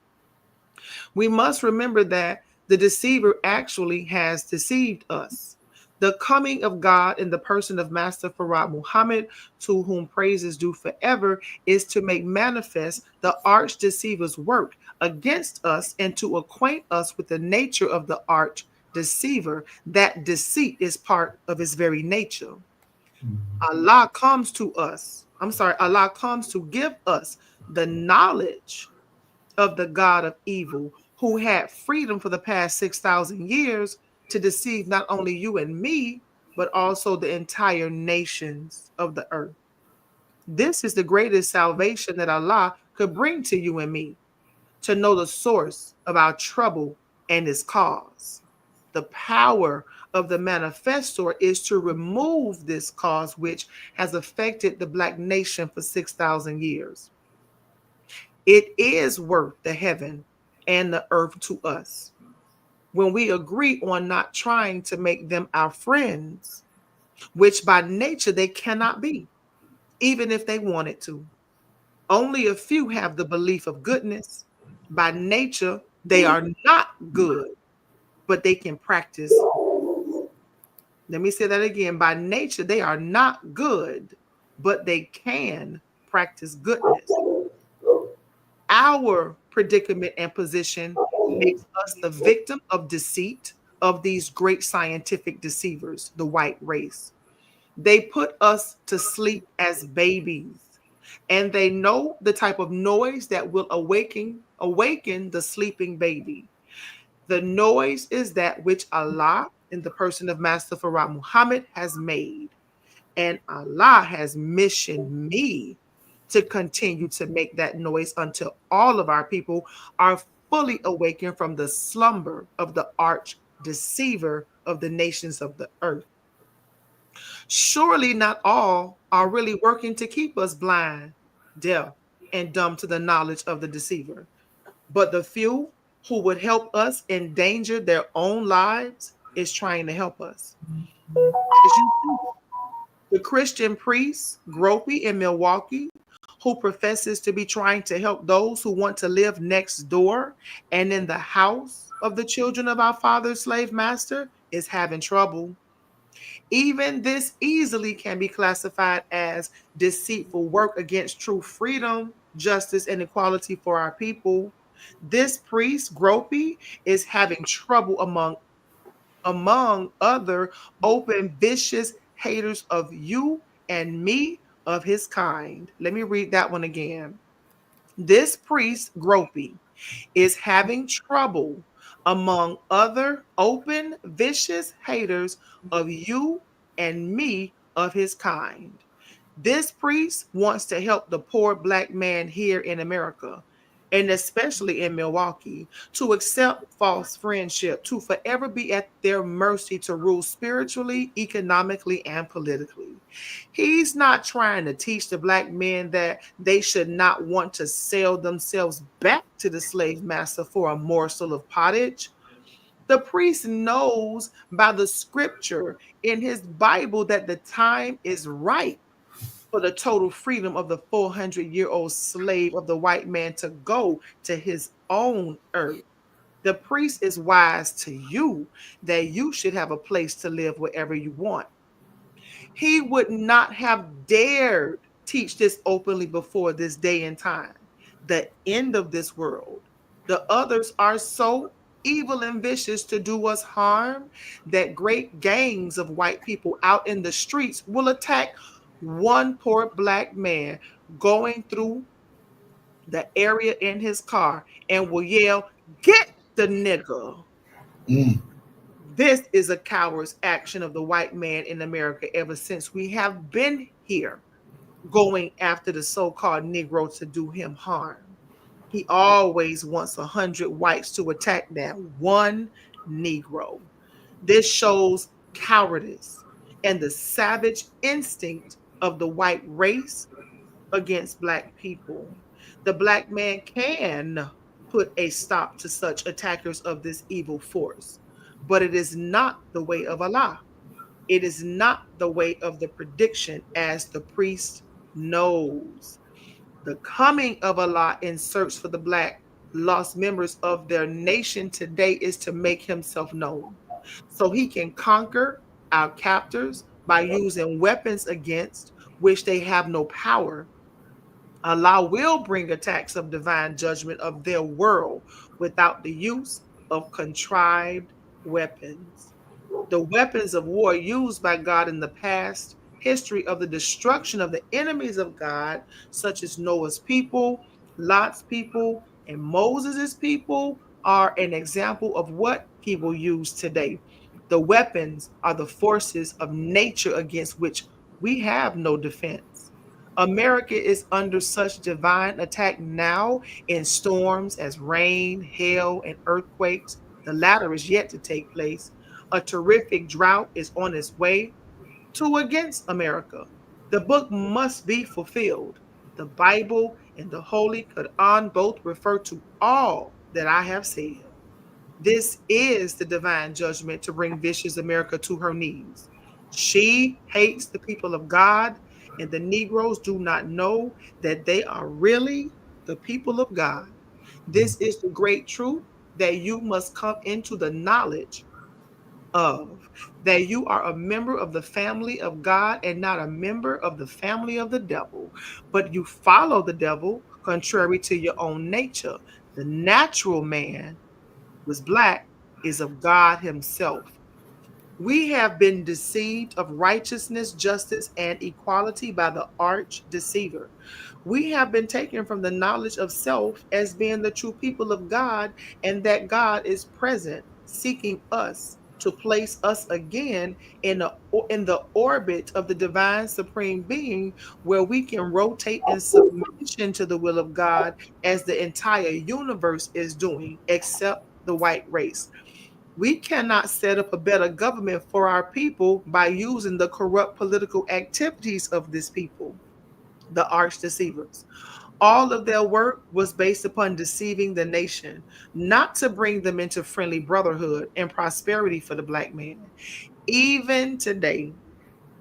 We must remember that the deceiver actually has deceived us. The coming of God in the person of Master Farad Muhammad, to whom praise is due forever, is to make manifest the arch deceiver's work against us and to acquaint us with the nature of the arch deceiver. That deceit is part of his very nature. Allah comes to us. I'm sorry, Allah comes to give us the knowledge of the God of evil, who had freedom for the past 6,000 years to deceive not only you and me, but also the entire nations of the earth. This is the greatest salvation that Allah could bring to you and me, to know the source of our trouble and its cause. The power of the manifestor is to remove this cause which has affected the Black nation for 6,000 years. It is worth the heaven and the earth to us when we agree on not trying to make them our friends, which by nature they cannot be, even if they wanted to. Only a few have the belief of goodness. By nature, they are not good, but they can practice. Let me say that again. By nature, they are not good, but they can practice goodness. Our predicament and position makes us the victim of deceit of these great scientific deceivers, the white race. They put us to sleep as babies, and they know the type of noise that will awaken the sleeping baby. The noise is that which Allah, in the person of Master Farah Muhammad, has made. And Allah has missioned me to continue to make that noise until all of our people are fully awakened from the slumber of the arch deceiver of the nations of the earth. Surely not all are really working to keep us blind, deaf, and dumb to the knowledge of the deceiver. But the few who would help us endanger their own lives is trying to help us. As you see, the Christian priest, Gropey in Milwaukee, who professes to be trying to help those who want to live next door and in the house of the children of our father's slave master, is having trouble. Even this easily can be classified as deceitful work against true freedom, justice, and equality for our people. This priest, Gropey, is having trouble among other open, vicious haters of you and me of his kind. Let me read that one again. This priest, Gropey, is having trouble among other open, vicious haters of you and me of his kind. This priest wants to help the poor Black man here in America, and especially in Milwaukee, to accept false friendship, to forever be at their mercy to rule spiritually, economically, and politically. He's not trying to teach the Black men that they should not want to sell themselves back to the slave master for a morsel of pottage. The priest knows by the scripture in his Bible that the time is ripe for the total freedom of the 400-year-old slave of the white man to go to his own earth. The priest is wise to you that you should have a place to live wherever you want. He would not have dared teach this openly before this day and time, the end of this world. The others are so evil and vicious to do us harm that great gangs of white people out in the streets will attack one poor Black man going through the area in his car and will yell, "Get the nigger." Mm. This is a coward's action of the white man in America ever since we have been here, going after the so-called Negro to do him harm. He always wants 100 whites to attack that one Negro. This shows cowardice and the savage instinct of the white race against Black people. The Black man can put a stop to such attackers of this evil force, but it is not the way of Allah. It is not the way of the prediction, as the priest knows. The coming of Allah in search for the Black lost members of their nation today is to make himself known so he can conquer our captors by using weapons against which they have no power. Allah will bring attacks of divine judgment of their world without the use of contrived weapons. The weapons of war used by God in the past history of the destruction of the enemies of God, such as Noah's people, Lot's people, and Moses' people, are an example of what he will use today. The weapons are the forces of nature against which we have no defense. America is under such divine attack now in storms as rain, hail, and earthquakes. The latter is yet to take place. A terrific drought is on its way to against America. The book must be fulfilled. The Bible and the Holy Quran both refer to all that I have said. This is the divine judgment to bring vicious America to her knees. She hates the people of God, and the Negroes do not know that they are really the people of God. This is the great truth that you must come into the knowledge of, that you are a member of the family of God and not a member of the family of the devil, but you follow the devil contrary to your own nature. The natural man was black is of God himself. We have been deceived of righteousness, justice, and equality by the arch deceiver. We have been taken from the knowledge of self as being the true people of God, and that God is present, seeking us to place us again in the orbit of the divine supreme being, where we can rotate in submission to the will of God as the entire universe is doing, except the white race. We cannot set up a better government for our people by using the corrupt political activities of this people, the arch deceivers. All of their work was based upon deceiving the nation, not to bring them into friendly brotherhood and prosperity for the black man. Even today,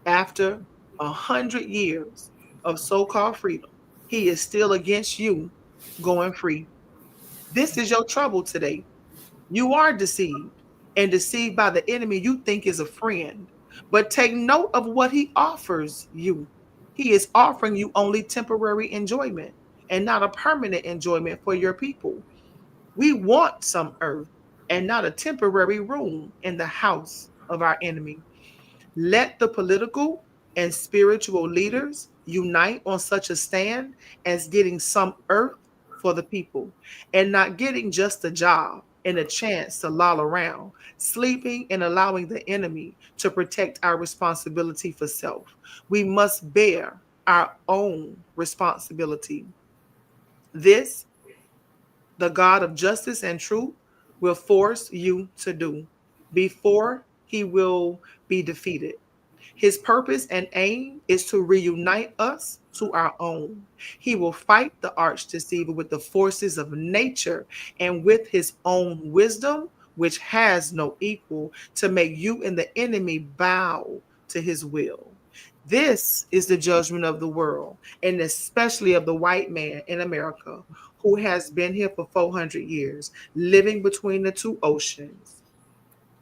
after 100 years of so-called freedom, he is still against you going free. This is your trouble today. You are deceived, and deceived by the enemy you think is a friend. But take note of what he offers you. He is offering you only temporary enjoyment and not a permanent enjoyment for your people. We want some earth and not a temporary room in the house of our enemy. Let the political and spiritual leaders unite on such a stand as getting some earth for the people and not getting just a job and a chance to loll around, sleeping and allowing the enemy to protect our responsibility for self. We must bear our own responsibility. This, the God of justice and truth, will force you to do before he will be defeated. His purpose and aim is to reunite us to our own. He will fight the arch deceiver with the forces of nature and with his own wisdom, which has no equal, to make you and the enemy bow to his will. This is the judgment of the world, and especially of the white man in America, who has been here for 400 years, living between the two oceans,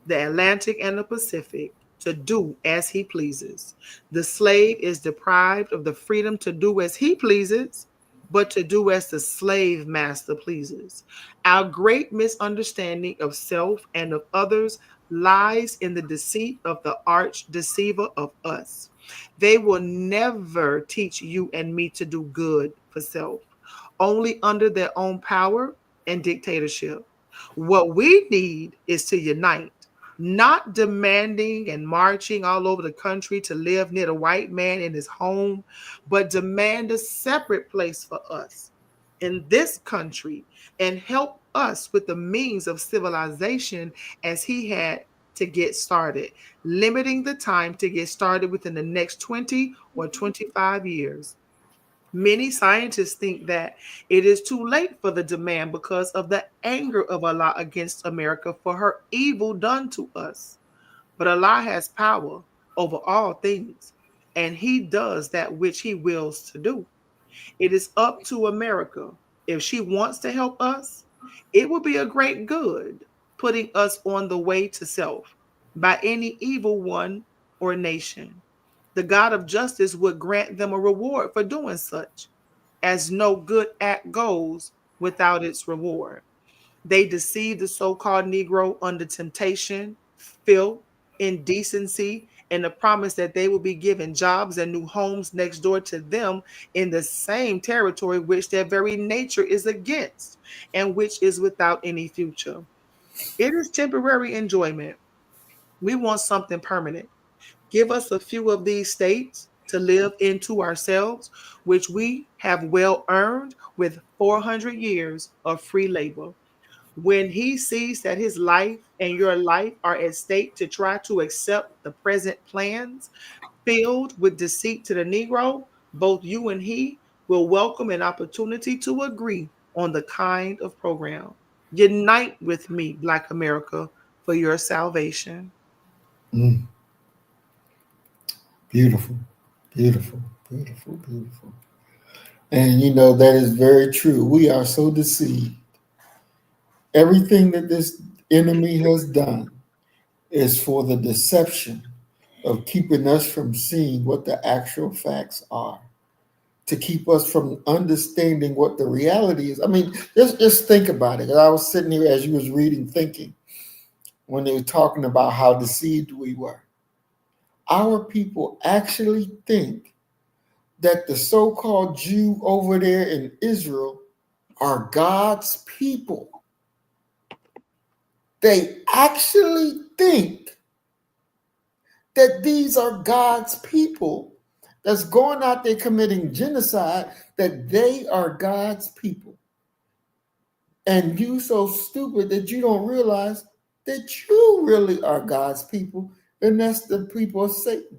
the Atlantic and the Pacific, to do as he pleases. The slave is deprived of the freedom to do as he pleases, but to do as the slave master pleases. Our great misunderstanding of self and of others lies in the deceit of the arch deceiver of us. They will never teach you and me to do good for self, only under their own power and dictatorship. What we need is to unite, not demanding and marching all over the country to live near the white man in his home, but demand a separate place for us in this country and help us with the means of civilization as he had to get started, limiting the time to get started within the next 20 or 25 years. Many scientists think that it is too late for the demand because of the anger of Allah against America for her evil done to us. But Allah has power over all things, and He does that which He wills to do. It is up to America. If she wants to help us, it will be a great good, putting us on the way to self by any evil one or nation. The God of justice would grant them a reward for doing such, as no good act goes without its reward. They deceive the so called Negro under temptation, filth, indecency, and the promise that they will be given jobs and new homes next door to them in the same territory which their very nature is against and which is without any future. It is temporary enjoyment. We want something permanent. Give us a few of these states to live into ourselves, which we have well earned with 400 years of free labor. When he sees that his life and your life are at stake to try to accept the present plans filled with deceit to the Negro, both you and he will welcome an opportunity to agree on the kind of program. Unite with me, Black America, for your salvation. Mm, beautiful, beautiful, beautiful, beautiful. And that is very true. We are so deceived. Everything that this enemy has done is for the deception of keeping us from seeing what the actual facts are, to keep us from understanding what the reality is. I mean, just think about it. I was sitting here as you was reading, thinking when they were talking about how deceived we were. Our people actually think that the so-called Jew over there in Israel are God's people. They actually think that these are God's people that's going out there committing genocide, that they are God's people. And you so stupid that you don't realize that you really are God's people, and that's the people of Satan.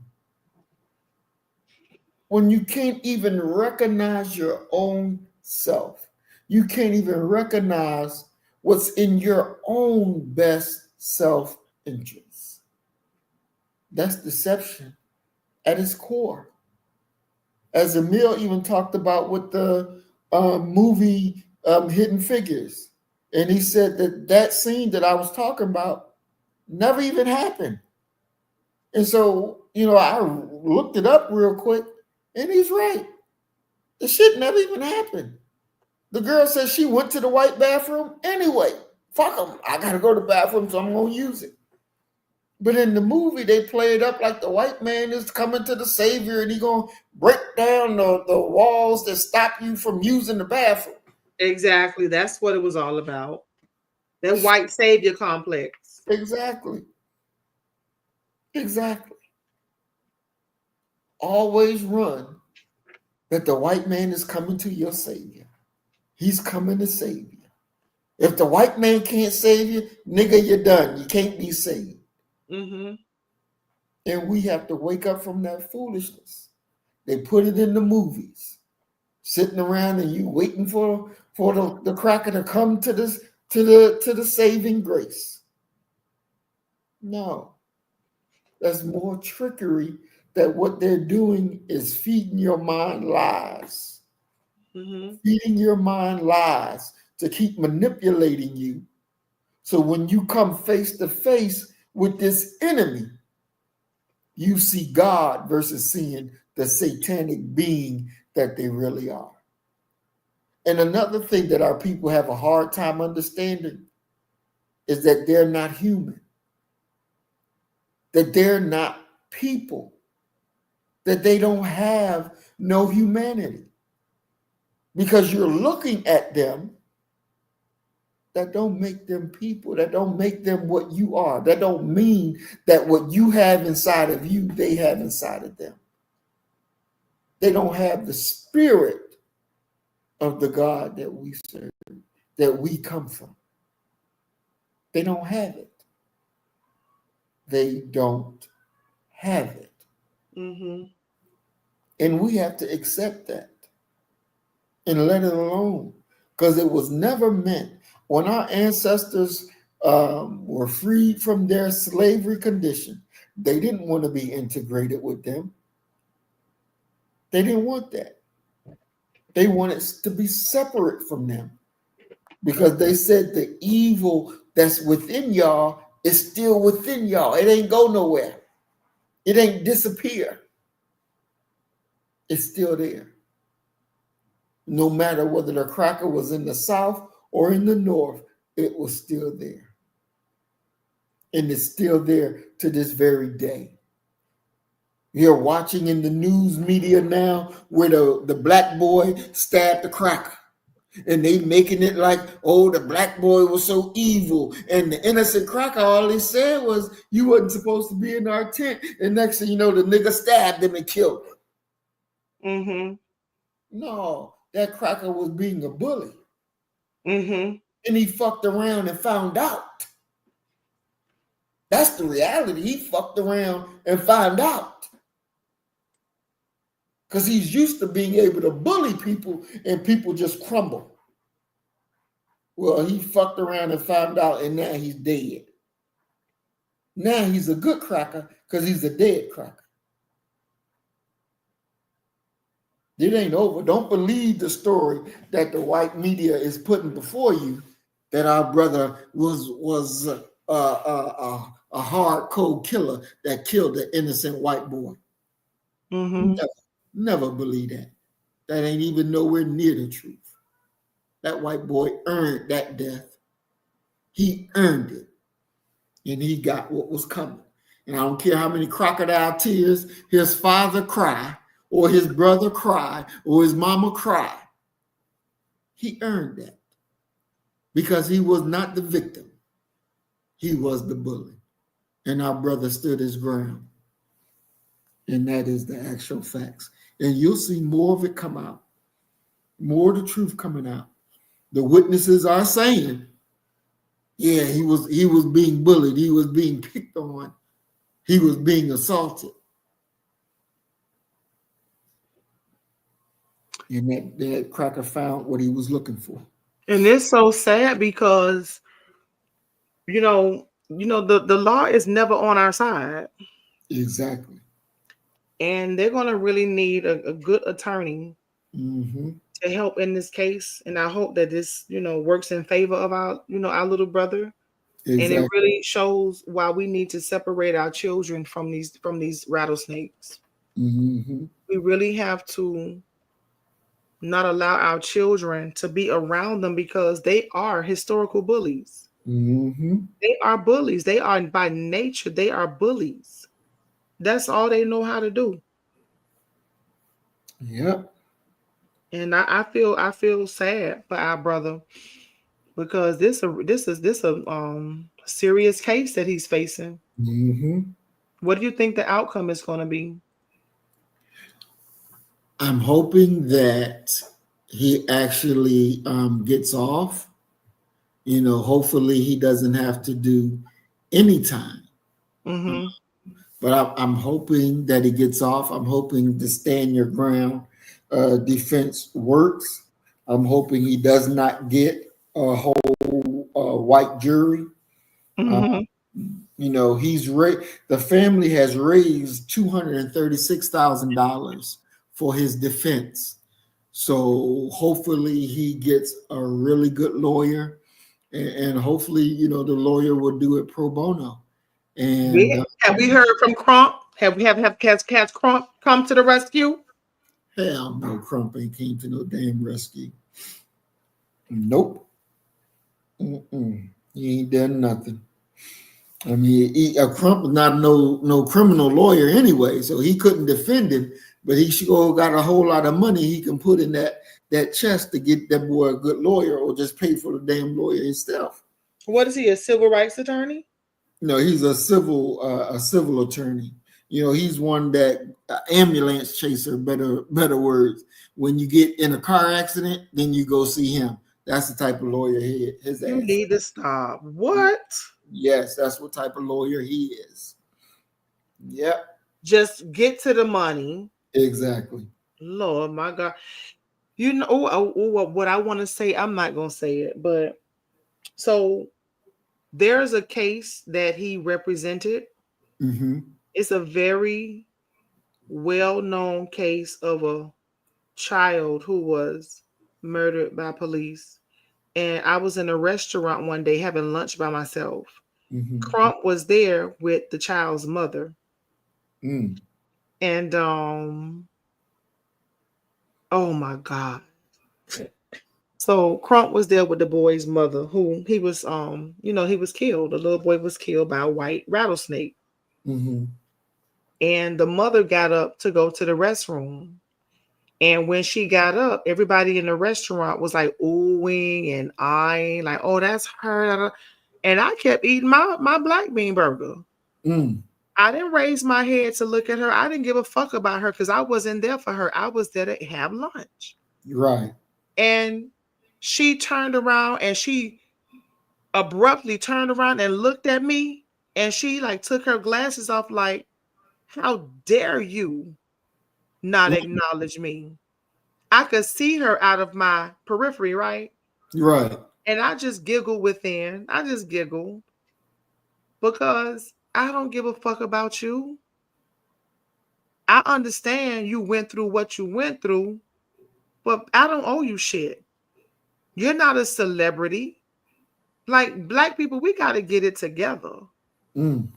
When you can't even recognize your own self, you can't even recognize what's in your own best self-interest. That's deception at its core. As Emil even talked about with the movie Hidden Figures. And he said that scene that I was talking about never even happened. And so, I looked it up real quick, and he's right. The shit never even happened. The girl says she went to the white bathroom anyway. Fuck them. I got to go to the bathroom, so I'm going to use it. But in the movie, they play it up like the white man is coming to the savior and he's going to break down the walls that stop you from using the bathroom. Exactly. That's what it was all about. That white savior complex. Exactly. Exactly. Always run that the white man is coming to your savior. He's coming to save you. If the white man can't save you, nigga, you're done. You can't be saved. Mm-hmm. And we have to wake up from that foolishness. They put it in the movies, sitting around and you waiting for the cracker to come to the saving grace. No, that's more trickery. That what they're doing is feeding your mind lies. Mm-hmm. Feeding your mind lies to keep manipulating you. So when you come face to face with this enemy, you see God versus seeing the satanic being that they really are. And another thing that our people have a hard time understanding is that they're not human, that they're not people, that they don't have no humanity. Because you're looking at them, that don't make them people, that don't make them what you are. That don't mean that what you have inside of you, they have inside of them. They don't have the spirit of the God that we serve, that we come from. They don't have it. They don't have it. Mm-hmm. And we have to accept that and let it alone, because it was never meant. When our ancestors were freed from their slavery condition, they didn't want to be integrated with them. They didn't want that. They wanted to be separate from them, because they said the evil that's within y'all is still within y'all. It ain't go nowhere. It ain't disappear. It's still there. No matter whether the cracker was in the South or in the North, it was still there. And it's still there to this very day. You're watching in the news media now where the black boy stabbed the cracker. And they making it like, oh, the black boy was so evil. And the innocent cracker, all he said was, you wasn't supposed to be in our tent. And next thing you know, the nigga stabbed him and killed him. Mm-hmm. No, that cracker was being a bully. Mm-hmm. And he fucked around and found out. That's the reality. He fucked around and found out. Because he's used to being able to bully people and people just crumble. Well, he fucked around and found out, and now he's dead. Now he's a good cracker because he's a dead cracker. It ain't over. Don't believe the story that the white media is putting before you that our brother was a hard cold killer that killed an innocent white boy. Mm-hmm. Never believe that. That ain't even nowhere near the truth. That white boy earned that death. He earned it. And he got what was coming. And I don't care how many crocodile tears his father cried, or his brother cried, or his mama cried. He earned that. Because he was not the victim. He was the bully. And our brother stood his ground. And that is the actual facts. And you'll see more of it come out. More of the truth coming out. The witnesses are saying, yeah, he was being bullied. He was being picked on. He was being assaulted. And that cracker found what he was looking for. And it's so sad because, the law is never on our side. Exactly. And they're going to really need a good attorney to help in this case. And I hope that this, works in favor of our little brother. Exactly. And it really shows why we need to separate our children from these rattlesnakes. Mm-hmm. We really have to not allow our children to be around them because they are historical bullies. Mm-hmm. They are bullies. They are by nature, they are bullies. That's all they know how to do. Yep. And I feel sad for our brother because this is a serious case that he's facing. Mm-hmm. What do you think the outcome is going to be? I'm hoping that he actually gets off. Hopefully he doesn't have to do any time. Mm-hmm. But I'm hoping that he gets off. I'm hoping the stand your ground defense works. I'm hoping he does not get a whole white jury. Mm-hmm. The family has raised $236,000 for his defense. So hopefully he gets a really good lawyer, and hopefully, the lawyer will do it pro bono. And have we heard from Crump? Have Cats Crump come to the rescue? Hell no, Crump ain't came to no damn rescue. Nope. He ain't done nothing. I mean, Crump was not no criminal lawyer anyway, so he couldn't defend him. But he sure got a whole lot of money he can put in that chest to get that boy a good lawyer, or just pay for the damn lawyer himself. What is he, a civil rights attorney? No, he's a civil attorney. He's one that ambulance chaser. Better words. When you get in a car accident, then you go see him. That's the type of lawyer his You ass. need to stop. What? Yes, that's what type of lawyer he is. Yep. Just get to the money. Exactly. Lord, my God. What I want to say, I'm not going to say it, but so there's a case that he represented. Mm-hmm. It's a very well-known case of a child who was murdered by police. And I was in a restaurant one day having lunch by myself. Mm-hmm. Crump was there with the child's mother. Mm. And oh my God. So Crump was there with the boy's mother, who he was he was killed. The little boy was killed by a white rattlesnake. Mm-hmm. And the mother got up to go to the restroom. And when she got up, everybody in the restaurant was like oohing and eyeing, like, oh, that's her. And I kept eating my black bean burger. Mm. I didn't raise my head to look at her. I didn't give a fuck about her because I wasn't there for her. I was there to have lunch. Right. And she turned around and she abruptly turned around and looked at me. And she like took her glasses off, like, how dare you not Mm. acknowledge me? I could see her out of my periphery, right? Right. And I just giggled within. I just giggled because I don't give a fuck about you. I understand you went through what you went through, but I don't owe you shit. You're not a celebrity. Like black people, we got to get it together. Mm.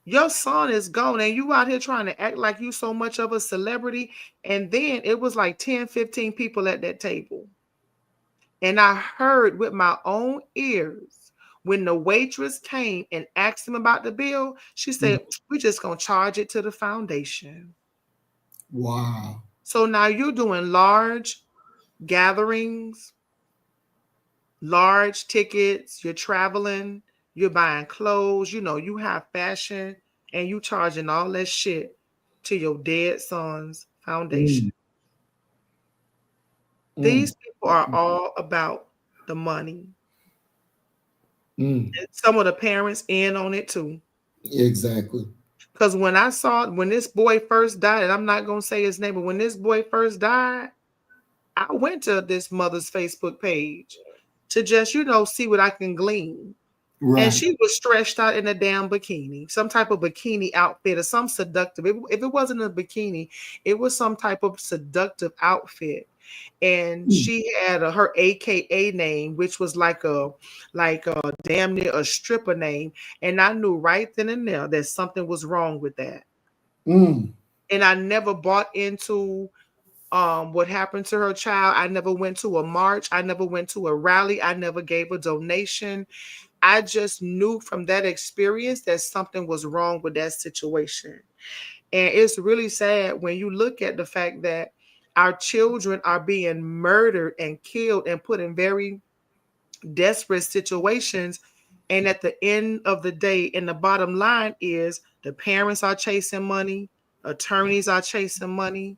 Your son is gone and you out here trying to act like you so much of a celebrity. And then it was like 10, 15 people at that table. And I heard with my own ears when the waitress came and asked him about the bill, she Mm. said, we're just going to charge it to the foundation. Wow. So now you're doing large gatherings, large tickets, you're traveling, you're buying clothes, you have fashion, and you charging all that shit to your dead son's foundation. Mm. Mm. These people are all about the money. Mm. And some of the parents in on it too. Exactly. Because when this boy first died, and I'm not going to say his name, but when this boy first died, I went to this mother's Facebook page to just, see what I can glean. And Right. she was stretched out in a damn bikini, some type of bikini outfit or some seductive. If it wasn't a bikini, it was some type of seductive outfit. And Mm. she had her AKA name, which was like a damn near a stripper name. And I knew right then and there that something was wrong with that. Mm. And I never bought into what happened to her child. I never went to a march. I never went to a rally. I never gave a donation. I just knew from that experience that something was wrong with that situation. And it's really sad when you look at the fact that our children are being murdered and killed and put in very desperate situations. And at the end of the day, and the bottom line is the parents are chasing money, attorneys are chasing money,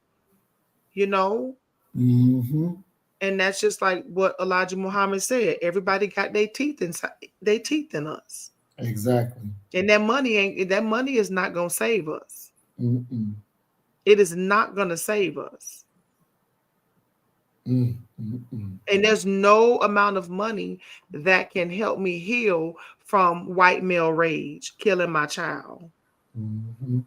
you know, Mm-hmm. and that's just like what Elijah Muhammad said. Everybody got their teeth inside, their teeth in us. Exactly. And that money is not gonna save us. Mm-mm. It is not gonna save us. Mm. Mm-mm. And there's no amount of money that can help me heal from white male rage, killing my child. Mm-hmm.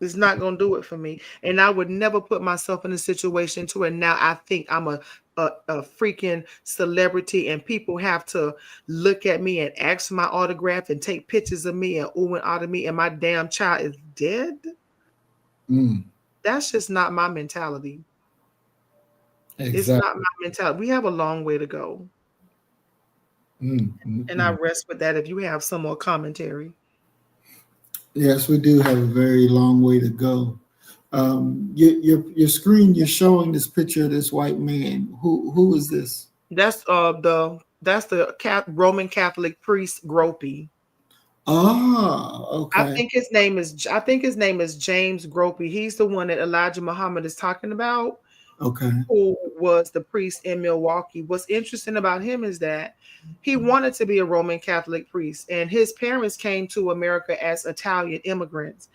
It's not gonna do it for me. And I would never put myself in a situation to where now I think I'm a freaking celebrity and people have to look at me and ask for my autograph and take pictures of me and ooh and out of me and my damn child is dead. Mm. That's just not my mentality. It's not Exactly. my mentality. We have a long way to go. Mm. And I Mm-mm. rest with that if you have some more commentary. Yes, we do have a very long way to go. Your screen, you're showing this picture of this white man. Who is this? That's the Roman Catholic priest Gropey. Ah, okay. I think his name is James Gropey. He's the one that Elijah Muhammad is talking about, Okay. who was the priest in Milwaukee. What's interesting about him is that he wanted to be a Roman Catholic priest, and his parents came to America as Italian immigrants.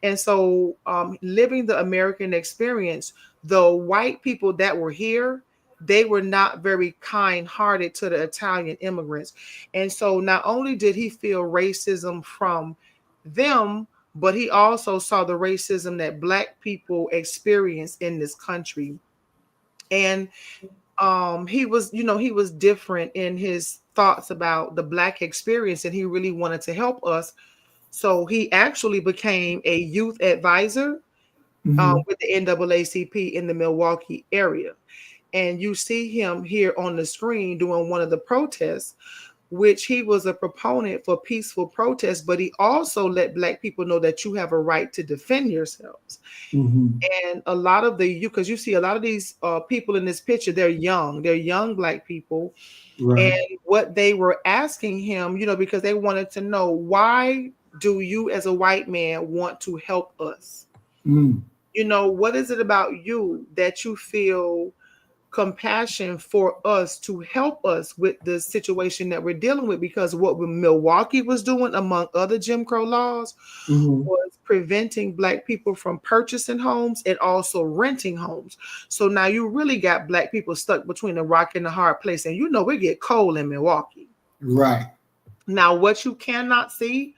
And so, living the American experience, the white people that were here, they were not very kind hearted to the Italian immigrants. And so, not only did he feel racism from them, but he also saw the racism that Black people experience in this country. And he was different in his thoughts about the Black experience, and he really wanted to help us. So he actually became a youth advisor Mm-hmm. with the NAACP in the Milwaukee area. And you see him here on the screen doing one of the protests which he was a proponent for peaceful protest, but he also let Black people know that you have a right to defend yourselves. Mm-hmm. And a lot of because you see a lot of these people in this picture, they're young Black people. Right. And what they were asking him, because they wanted to know, why do you as a white man want to help us? Mm. What is it about you that you feel compassion for us to help us with the situation that we're dealing with? Because what Milwaukee was doing, among other Jim Crow laws, Mm-hmm. was preventing Black people from purchasing homes and also renting homes. So now you really got Black people stuck between a rock and a hard place. And it get cold in Milwaukee. Right. Now, what you cannot see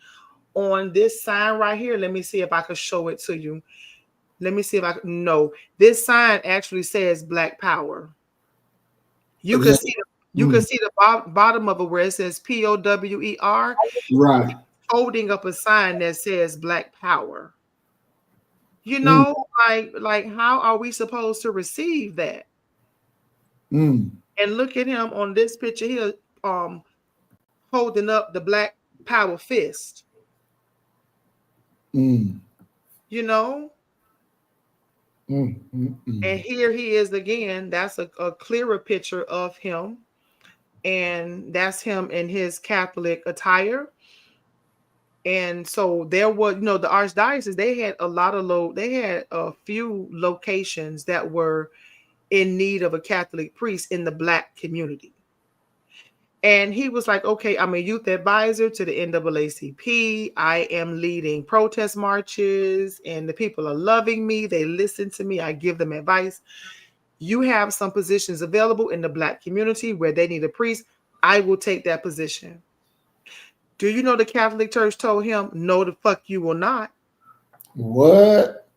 on this sign right here, let me see if I can show it to you. Let me see if I can. No, this sign actually says Black Power. You can see the bottom of it where it says POWER, Right. holding up a sign that says Black Power. Mm. Like how are we supposed to receive that? Mm. And look at him on this picture here, holding up the Black Power fist. Mm. You know, Mm. Mm. and Mm. here he is again. That's a clearer picture of him, and that's him in his Catholic attire. And so there was, the archdiocese, they had they had a few locations that were in need of a Catholic priest in the Black community. And he was like, okay, I'm a youth advisor to the NAACP. I am leading protest marches, and the people are loving me. They listen to me. I give them advice. You have some positions available in the Black community where they need a priest. I will take that position. Do you know the Catholic Church told him, no, the fuck you will not? What?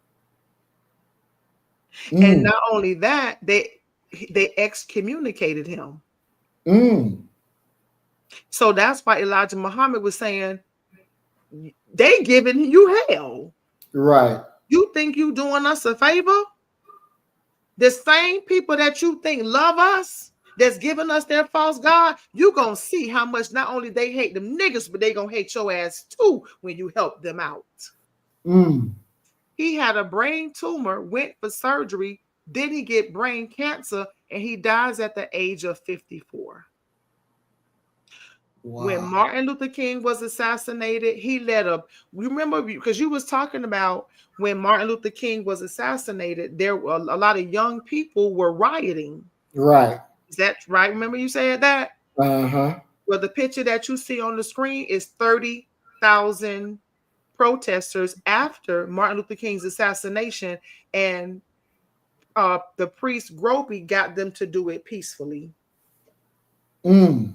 And Mm. not only that, they excommunicated him. Mm. So that's why Elijah Muhammad was saying, they giving you hell. Right. You think you doing us a favor? The same people that you think love us, that's giving us their false God, you gonna see how much not only they hate them niggas, but they gonna hate your ass too when you help them out. Mm. He had a brain tumor, went for surgery, then he get brain cancer, and he dies at the age of 54. When Wow. Martin Luther King was assassinated, he led a, remember, because you was talking about when Martin Luther King was assassinated, there were a lot of young people were rioting. Right. Is that right? Remember you said that? Uh-huh. Well, the picture that you see on the screen is 30,000 protesters after Martin Luther King's assassination, and the priest Gropey got them to do it peacefully. Mm.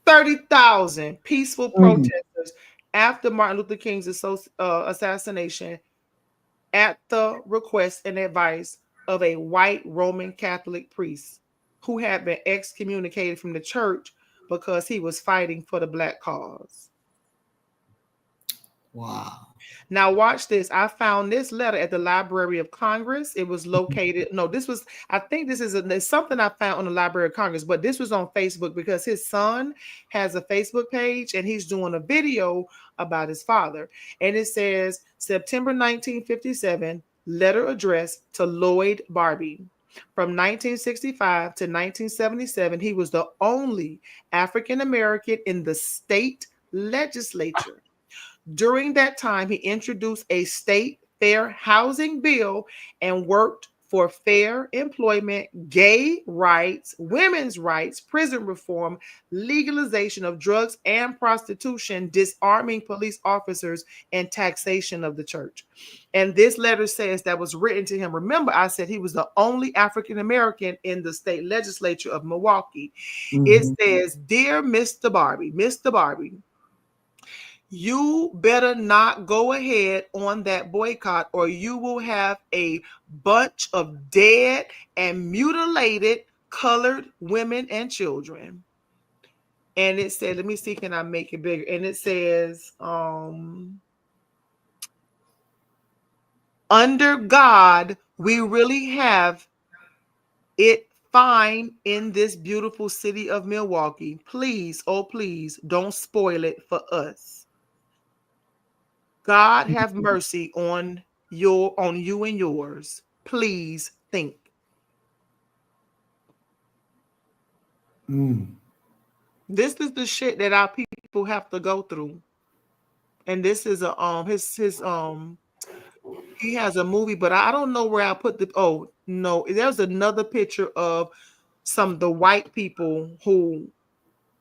30,000 peaceful Mm. protesters after Martin Luther King's assassination, at the request and advice of a white Roman Catholic priest who had been excommunicated from the church because he was fighting for the Black cause. Wow. Now watch this. I found this letter at the Library of Congress. It was located. No, this was. I think this is there's something I found on the Library of Congress, but this was on Facebook because his son has a Facebook page and he's doing a video about his father. And it says September 1957, letter addressed to Lloyd Barbie. From 1965 to 1977, he was the only African American in the state legislature. During that time, he introduced a state fair housing bill and worked for fair employment, gay rights, women's rights, prison reform, legalization of drugs and prostitution, disarming police officers, and taxation of the church. And this letter says that was written to him. Remember, I said he was the only African American in the state legislature of Milwaukee. It Mm-hmm. says, Dear Mr. Barbie, you better not go ahead on that boycott, or you will have a bunch of dead and mutilated colored women and children. And it said, let me see, can I make it bigger? And it says, under God, we really have it find in this beautiful city of Milwaukee, please, oh please, don't spoil it for us. God have mercy on you and yours. Please think. This is the shit that our people have to go through. And this is a his he has a movie, but I don't know where I put the no, there's another picture of the white people who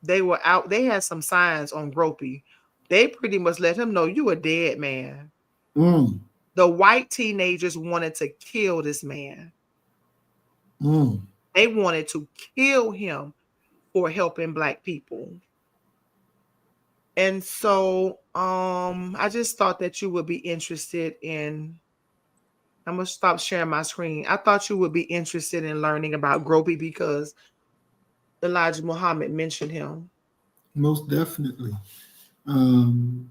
they were out, they had some signs on Gropey. They pretty much let him know you a dead man. The white teenagers wanted to kill this man. They wanted to kill him for helping Black people. And so I just thought that you would be interested in, I'm going to stop sharing my screen. I thought you would be interested in learning about Gropey because Elijah Muhammad mentioned him. Most definitely. And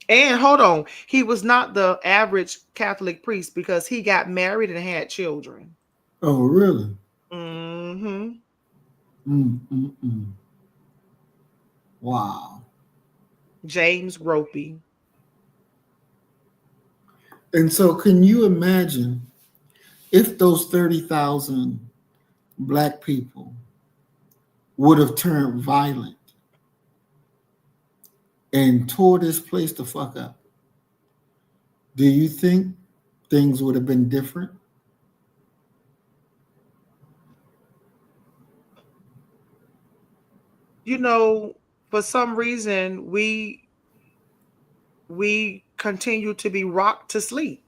hold on, he was not the average Catholic priest because he got married and had children. Oh, really? Mm-hmm. Wow. James Gropey. And so can you imagine if those 30,000 Black people would have turned violent and tore this place the fuck up? Do you think things would have been different? You know, for some reason, we continue to be rocked to sleep.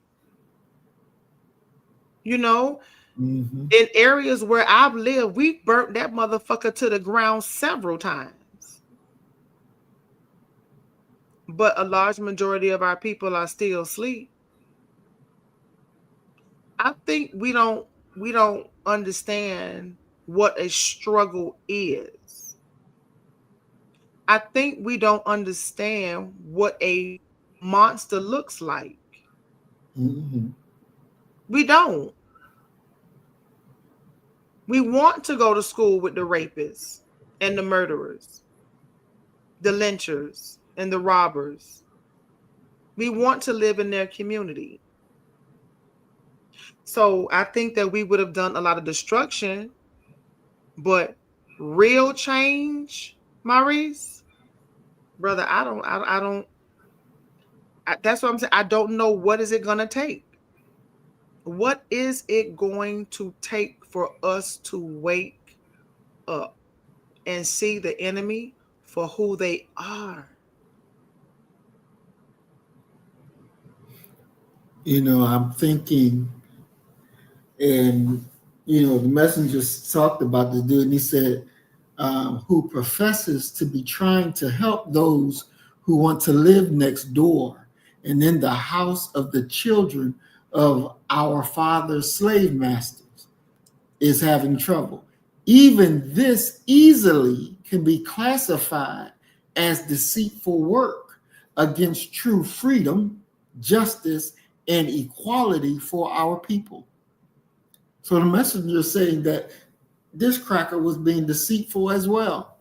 You know, in areas where I've lived, we burnt that motherfucker to the ground several times. But a large majority of our people are still asleep. I think we don't understand what a struggle is. I think we don't understand what a monster looks like. We don't. We want to go to school with the rapists and the murderers, the lynchers and the robbers. We want to live in their community. So I think that we would have done a lot of destruction, but real change, Maurice, brother, that's what I'm saying. I don't know what is it going to take. What is it going to take for us to wake up and see the enemy for who they are? You know, I'm thinking, and you know, the messengers talked about the dude, and he said, who professes to be trying to help those who want to live next door and in the house of the children of our father's slave masters is having trouble. Even this easily can be classified as deceitful work against true freedom, justice, and equality for our people. So the messenger is saying that this cracker was being deceitful as well.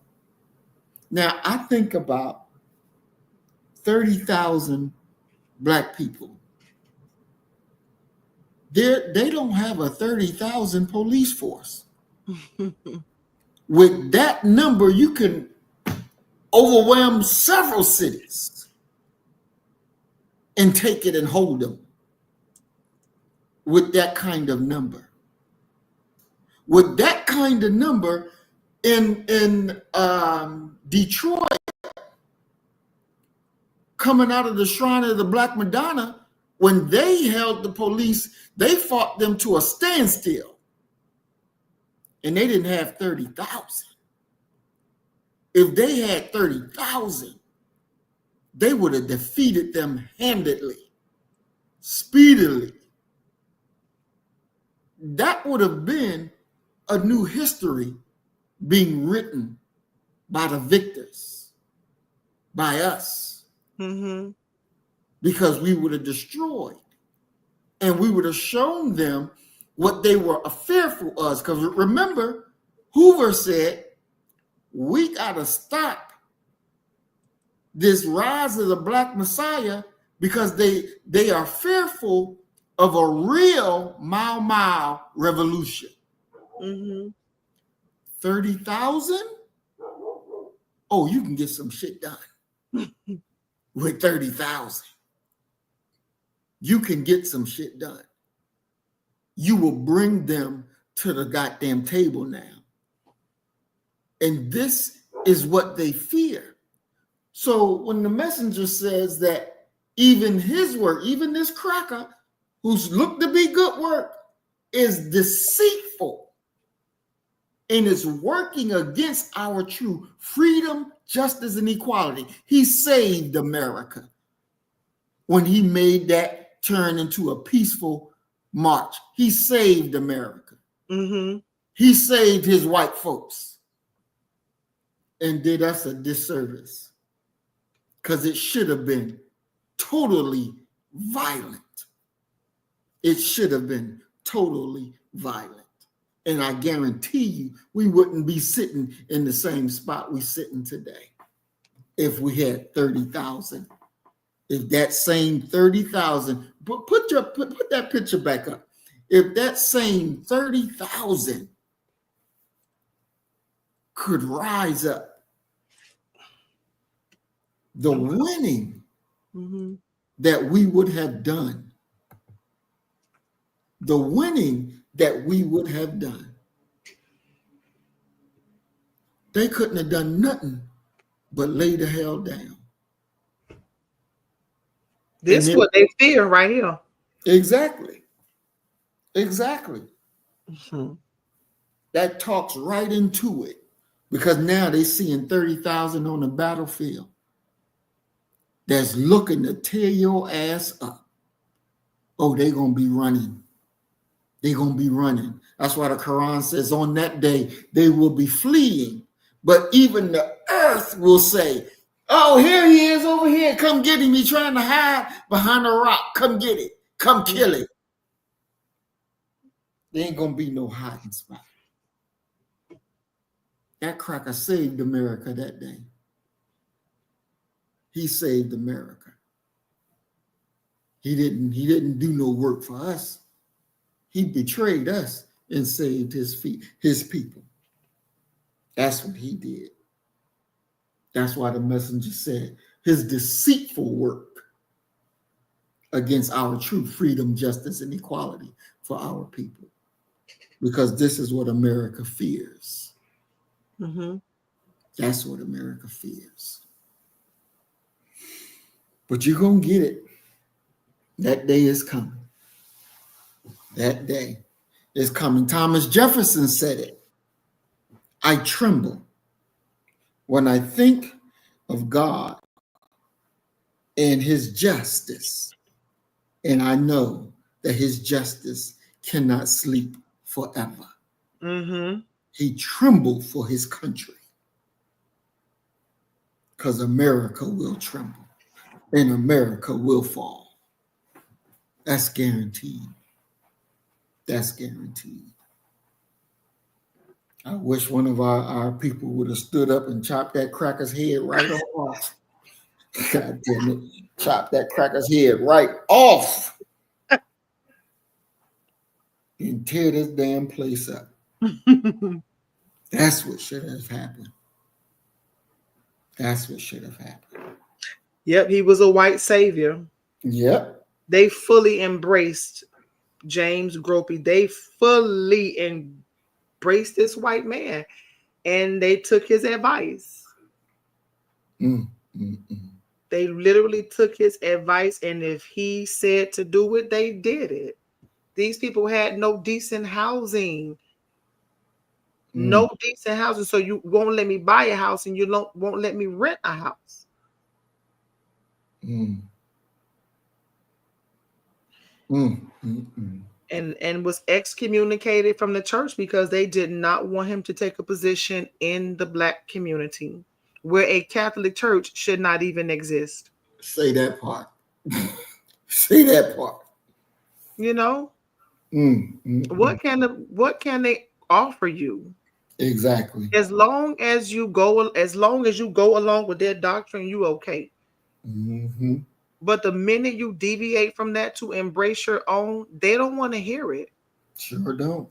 Now, I think about 30,000 Black people. They don't have a 30,000 police force. With that number, you can overwhelm several cities and take it and hold them with that kind of number. With that kind of number in Detroit, coming out of the shrine of the Black Madonna, when they held the police, they fought them to a standstill. And they didn't have 30,000. If they had 30,000, they would have defeated them handedly, speedily. That would have been a new history being written by the victors, by us. Because we would have destroyed and we would have shown them what they were fearful of. Because remember, Hoover said, we got to stop this rise of the Black Messiah because they are fearful of a real Mau Mau revolution. 30,000? Oh, you can get some shit done with 30,000. You can get some shit done. You will bring them to the goddamn table now. And this is what they fear. So when the messenger says that even his work, even this cracker who's looked to be good work, is deceitful and is working against our true freedom, justice, and equality. He saved America when he made that turn into a peaceful march. He saved America. He saved his white folks and did us a disservice because it should have been totally violent. It should have been totally violent. And I guarantee you, we wouldn't be sitting in the same spot we're sitting today if we had 30,000. If that same 30,000, put that picture back up. If that same 30,000 could rise up, the winning that we would have done, the winning that we would have done, they couldn't have done nothing but lay the hell down. This is what they fear right here. Exactly. That talks right into it, because now they're seeing 30,000 on the battlefield that's looking to tear your ass up. Oh, they're going to be running. They're going to be running. That's why the Quran says on that day, they will be fleeing. But even the earth will say, oh, here he is over here. Come get him. He's trying to hide behind a rock. Come get it. Come kill it. There ain't going to be no hiding spot. That cracker saved America that day. He saved America. He didn't do no work for us. He betrayed us and saved his people. That's what he did. That's why the messenger said his deceitful work against our true freedom, justice, and equality for our people. Because this is what America fears. That's what America fears. But you're going to get it. That day is coming. That day is coming. Thomas Jefferson said it. I tremble when I think of God and his justice, and I know that his justice cannot sleep forever. He trembled for his country because America will tremble and America will fall. That's guaranteed. That's guaranteed. I wish one of our people would have stood up and chopped that cracker's head right off. God damn it. Chop that cracker's head right off and tear this damn place up. That's what should have happened. That's what should have happened. Yep, he was a white savior. Yep. They fully embraced James Gropey. They fully embraced this white man, and they took his advice. They literally took his advice, and if he said to do it, they did it. These people had no decent housing. No decent housing. So you won't let me buy a house, and you won't let me rent a house. And was excommunicated from the church because they did not want him to take a position in the Black community, where a Catholic church should not even exist. Say that part. Say that part. You know? What can they offer you? Exactly. As long as you go along with their doctrine, you okay. Mm-hmm. But the minute you deviate from that to embrace your own, they don't want to hear it. Sure don't.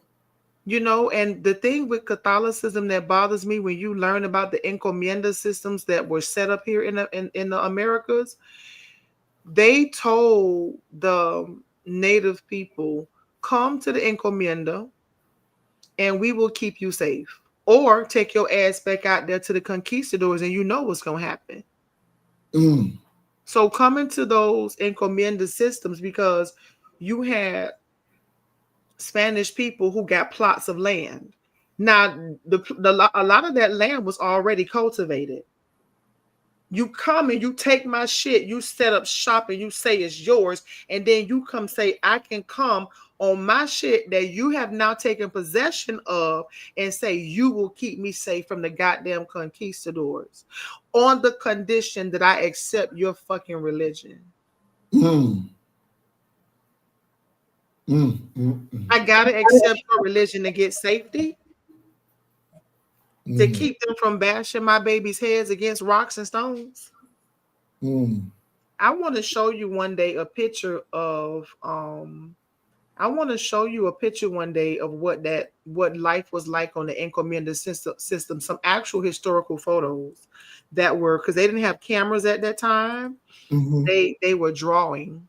And the thing with Catholicism that bothers me when you learn about the encomienda systems that were set up here in the Americas, they told the native people, come to the encomienda and we will keep you safe. Or take your ass back out there to the conquistadors and you know what's going to happen. Mm. So coming to those encomienda systems, because you had Spanish people who got plots of land. Now, a lot of that land was already cultivated. You come and you take my shit, you set up shop and you say it's yours, and then you come say, I can come on my shit that you have now taken possession of and say, you will keep me safe from the goddamn conquistadors on the condition that I accept your fucking religion. Mm. Mm. Mm. I gotta accept your religion to get safety, to Mm. keep them from bashing my baby's heads against rocks and stones. Mm. I want to show you one day a picture of I want to show you a picture one day of what life was like on the encomienda system, some actual historical photos that were, because they didn't have cameras at that time. Mm-hmm. They were drawing.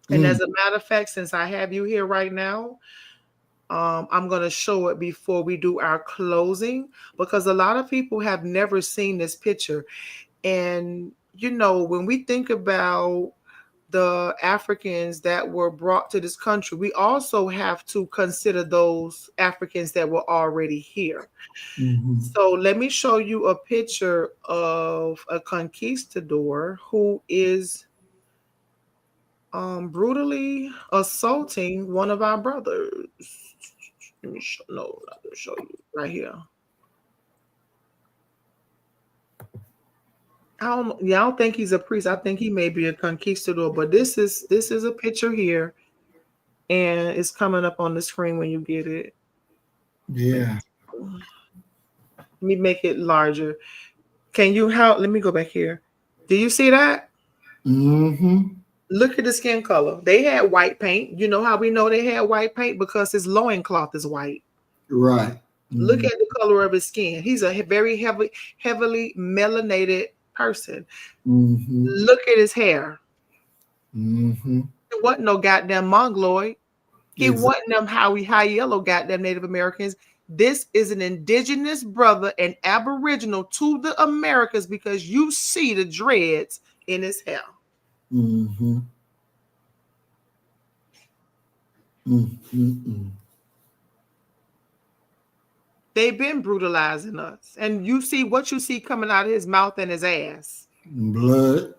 And Mm. as a matter of fact, since I have you here right now, I'm going to show it before we do our closing, because a lot of people have never seen this picture. And, when we think about the Africans that were brought to this country, we also have to consider those Africans that were already here. Mm-hmm. So let me show you a picture of a conquistador who is brutally assaulting one of our brothers. Let me show, no, not to show you right here. I don't think he's a priest. I think he may be a conquistador, but this is a picture here, and it's coming up on the screen when you get it. Yeah. Let me make it larger. Can you help? Let me go back here. Do you see that? Mm-hmm. Look at the skin color. They had white paint. You know how we know they had white paint? Because his loincloth is white. Right. Look Mm-hmm. at the color of his skin. He's a very heavily melanated person. Mm-hmm. Look at his hair. Mm-hmm. It wasn't no goddamn mongoloid. He Exactly. wasn't them high yellow goddamn Native Americans. This is an indigenous brother and aboriginal to the Americas, because you see the dreads in his hair. Mm-hmm. Mm-hmm. They've been brutalizing us. And you see what you see coming out of his mouth and his ass. Blood.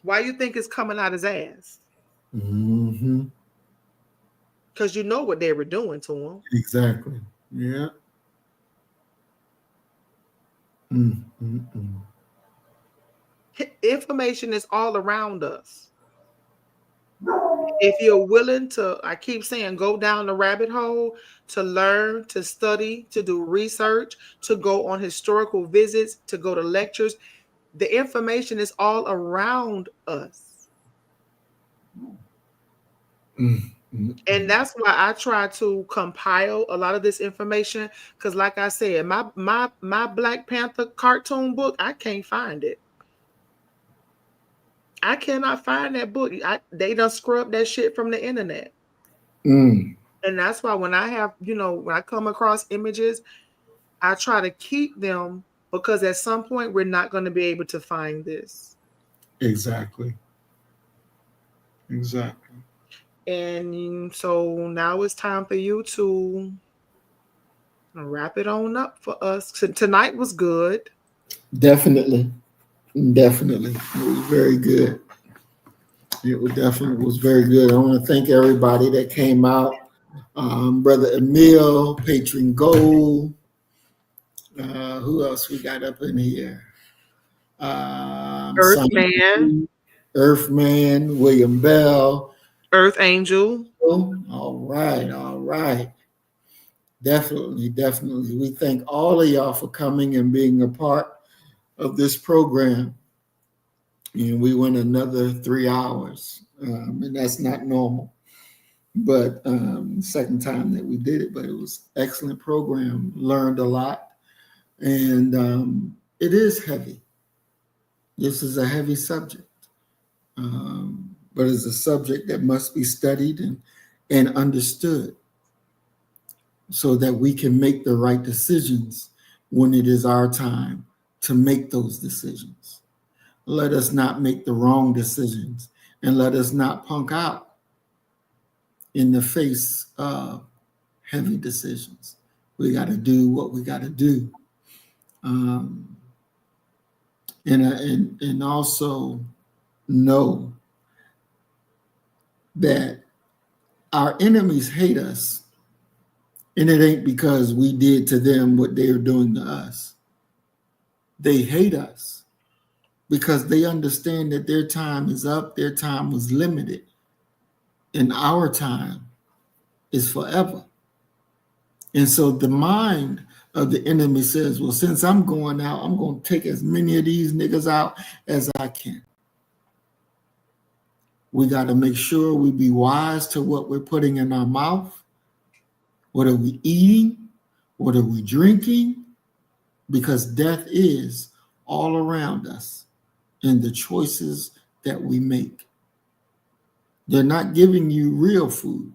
Why you think it's coming out his ass? Mm-hmm. Because you know what they were doing to him. Exactly. Yeah. Mm-hmm. Information is all around us. If you're willing to, I keep saying, go down the rabbit hole, to learn, to study, to do research, to go on historical visits, to go to lectures, the information is all around us. And that's why I try to compile a lot of this information, because like I said, my Black Panther cartoon book, I can't find it. I cannot find that book. They done scrubbed that shit from the internet. Mm. And that's why when I have, when I come across images, I try to keep them, because at some point we're not going to be able to find this. Exactly. Exactly. And so now it's time for you to wrap it on up for us. Tonight was good. Definitely. Definitely. It was very good. It was definitely was very good. I want to thank everybody that came out. Brother Emil, Patron Gold. Who else we got up in here? Earthman. Earthman, William Bell, Earth Angel. All right, all right. Definitely, definitely. We thank all of y'all for coming and being a part of this program. And we went another 3 hours, and that's not normal. But second time that we did it, but it was excellent program. Learned a lot, and it is heavy. This is a heavy subject, but it's a subject that must be studied and understood so that we can make the right decisions when it is our time to make those decisions. Let us not make the wrong decisions, and let us not punk out in the face of heavy decisions. We got to do what we got to do, um, and also know that our enemies hate us, and it ain't because we did to them what they're doing to us. They hate us because they understand that their time is up, their time was limited, and our time is forever. And so the mind of the enemy says, well, since I'm going out, I'm going to take as many of these niggas out as I can. We got to make sure we be wise to what we're putting in our mouth. What are we eating? What are we drinking? Because death is all around us in the choices that we make. They're not giving you real food.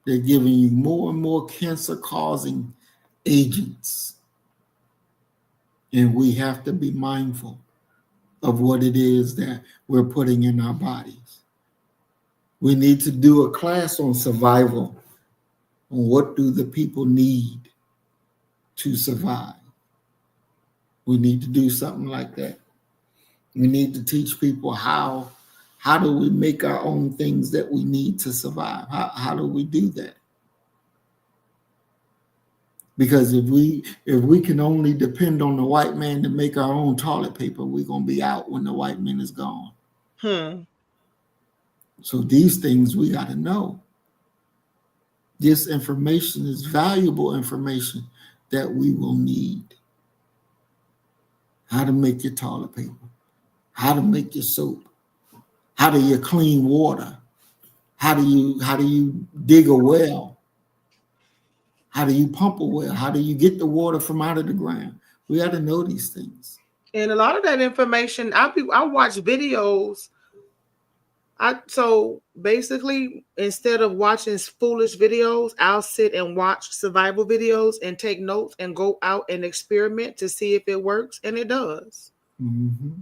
They're giving you more and more cancer-causing agents. And we have to be mindful of what it is that we're putting in our bodies. We need to do a class on survival, on what do the people need to survive. We need to do something like that. We need to teach people how do we make our own things that we need to survive? How do we do that? Because if we can only depend on the white man to make our own toilet paper, we're gonna be out when the white man is gone. So these things we got to know. This information is valuable information that we will need. How to make your toilet paper, how to make your soap, how do you clean water, how do you dig a well, how do you pump a well, how do you get the water from out of the ground? We got to know these things. And a lot of that information, I watch videos. So basically, instead of watching foolish videos, I'll sit and watch survival videos and take notes and go out and experiment to see if it works, and it does. Mm-hmm.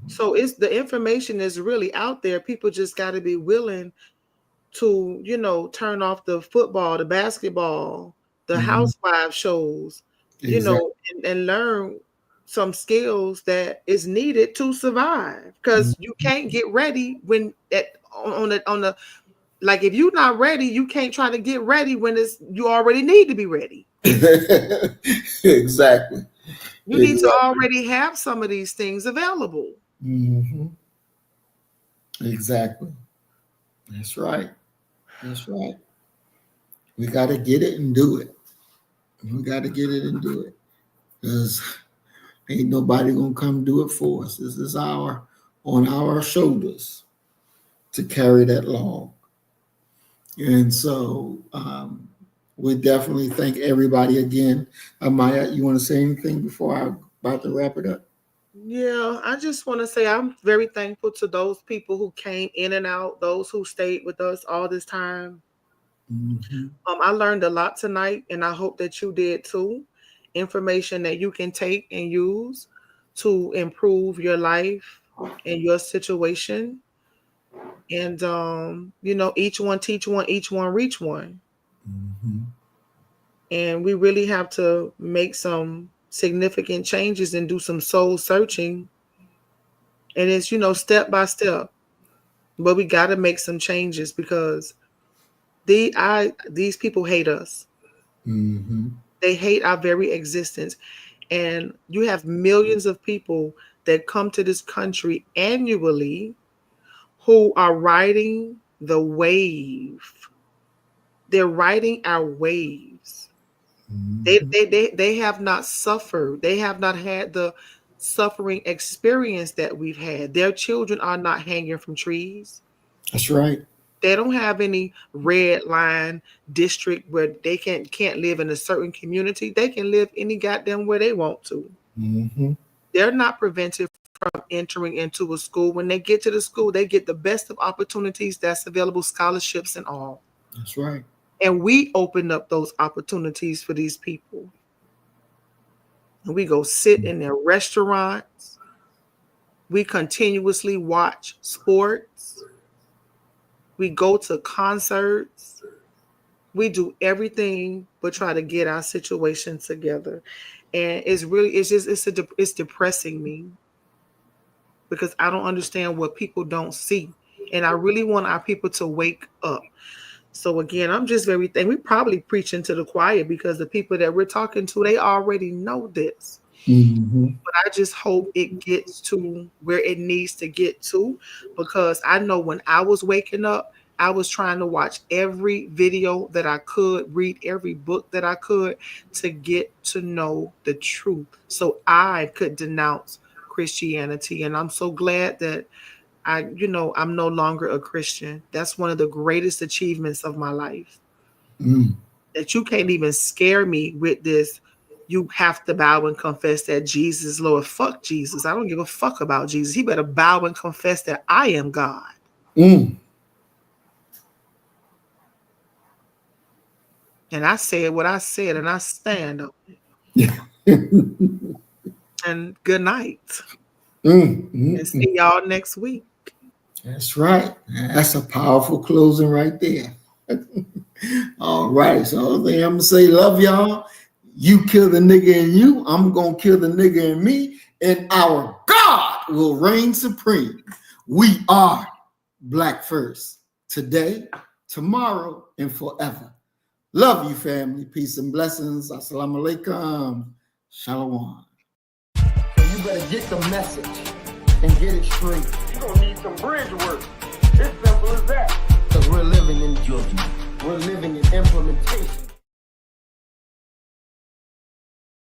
So it's the information is really out there. People just got to be willing to, turn off the football, the basketball, the Mm-hmm. housewife shows, Exactly. and learn some skills that is needed to survive. Because you can't get ready when on the like if you're not ready, you can't try to get ready when you already need to be ready. Exactly. You need to Exactly. already have some of these things available. Mm-hmm. Exactly. That's right. That's right. We got to get it and do it. We got to get it and do it. Because ain't nobody going to come do it for us. This is on our shoulders to carry that log. And so we definitely thank everybody again. Maya, you want to say anything before I'm about to wrap it up? Yeah, I just want to say I'm very thankful to those people who came in and out, those who stayed with us all this time. Mm-hmm. I learned a lot tonight, and I hope that you did too. Information that you can take and use to improve your life and your situation. And each one teach one, each one reach one. Mm-hmm. And we really have to make some significant changes and do some soul searching. And it's step by step. But we got to make some changes because these people hate us. Mm-hmm. They hate our very existence. And you have millions of people that come to this country annually who are riding the wave. They're riding our waves. They have not suffered. They have not had the suffering experience that we've had. Their children are not hanging from trees. That's right. They don't have any red line district where they can't live in a certain community. They can live any goddamn where they want to. Mm-hmm. They're not prevented from entering into a school. When they get to the school, they get the best of opportunities that's available, scholarships and all. That's right. And we open up those opportunities for these people. And we go sit in their restaurants. We continuously watch sports. We go to concerts. We do everything but try to get our situation together. And it's depressing me because I don't understand what people don't see. And I really want our people to wake up. So again, I'm just very thankful. We're probably preaching to the choir because the people that we're talking to, they already know this. Mm-hmm. But I just hope it gets to where it needs to get to, because I know when I was waking up, I was trying to watch every video that I could, read every book that I could to get to know the truth so I could denounce Christianity. And I'm so glad that I'm no longer a Christian. That's one of the greatest achievements of my life. That you can't even scare me with this. You have to bow and confess that Jesus is Lord. Fuck Jesus. I don't give a fuck about Jesus. He better bow and confess that I am God. And I said what I said, and I stand on it. And good night. And see y'all next week. That's right. That's a powerful closing right there. All right. So the thing I'm gonna say, love y'all. You kill the nigga in you, I'm gonna kill the nigga in me, and our God will reign supreme. We are Black first, today, tomorrow, and forever. Love you, family. Peace and blessings. Assalamu alaikum. Shalom. So you better get the message and get it straight. You're gonna need some bridge work. It's simple as that. Because we're living in judgment. We're living in implementation.